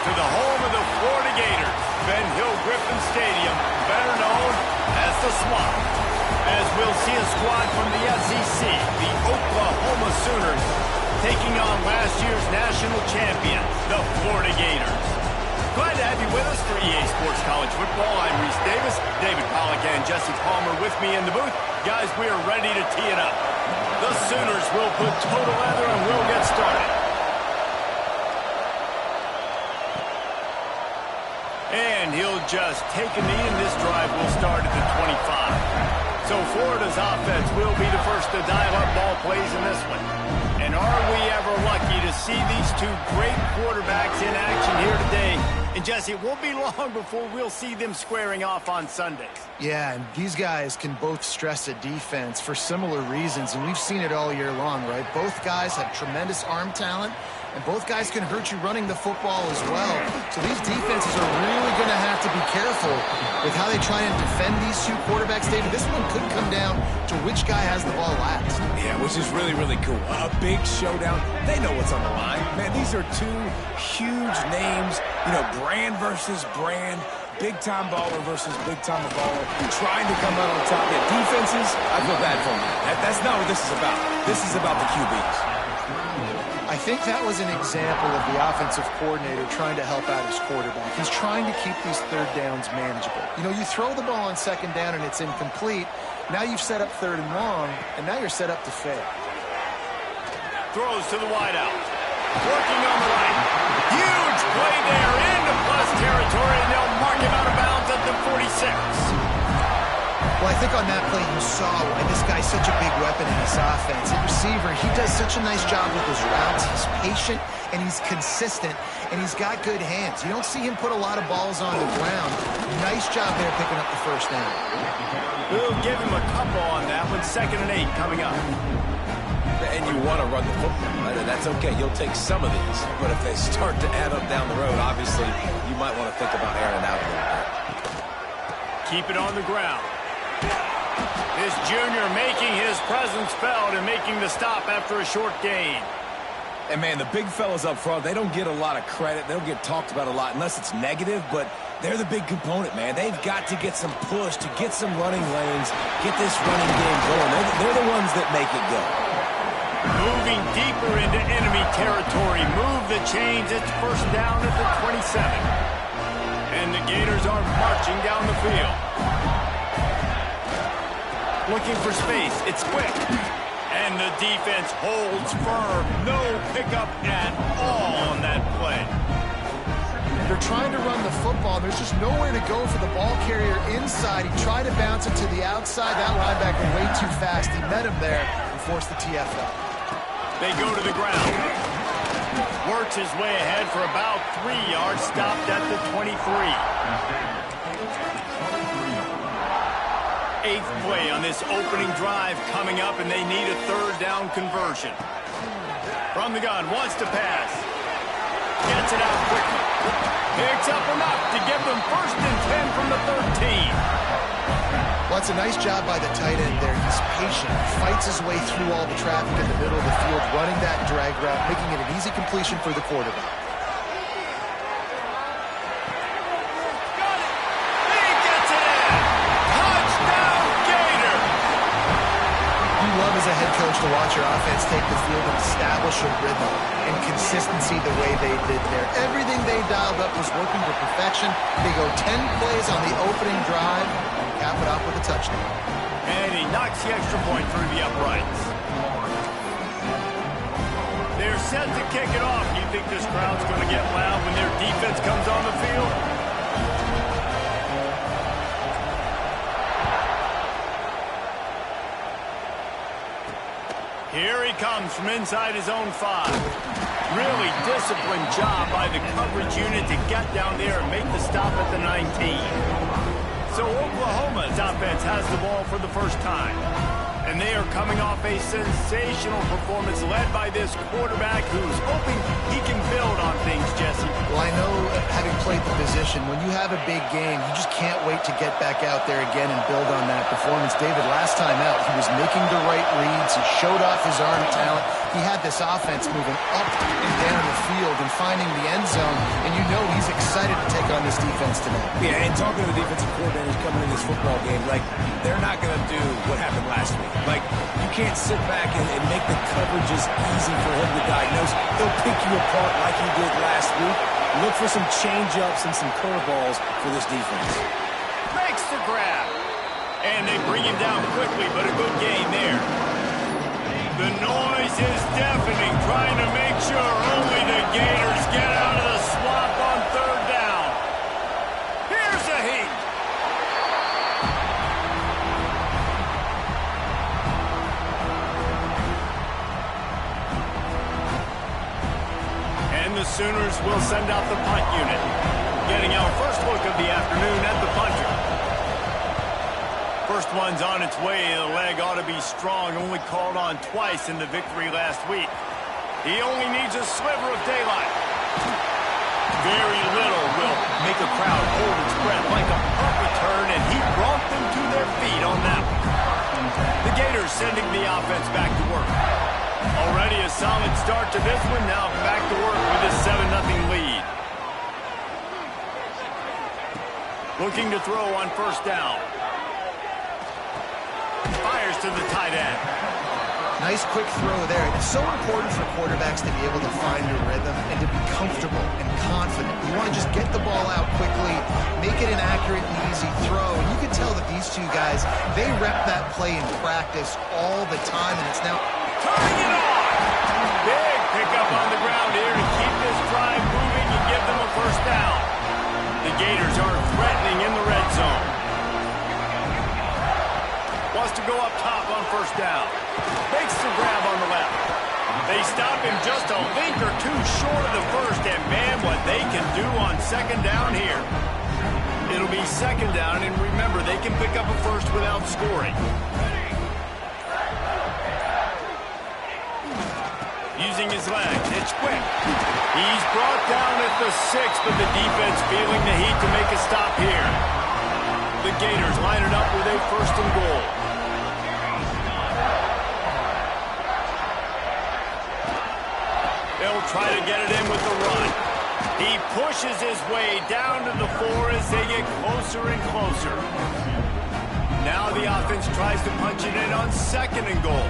to the home of the Florida Gators, Ben Hill Griffin Stadium, better known as the Swamp. As we'll see a squad from the SEC, the Oklahoma Sooners, taking on last year's national champion, the Florida Gators. Glad to have you with us for EA Sports College Football. I'm Reese Davis, David Pollack and Jesse Palmer with me in the booth. Guys, we are ready to tee it up. The Sooners will put total leather and we'll get started. And he'll just take a knee, and this drive will start at the 25. So Florida's offense will be the first to dial up ball plays in this one. And are we ever lucky to see these two great quarterbacks in action here today? And Jesse, it won't be long before we'll see them squaring off on Sundays. Yeah, and these guys can both stress a defense for similar reasons, and we've seen it all year long, right? Both guys have tremendous arm talent, and both guys can hurt you running the football as well. So these defenses are really going to have to be careful with how they try and defend these two quarterbacks. David, this one could come down to which guy has the ball last. Yeah, which is really, really cool. A big showdown. They know what's on the line. Man, these are two huge names, you know, brand versus brand. Big-time baller versus big-time baller. Trying to come out on top. Yeah, defenses, I feel bad for them. That's not what this is about. This is about the QBs. I think that was an example of the offensive coordinator trying to help out his quarterback. He's trying to keep these third downs manageable. You know, you throw the ball on second down and it's incomplete. Now you've set up third and long, and now you're set up to fail. Throws to the wideout. Working on the right. Huge play there into plus territory, and they'll mark him out of bounds at the 46. Well, I think on that play you saw why this guy's such a big weapon in this offense. At receiver, he does such a nice job with his routes. He's patient, and he's consistent, and he's got good hands. You don't see him put a lot of balls on the ground. Nice job there picking up the first down. We'll give him a couple on that one. 2nd and 8 coming up. And you want to run the football, right? That's okay. You'll take some of these. But if they start to add up down the road, obviously, you might want to think about airing out a little bit. Keep it on the ground. This junior making his presence felt and making the stop after a short gain. And, man, the big fellas up front, they don't get a lot of credit. They don't get talked about a lot unless it's negative, but they're the big component, man. They've got to get some push, to get some running lanes, get this running game going. They're the ones that make it go. Moving deeper into enemy territory. Move the chains. It's first down at the 27. And the Gators are marching down the field. Looking for space. It's quick. And the defense holds firm. No pickup at all on that play. They're trying to run the football. There's just nowhere to go for the ball carrier inside. He tried to bounce it to the outside. That linebacker way too fast. He met him there and forced the TFL. They go to the ground. Works his way ahead for about 3 yards. Stopped at the 23. 8th play on this opening drive coming up, and they need a 3rd down conversion. From the gun, wants to pass. Gets it out quickly. Picks up enough to give them 1st and 10 from the 13. Well, it's a nice job by the tight end there. He's patient. He fights his way through all the traffic in the middle of the field, running that drag route, making it an easy completion for the quarterback. He gets it in! Touchdown, Gator! You love as a head coach to watch your offense take the field and establish a rhythm and consistency the way they did there. Everything they dialed up was working to perfection. They go 10 plays on the opening drive and cap it off with a touchdown. And he knocks the extra point through the uprights. They're set to kick it off. You think this crowd's going to get loud when their defense comes on the field? Here he comes from inside his own 5. Really disciplined job by the coverage unit to get down there and make the stop at the 19. So Oklahoma's offense has the ball for the first time. And they are coming off a sensational performance led by this quarterback who's hoping he can build on things, Jesse. Well, I know, having played the position, when you have a big game, you just can't wait to get back out there again and build on that performance. David, last time out, he was making the right reads. He showed off his arm talent. He had this offense moving up and down the field and finding the end zone, and you know he's excited to take on this defense tonight. Yeah, and talking to the defensive coordinators coming in this football game, like, they're not going to do what happened last week. Like, you can't sit back and make the coverages easy for him to diagnose. He'll pick you apart like he did last week. Look for some change-ups and some curveballs for this defense. Makes the grab. And they bring him down quickly, but a good game there. The noise is deafening, trying to make sure only the Gators get out of the swamp on third down. Here's a heat. And the Sooners will send out the punt unit. Getting our first look of the afternoon at the punter. First one's on its way. The leg ought to be strong. Only called on twice in the victory last week. He only needs a sliver of daylight. Very little will make a crowd hold its breath like a punt return, and he brought them to their feet on that one. The Gators sending the offense back to work. Already a solid start to this one. Now back to work with a 7-0 lead. Looking to throw on first down. Fires to the tight end. Nice quick throw there. It's so important for quarterbacks to be able to find a rhythm and to be comfortable and confident. You want to just get the ball out quickly, make it an accurate and easy throw. And you can tell that these two guys, they rep that play in practice all the time, and it's now turning it on. Big pickup on the ground here to keep this drive moving and give them a first down. The Gators are threatening in the red zone. Wants to go up top on first down. Makes the grab on the left. They stop him just a link or two short of the first, and man, what they can do on second down here. It'll be second down, and remember, they can pick up a first without scoring. Using his legs, it's quick. He's brought down at the 6, but the defense feeling the heat to make a stop here. The Gators line it up with a first and goal. They'll try to get it in with the run. He pushes his way down to the 4 as they get closer and closer. Now the offense tries to punch it in on second and goal.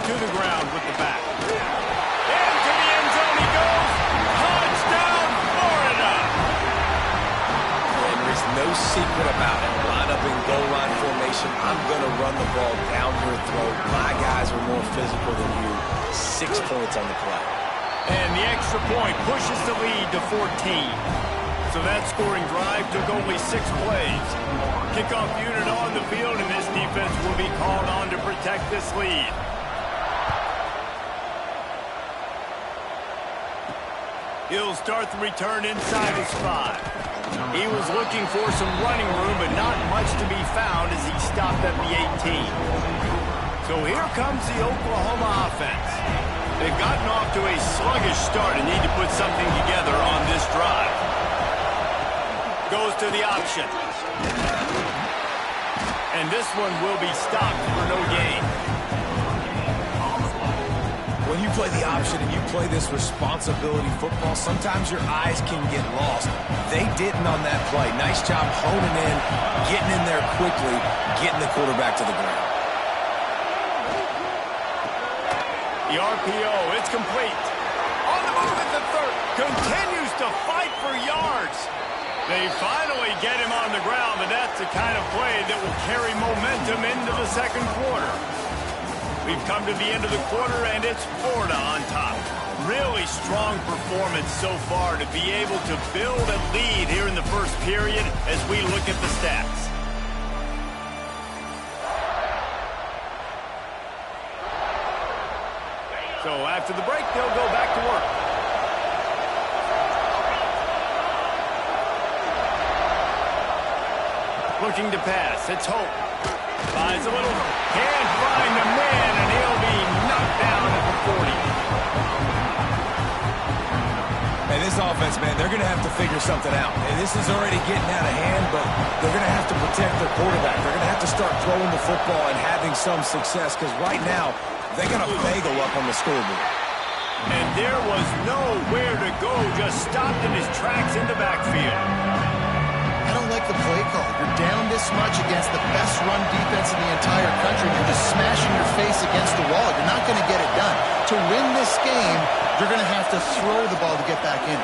To the ground with the back. Into the end zone he goes. Touchdown, Florida! And there's no secret about it. Line up in goal line formation. I'm going to run the ball down your throat. My guys are more physical than you. 6 points on the play. And the extra point pushes the lead to 14. So that scoring drive took only 6 plays. Kickoff unit on the field, and this defense will be called on to protect this lead. He'll start the return inside his 5. He was looking for some running room, but not much to be found as he stopped at the 18. So here comes the Oklahoma offense. They've gotten off to a sluggish start and need to put something together on this drive. Goes to the option. And this one will be stopped for no gain. When you play the option and you play this responsibility football, sometimes your eyes can get lost. They didn't on that play. Nice job honing in, getting in there quickly, getting the quarterback to the ground. The RPO, it's complete. On the move at the 3rd, continues to fight for yards. They finally get him on the ground, but that's the kind of play that will carry momentum into the second quarter. We've come to the end of the quarter, and it's Florida on top. Really strong performance so far to be able to build a lead here in the first period as we look at the stats. So after the break, they'll go back to work. Looking to pass. It's Hope. Finds a little. Can't find the man, and he'll be knocked down at the 40. And this offense, man, they're going to have to figure something out. And this is already getting out of hand, but they're going to have to protect their quarterback. They're going to have to start throwing the football and having some success, because right now, they got a bagel up on the scoreboard. And there was nowhere to go, just stopped in his tracks in the backfield. I don't like the play call. You're down this much against the best run defense in the entire country. You're just smashing your face against the wall. You're not going to get it done. To win this game, you're going to have to throw the ball to get back in.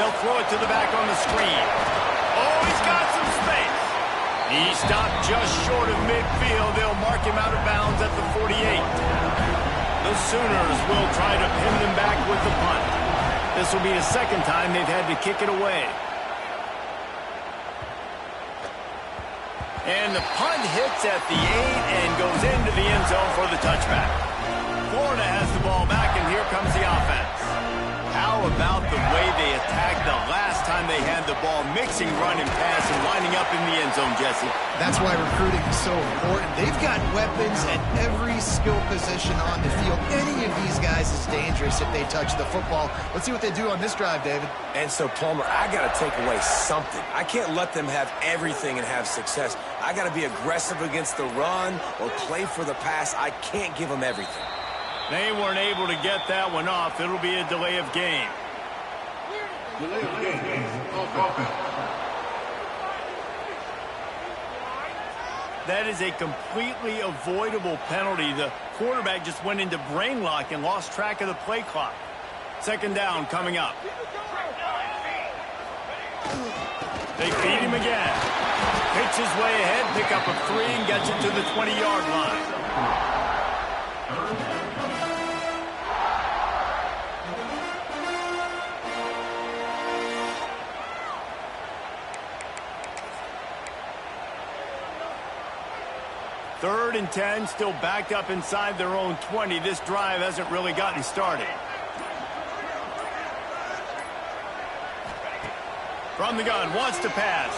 They'll throw it to the back on the screen. Oh, he's got some space. He stopped just short of midfield. They'll mark him out of bounds at the 48. The Sooners will try to pin them back with the punt. This will be the second time they've had to kick it away. And the punt hits at the 8 and goes into the end zone for the touchback. Florida has the ball back, and here comes the offense. How about the way they attacked the last time they had the ball, mixing run and pass and lining up in the end zone, Jesse? That's why recruiting is so important. They've got weapons at every skill position on the field. Any of these guys is dangerous if they touch the football. Let's see what they do on this drive, David. And so, Palmer, I got to take away something. I can't let them have everything and have success. I got to be aggressive against the run or play for the pass. I can't give them everything. They weren't able to get that one off. It'll be a delay of game. Delay of game. Offense. That is a completely avoidable penalty. The quarterback just went into brain lock and lost track of the play clock. Second down coming up. They feed him again. Picks his way ahead, pick up a 3, and gets it to the 20-yard line. Third and 10, still backed up inside their own 20. This drive hasn't really gotten started. From the gun, wants to pass.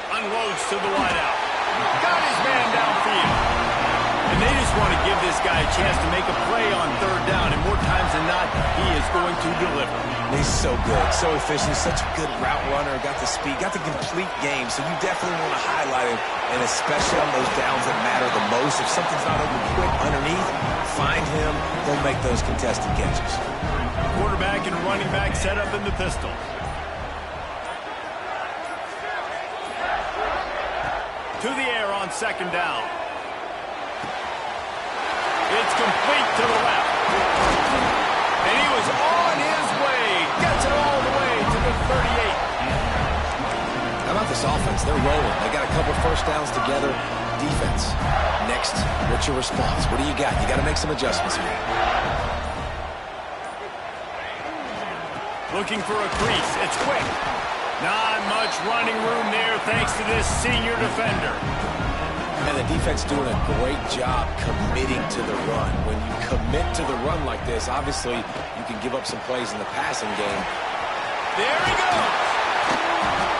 Unloads to the wideout. Got his man downfield. And they just want to give this guy a chance to make a play on third down. And more times than not, he is going to deliver. He's so good, so efficient, such a good route runner, got the speed, got the complete game. So you definitely want to highlight him, and especially on those downs that matter the most. If something's not open quick underneath, find him, he'll make those contested catches. Quarterback and running back set up in the pistol. To the air on second down. It's complete to the left. And he was on his way. Gets it all the way to the 38. How about this offense? They're rolling. They got a couple first downs together. Defense. Next, what's your response? What do you got? You got to make some adjustments here. Looking for a crease. It's quick. Not much running room there thanks to this senior defender. And the defense doing a great job committing to the run. When you commit to the run like this, obviously you can give up some plays in the passing game. There he goes.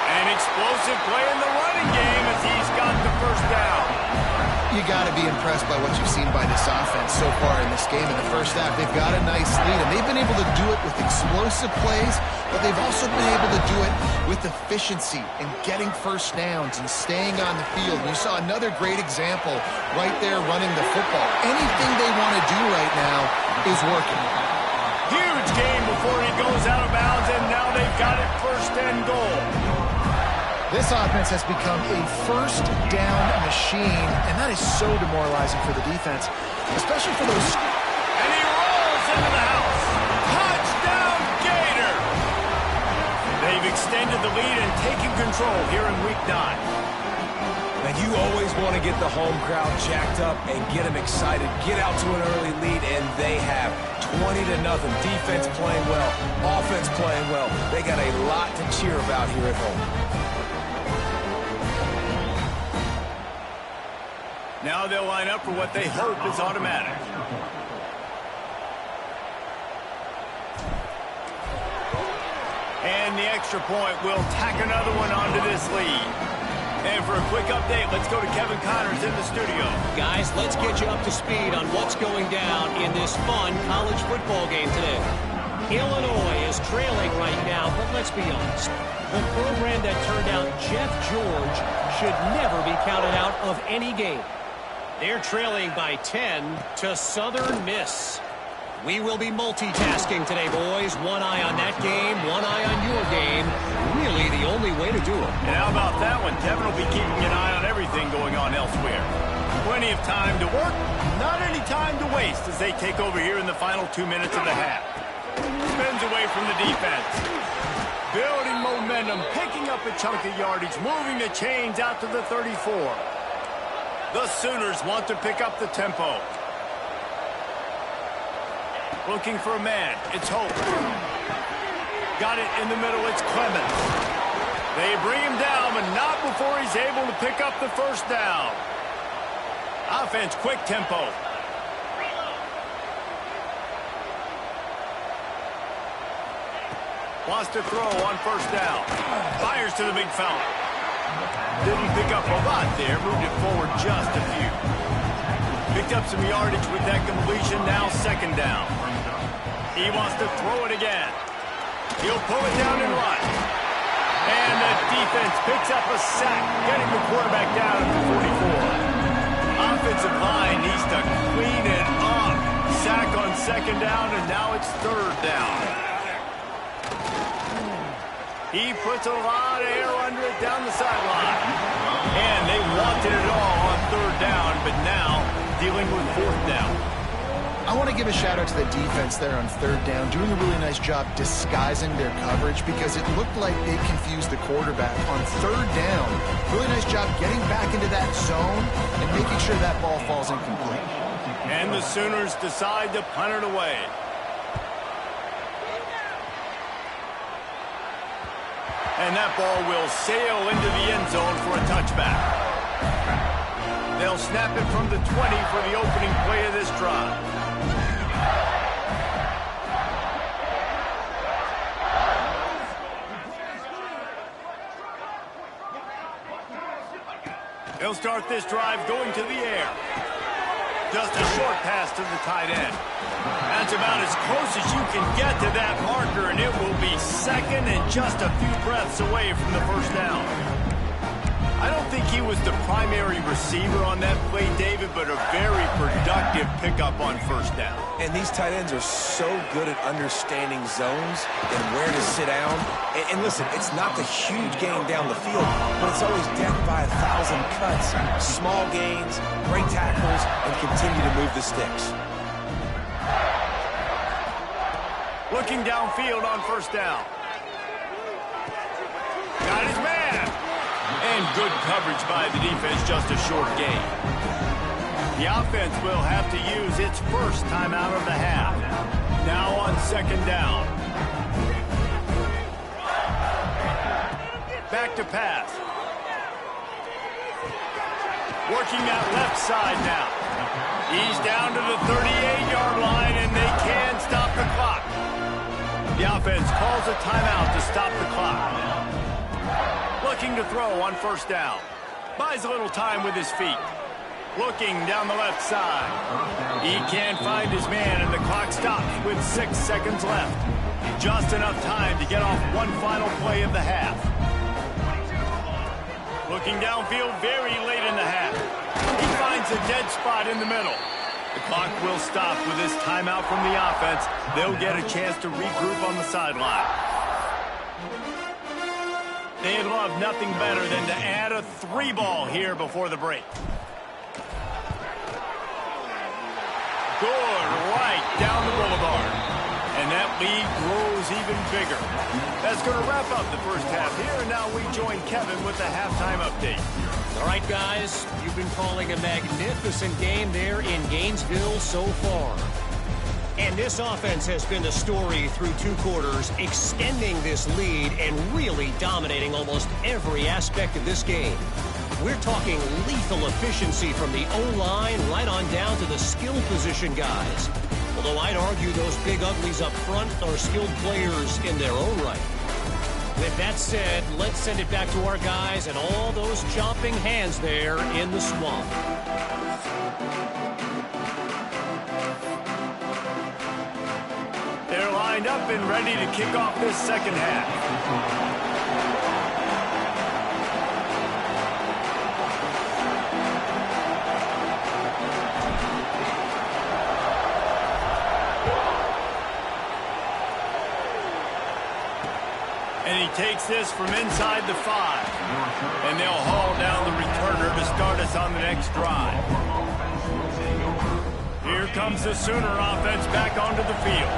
An explosive play in the running game as he's got the first down. You got to be impressed by what you've seen by this offense so far in this game. In the first half, they've got a nice lead, and they've been able to do it with explosive plays, but they've also been able to do it with efficiency and getting first downs and staying on the field. You saw another great example right there running the football. Anything they want to do right now is working. Huge game before he goes out of bounds, and now they've got it first and goal. This offense has become a first down machine, and that is so demoralizing for the defense, especially for those. And he rolls into the house. Touchdown, Gator! They've extended the lead and taken control here in Week 9. And you always want to get the home crowd jacked up and get them excited. Get out to an early lead, and they have 20-0. Defense playing well, offense playing well. They got a lot to cheer about here at home. Now they'll line up for what they hope is automatic. And the extra point will tack another one onto this lead. And for a quick update, let's go to Kevin Connors in the studio. Guys, let's get you up to speed on what's going down in this fun college football game today. Illinois is trailing right now, but let's be honest. The program that turned out Jeff George should never be counted out of any game. They're trailing by 10 to Southern Miss. We will be multitasking today, boys. One eye on that game, one eye on your game. Really the only way to do it. And how about that one? Kevin will be keeping an eye on everything going on elsewhere. Plenty of time to work, not any time to waste as they take over here in the final 2 minutes of the half. Spins away from the defense. Building momentum, picking up a chunk of yardage, moving the chains out to the 34. The Sooners want to pick up the tempo. Looking for a man. It's Hope. Got it in the middle. It's Clemens. They bring him down, but not before he's able to pick up the first down. Offense, quick tempo. Wants to throw on first down. Fires to the big fella. Didn't pick up a lot there. Moved it forward just a few. Picked up some yardage with that completion. Now second down. He wants to throw it again. He'll pull it down and run. And the defense picks up a sack, getting the quarterback down at the 44. Offensive line needs to clean it up. Sack on second down, and now it's third down. He puts a lot of air under it down the sideline. And they wanted it all on third down, but now dealing with fourth down. I want to give a shout out to the defense there on third down, doing a really nice job disguising their coverage because it looked like they confused the quarterback on third down. Really nice job getting back into that zone and making sure that ball falls incomplete. And the Sooners decide to punt it away. And that ball will sail into the end zone for a touchback. They'll snap it from the 20 for the opening play of this drive. They'll start this drive going to the air. Just a short pass to the tight end. That's about as close as you can get to that marker, and it will be second and just a few breaths away from the first down. I don't think he was the primary receiver on that play, David, but a very productive pickup on first down. And these tight ends are so good at understanding zones and where to sit down. And listen, it's not the huge gain down the field, but it's always death by 1,000 cuts. Small gains, great tackles, and continue to move the sticks. Looking downfield on first down. Got his man. And good coverage by the defense, just a short gain. The offense will have to use its first timeout of the half. Now on second down. Back to pass. Working that left side now. He's down to the 38-yard line, and they can stop the clock. The offense calls a timeout to stop the clock. Looking to throw on first down. Buys a little time with his feet. Looking down the left side. He can't find his man, and the clock stops with 6 seconds left. Just enough time to get off one final play of the half. Looking downfield very late in the half. He finds a dead spot in the middle. The clock will stop with this timeout from the offense. They'll get a chance to regroup on the sideline. They'd love nothing better than to add a 3-ball here before the break. Good right down the boulevard. And that lead grows even bigger. That's going to wrap up the first half here, and now we join Kevin with the halftime update. All right, guys, you've been calling a magnificent game there in Gainesville so far. And this offense has been the story through 2 quarters, extending this lead and really dominating almost every aspect of this game. We're talking lethal efficiency from the O-line right on down to the skill position guys. Although I'd argue those big uglies up front are skilled players in their own right. With that said, let's send it back to our guys and all those chomping hands there in the swamp. They're lined up and ready to kick off this second half. And he takes this from inside the 5. And they'll haul down the returner to start us on the next drive. Here comes the Sooner offense back onto the field.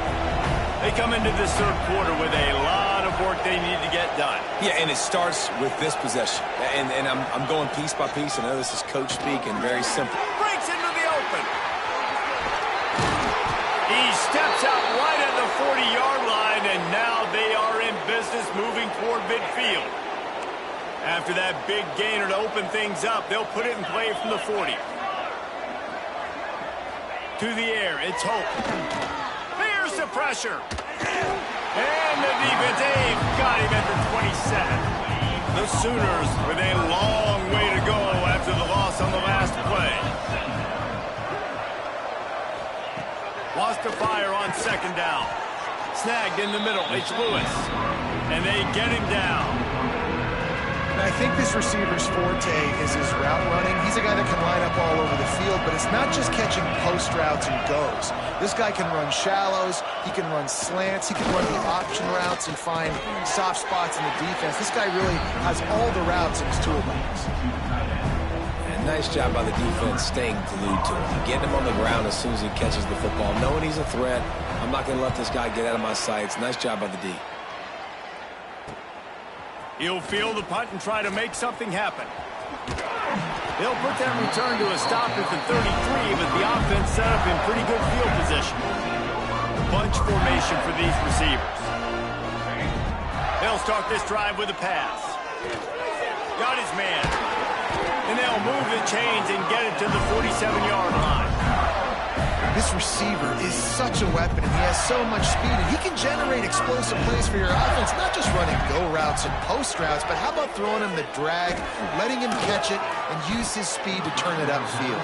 They come into this third quarter with a lot of work they need to get done. Yeah, and it starts with this possession. And I'm going piece by piece. I know this is coach speak and very simple. Breaks into the open. He steps out right at the 40-yard line, and now they are in business moving toward midfield. After that big gainer to open things up, they'll put it in play from the 40. To the air, it's Hope. There's the pressure. And the defense, they've got him at the 27. The Sooners with a long way to go after the loss on the last play. Wants to fire on second down. Snagged in the middle, it's Lewis. And they get him down. I think this receiver's forte is his route running. He's a guy that can line up all over the field, but it's not just catching post routes and goes. This guy can run shallows, he can run slants, he can run the option routes and find soft spots in the defense. This guy really has all the routes in his toolbox. And nice job by the defense staying glued to him. Getting him on the ground as soon as he catches the football. Knowing he's a threat, I'm not going to let this guy get out of my sights. Nice job by the D. He'll field the punt and try to make something happen. They'll put that return to a stop at the 33, but the offense set up in pretty good field position. Bunch formation for these receivers. They'll start this drive with a pass. Got his man. And they'll move the chains and get it to the 47-yard line. This receiver is such a weapon, and he has so much speed, and he can generate explosive plays for your offense, not just running go routes and post routes, but how about throwing him the drag, letting him catch it, and use his speed to turn it upfield.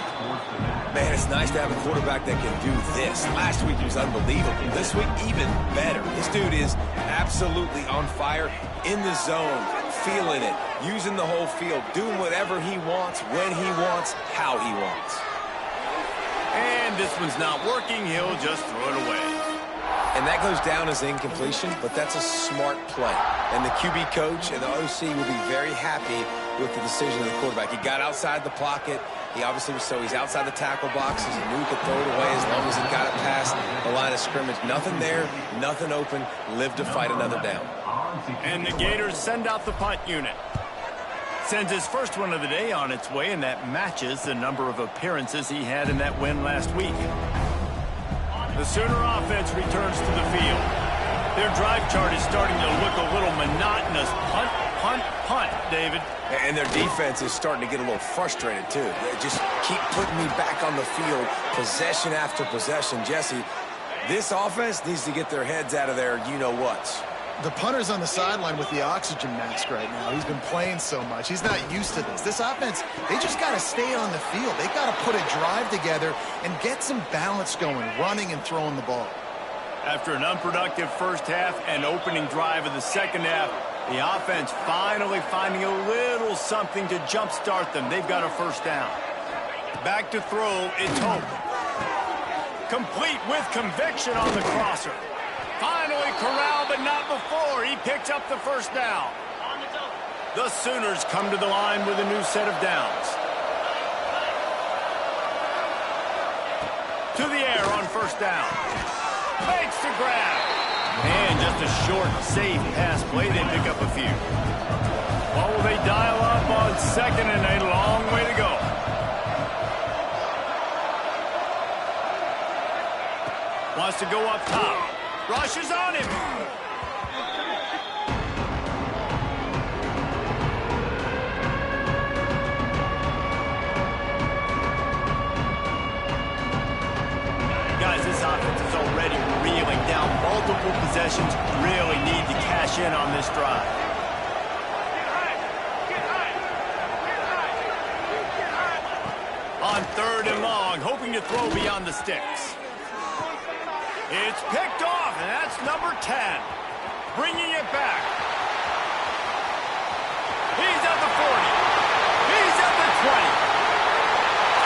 Man, it's nice to have a quarterback that can do this. Last week he was unbelievable. This week, even better. This dude is absolutely on fire, in the zone, feeling it, using the whole field, doing whatever he wants, when he wants, how he wants. And this one's not working. He'll just throw it away. And that goes down as incompletion, but that's a smart play. And the QB coach and the OC will be very happy with the decision of the quarterback. He got outside the pocket. He obviously was he's outside the tackle box. He knew he could throw it away as long as he got it past the line of scrimmage. Nothing there, nothing open. Live to fight another down. And the Gators send out the punt unit. Sends his first one of the day on its way, and that matches the number of appearances he had in that win last week. The Sooner offense returns to the field. Their drive chart is starting to look a little monotonous. Punt, punt, punt, David. And their defense is starting to get a little frustrated, too. They just keep putting me back on the field, possession after possession. Jesse, this offense needs to get their heads out of their you-know-whats. The punter's on the sideline with the oxygen mask right now. He's been playing so much. He's not used to this. This offense, they just got to stay on the field. They got to put a drive together and get some balance going, running and throwing the ball. After an unproductive first half and opening drive of the second half, the offense finally finding a little something to jumpstart them. They've got a first down. Back to throw, it's Hope. Complete with conviction on the crosser. Finally corralled, but not before. He picks up the first down. The Sooners come to the line with a new set of downs. To the air on first down. Makes the grab. And just a short, safe pass play. They pick up a few. Oh, they dial up on second and a long way to go. Wants to go up top. Rushes on him. Guys, this offense is already reeling down multiple possessions. Really need to cash in on this drive. on 3rd and long, hoping to throw beyond the sticks. It's picked off, and that's number 10. Bringing it back. He's at the 40. He's at the 20.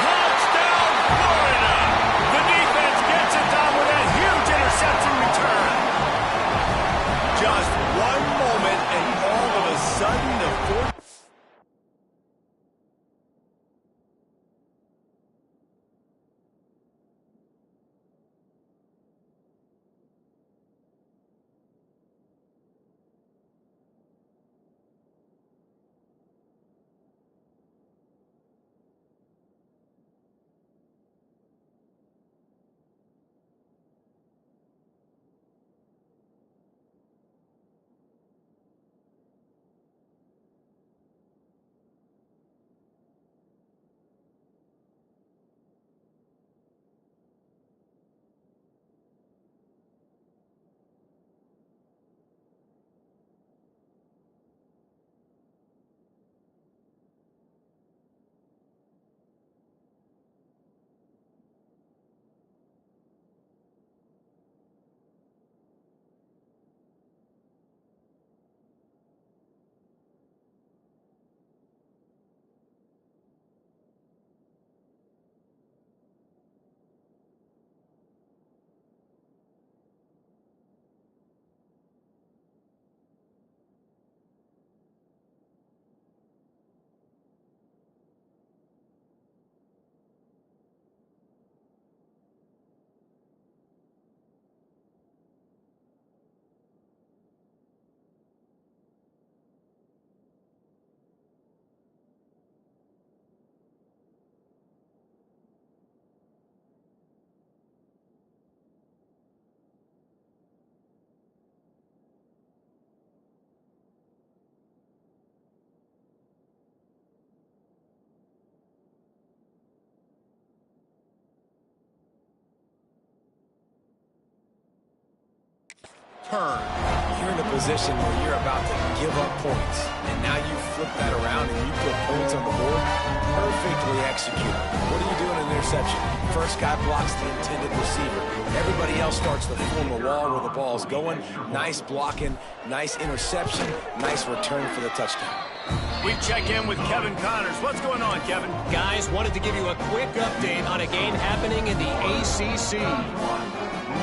Touchdown, Florida! The defense gets it done with a huge interception return. Just one moment, and all of a sudden, the fourth. Turn. You're in a position where you're about to give up points, and now you flip that around and you put points on the board. Perfectly executed. What are you doing in interception? First guy blocks the intended receiver. Everybody else starts to form a wall where the ball's going. Nice blocking, nice interception, nice return for the touchdown. We check in with Kevin Connors. What's going on, Kevin? Guys, wanted to give you a quick update on a game happening in the ACC.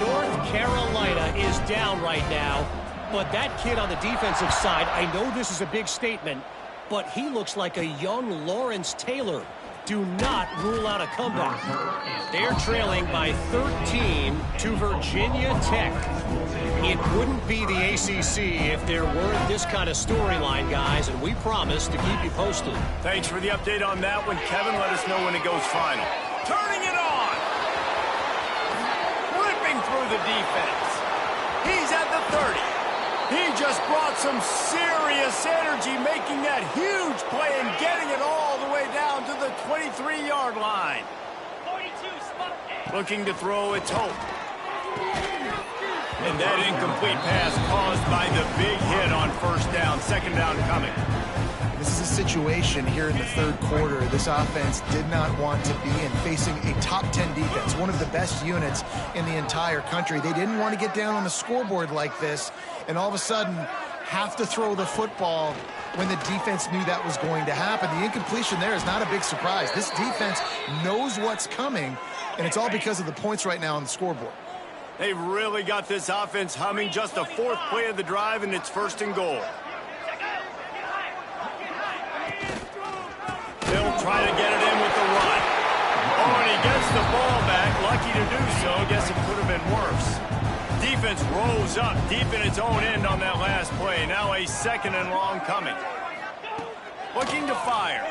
North Carolina is down right now, but that kid on the defensive side, I know this is a big statement, but he looks like a young Lawrence Taylor. Do not rule out a comeback. They're trailing by 13 to Virginia Tech. It wouldn't be the ACC if there weren't this kind of storyline, guys, and we promise to keep you posted. Thanks for the update on that one, Kevin. Let us know when it goes final. Turning it on! Through the defense. He's at the 30. He just brought some serious energy, making that huge play and getting it all the way down to the 23-yard line. 42, looking to throw, it's Hope. And that incomplete pass caused by the big hit on 1st down. 2nd down coming. This is a situation here in the 3rd quarter this offense did not want to be in, facing a top 10 defense, one of the best units in the entire country. They didn't want to get down on the scoreboard like this and all of a sudden have to throw the football when the defense knew that was going to happen. The incompletion there is not a big surprise. This defense knows what's coming, and it's all because of the points right now on the scoreboard. They really got this offense humming. Just the 4th play of the drive, and it's 1st and goal. They'll try to get it in with the run. Oh, and he gets the ball back. Lucky to do so. Guess it could have been worse. Defense rose up deep in its own end on that last play. Now a 2nd and long coming. Looking to fire.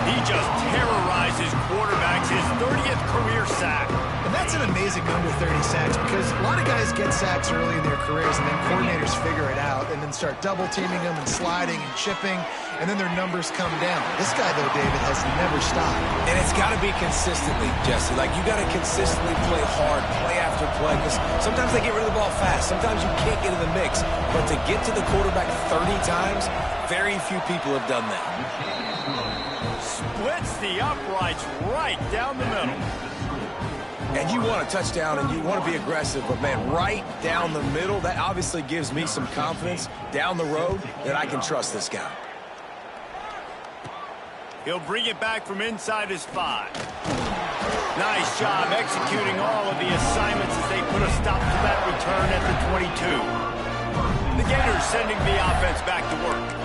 He just terrorizes quarterbacks. His 30th career sack. And that's an an amazing number, 30 sacks, because a lot of guys get sacks early in their careers, and then coordinators figure it out and then start double-teaming them and sliding and chipping, and then their numbers come down. This guy, though, David, has never stopped. And it's got to be consistently, Jesse. Like, you got to consistently play hard, play after play, because sometimes they get rid of the ball fast. Sometimes you can't get in the mix. But to get to the quarterback 30 times, very few people have done that. Splits the uprights right down the middle. And you want a touchdown and you want to be aggressive, but, man, right down the middle, that obviously gives me some confidence down the road that I can trust this guy. He'll bring it back from inside his 5. Nice job executing all of the assignments as they put a stop to that return at the 22. The Gators sending the offense back to work.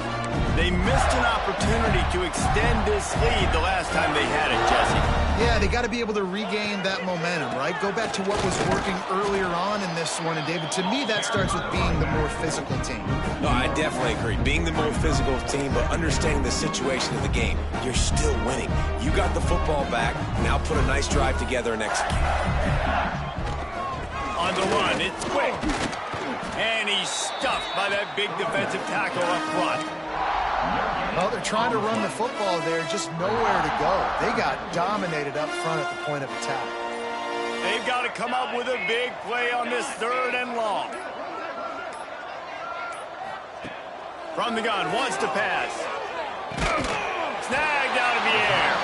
They missed an opportunity to extend this lead the last time they had it, Jesse. Yeah, they got to be able to regain that momentum, right? Go back to what was working earlier on in this one. And, David, to me, that starts with being the more physical team. No, I definitely agree. Being the more physical team, but understanding the situation of the game. You're still winning. You got the football back. Now put a nice drive together and execute. On the run, it's quick. And he's stuffed by that big defensive tackle up front. Well, they're trying to run the football there, just nowhere to go. They got dominated up front at the point of attack. They've got to come up with a big play on this 3rd and long. From the gun, wants to pass. Snagged out of the air.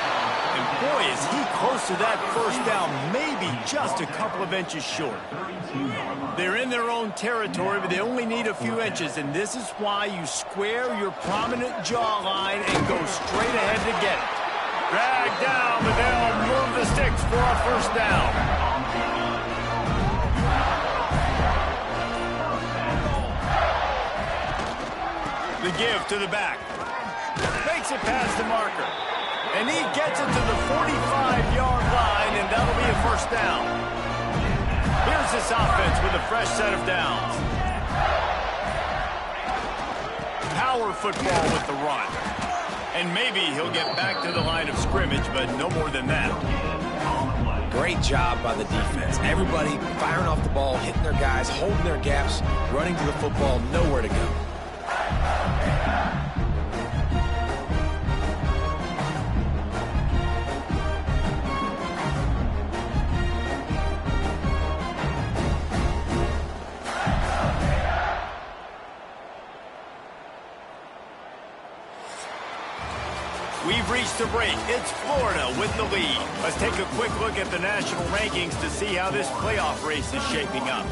And boy, is he close to that first down, maybe just a couple of inches short. They're in their own territory, but they only need a few inches, and this is why you square your prominent jawline and go straight ahead to get it. Dragged down, but they'll move the sticks for a first down. The give to the back. Makes it past the marker. And he gets it to the 45-yard line, and that'll be a first down. Here's this offense with a fresh set of downs. Power football with the run. And maybe he'll get back to the line of scrimmage, but no more than that. Great job by the defense. Everybody firing off the ball, hitting their guys, holding their gaps, running to the football, nowhere to go. We've reached the break. It's Florida with the lead. Let's take a quick look at the national rankings to see how this playoff race is shaping up.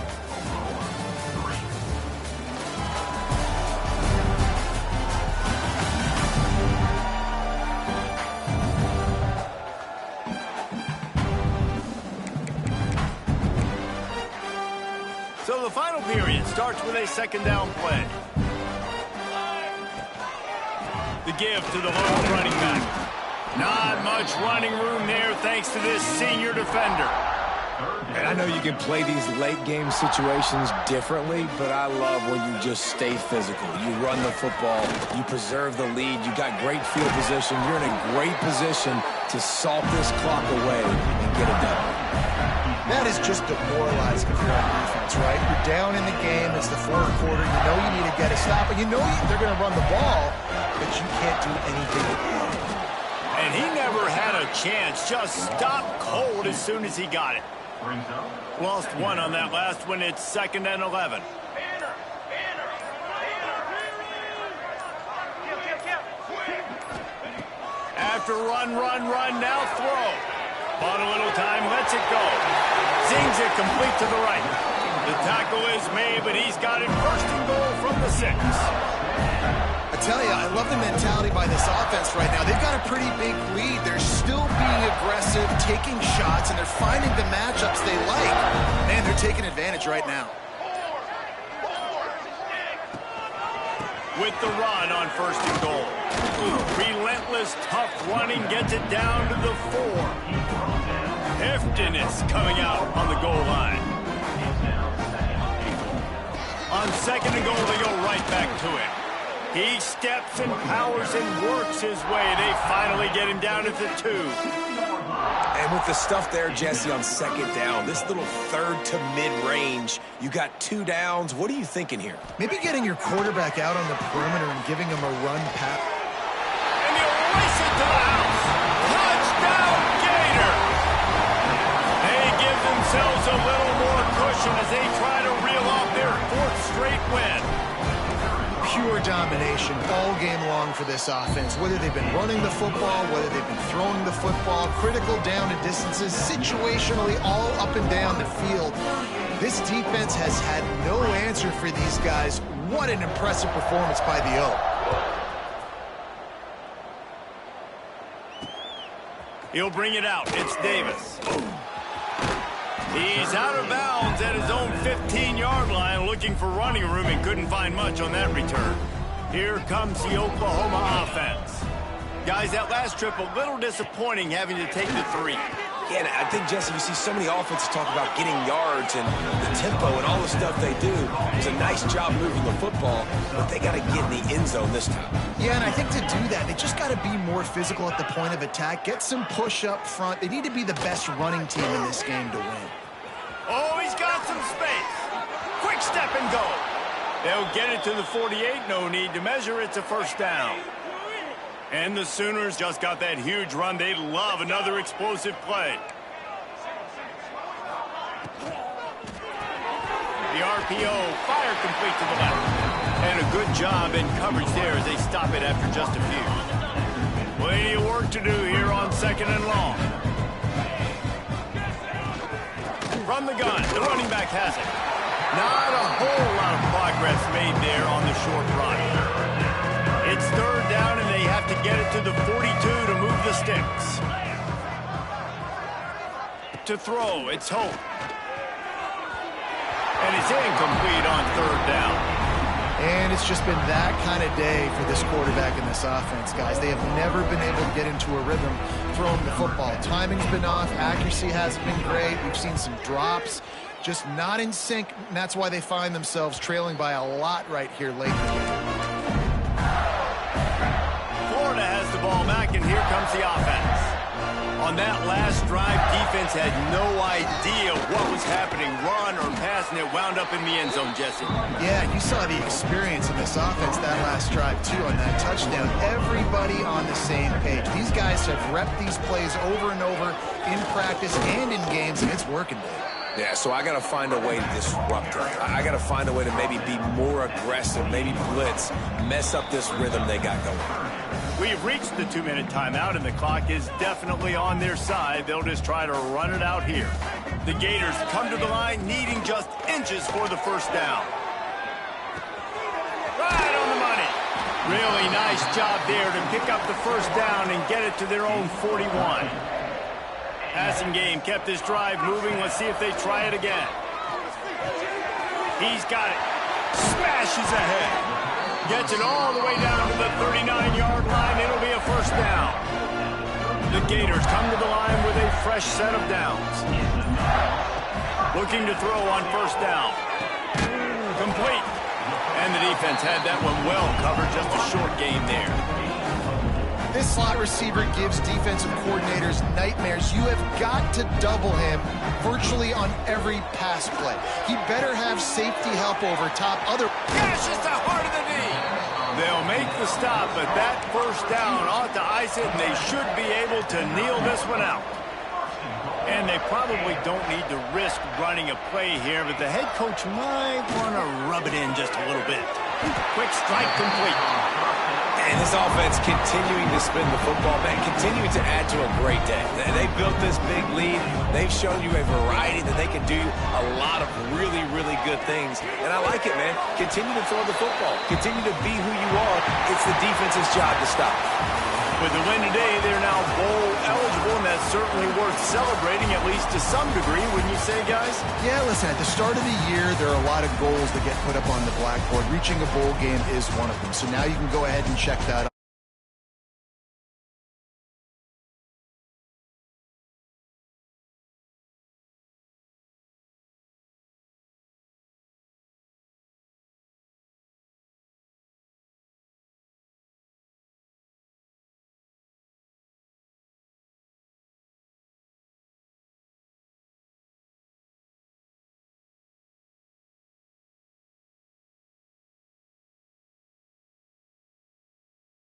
So the final period starts with a 2nd down play. The give to the lone running back. Not much running room there thanks to this senior defender. And I know you can play these late-game situations differently, but I love when you just stay physical. You run the football. You preserve the lead. You got great field position. You're in a great position to salt this clock away and get it done. That is just demoralizing if you're on defense, right? You're down in the game. It's the 4th quarter. You know you need to get a stop, and you know they're going to run the ball, but you can't do anything about it. And he never had a chance. Just stopped cold as soon as he got it. Lost one on that last one. It's 2nd and 11. After run, now throw. Bought a little time, lets it go. Zings it complete to the right. The tackle is made, but he's got it 1st and goal from the 6. I tell you, I love the mentality by this offense right now. They've got a pretty big lead. They're still being aggressive, taking shots, and they're finding the matchups they like. Man, they're taking advantage right now. With the run on 1st and goal. Relentless, tough running gets it down to the 4. Hefton is coming out on the goal line. On 2nd and goal, they go right back to it. He steps and powers and works his way. They finally get him down at the 2. And And with the stuff there, Jesse, on second down, this little third to mid-range, you got 2 downs. What are you thinking here? Maybe getting your quarterback out on the perimeter and giving him a run pass. And he'll race it to the house. Touchdown, Gator! They give themselves a little more cushion as they try to reel off their 4th straight win. Pure domination all game long for this offense. Whether they've been running the football, whether they've been throwing the football, critical down and distances, situationally all up and down the field. This defense has had no answer for these guys. What an impressive performance by the O. He'll bring it out. It's Davis. He's out of bounds at his own 15-yard line, looking for running room and couldn't find much on that return. Here comes the Oklahoma offense. Guys, that last trip a little disappointing having to take the 3. Yeah, and I think, Jesse, you see so many offenses talk about getting yards and the tempo and all the stuff they do. It was a nice job moving the football, but they got to get in the end zone this time. Yeah, and I think to do that, they just got to be more physical at the point of attack, get some push up front. They need to be the best running team in this game to win. Oh, he's got some space. Quick step and go. They'll get it to the 48. No need to measure. It's a first down. And the Sooners just got that huge run. They love another explosive play. The RPO fire complete to the left. And a good job in coverage there as they stop it after just a few. Plenty of work to do here on second and long. From the gun, the running back has it. Not a whole lot of progress made there on the short run. It's third down, and they have to get it to the 42 to move the sticks. To throw, it's Hope. And it's incomplete on third down. And it's just been that kind of day for this quarterback and this offense, guys. They have never been able to get into a rhythm throwing the football. Timing's been off. Accuracy hasn't been great. We've seen some drops. Just not in sync, and that's why they find themselves trailing by a lot right here late in the game. Florida has the ball back, and here comes the offense. On that last drive, defense had no idea what was happening, run or pass, and it wound up in the end zone, Jesse. Yeah, you saw the experience in this offense that last drive, too, on that touchdown. Everybody on the same page. These guys have repped these plays over and over in practice and in games, and it's working, Dave. Yeah, so I got to find a way to disrupt it. I got to find a way to maybe be more aggressive, maybe blitz, mess up this rhythm they got going. We've reached the 2-minute timeout, and the clock is definitely on their side. They'll just try to run it out here. The Gators come to the line needing just inches for the first down. Right on the money. Really nice job there to pick up the first down and get it to their own 41. Passing game kept this drive moving. Let's see if they try it again. He's got it. Smashes ahead. Gets it all the way down to the 39-yard line. It'll be a first down. The Gators come to the line with a fresh set of downs. Looking to throw on first down. Complete. And the defense had that one well covered. Just a short game there. This slot receiver gives defensive coordinators nightmares. You have got to double him virtually on every pass play. He better have safety help over top. Gashes the heart of the knee. They'll make the stop, but that first down ought to ice it, and they should be able to kneel this one out. And they probably don't need to risk running a play here, but the head coach might want to rub it in just a little bit. Quick strike complete. And this offense continuing to spin the football, man, continuing to add to a great day. They built this big lead. They've shown you a variety that they can do a lot of really, really good things. And I like it, man. Continue to throw the football. Continue to be who you are. It's the defense's job to stop. With the win today, they're now bowl eligible, and that's certainly worth celebrating, at least to some degree, wouldn't you say, guys? Yeah, listen, at the start of the year, there are a lot of goals that get put up on the blackboard. Reaching a bowl game is one of them. So now you can go ahead and check that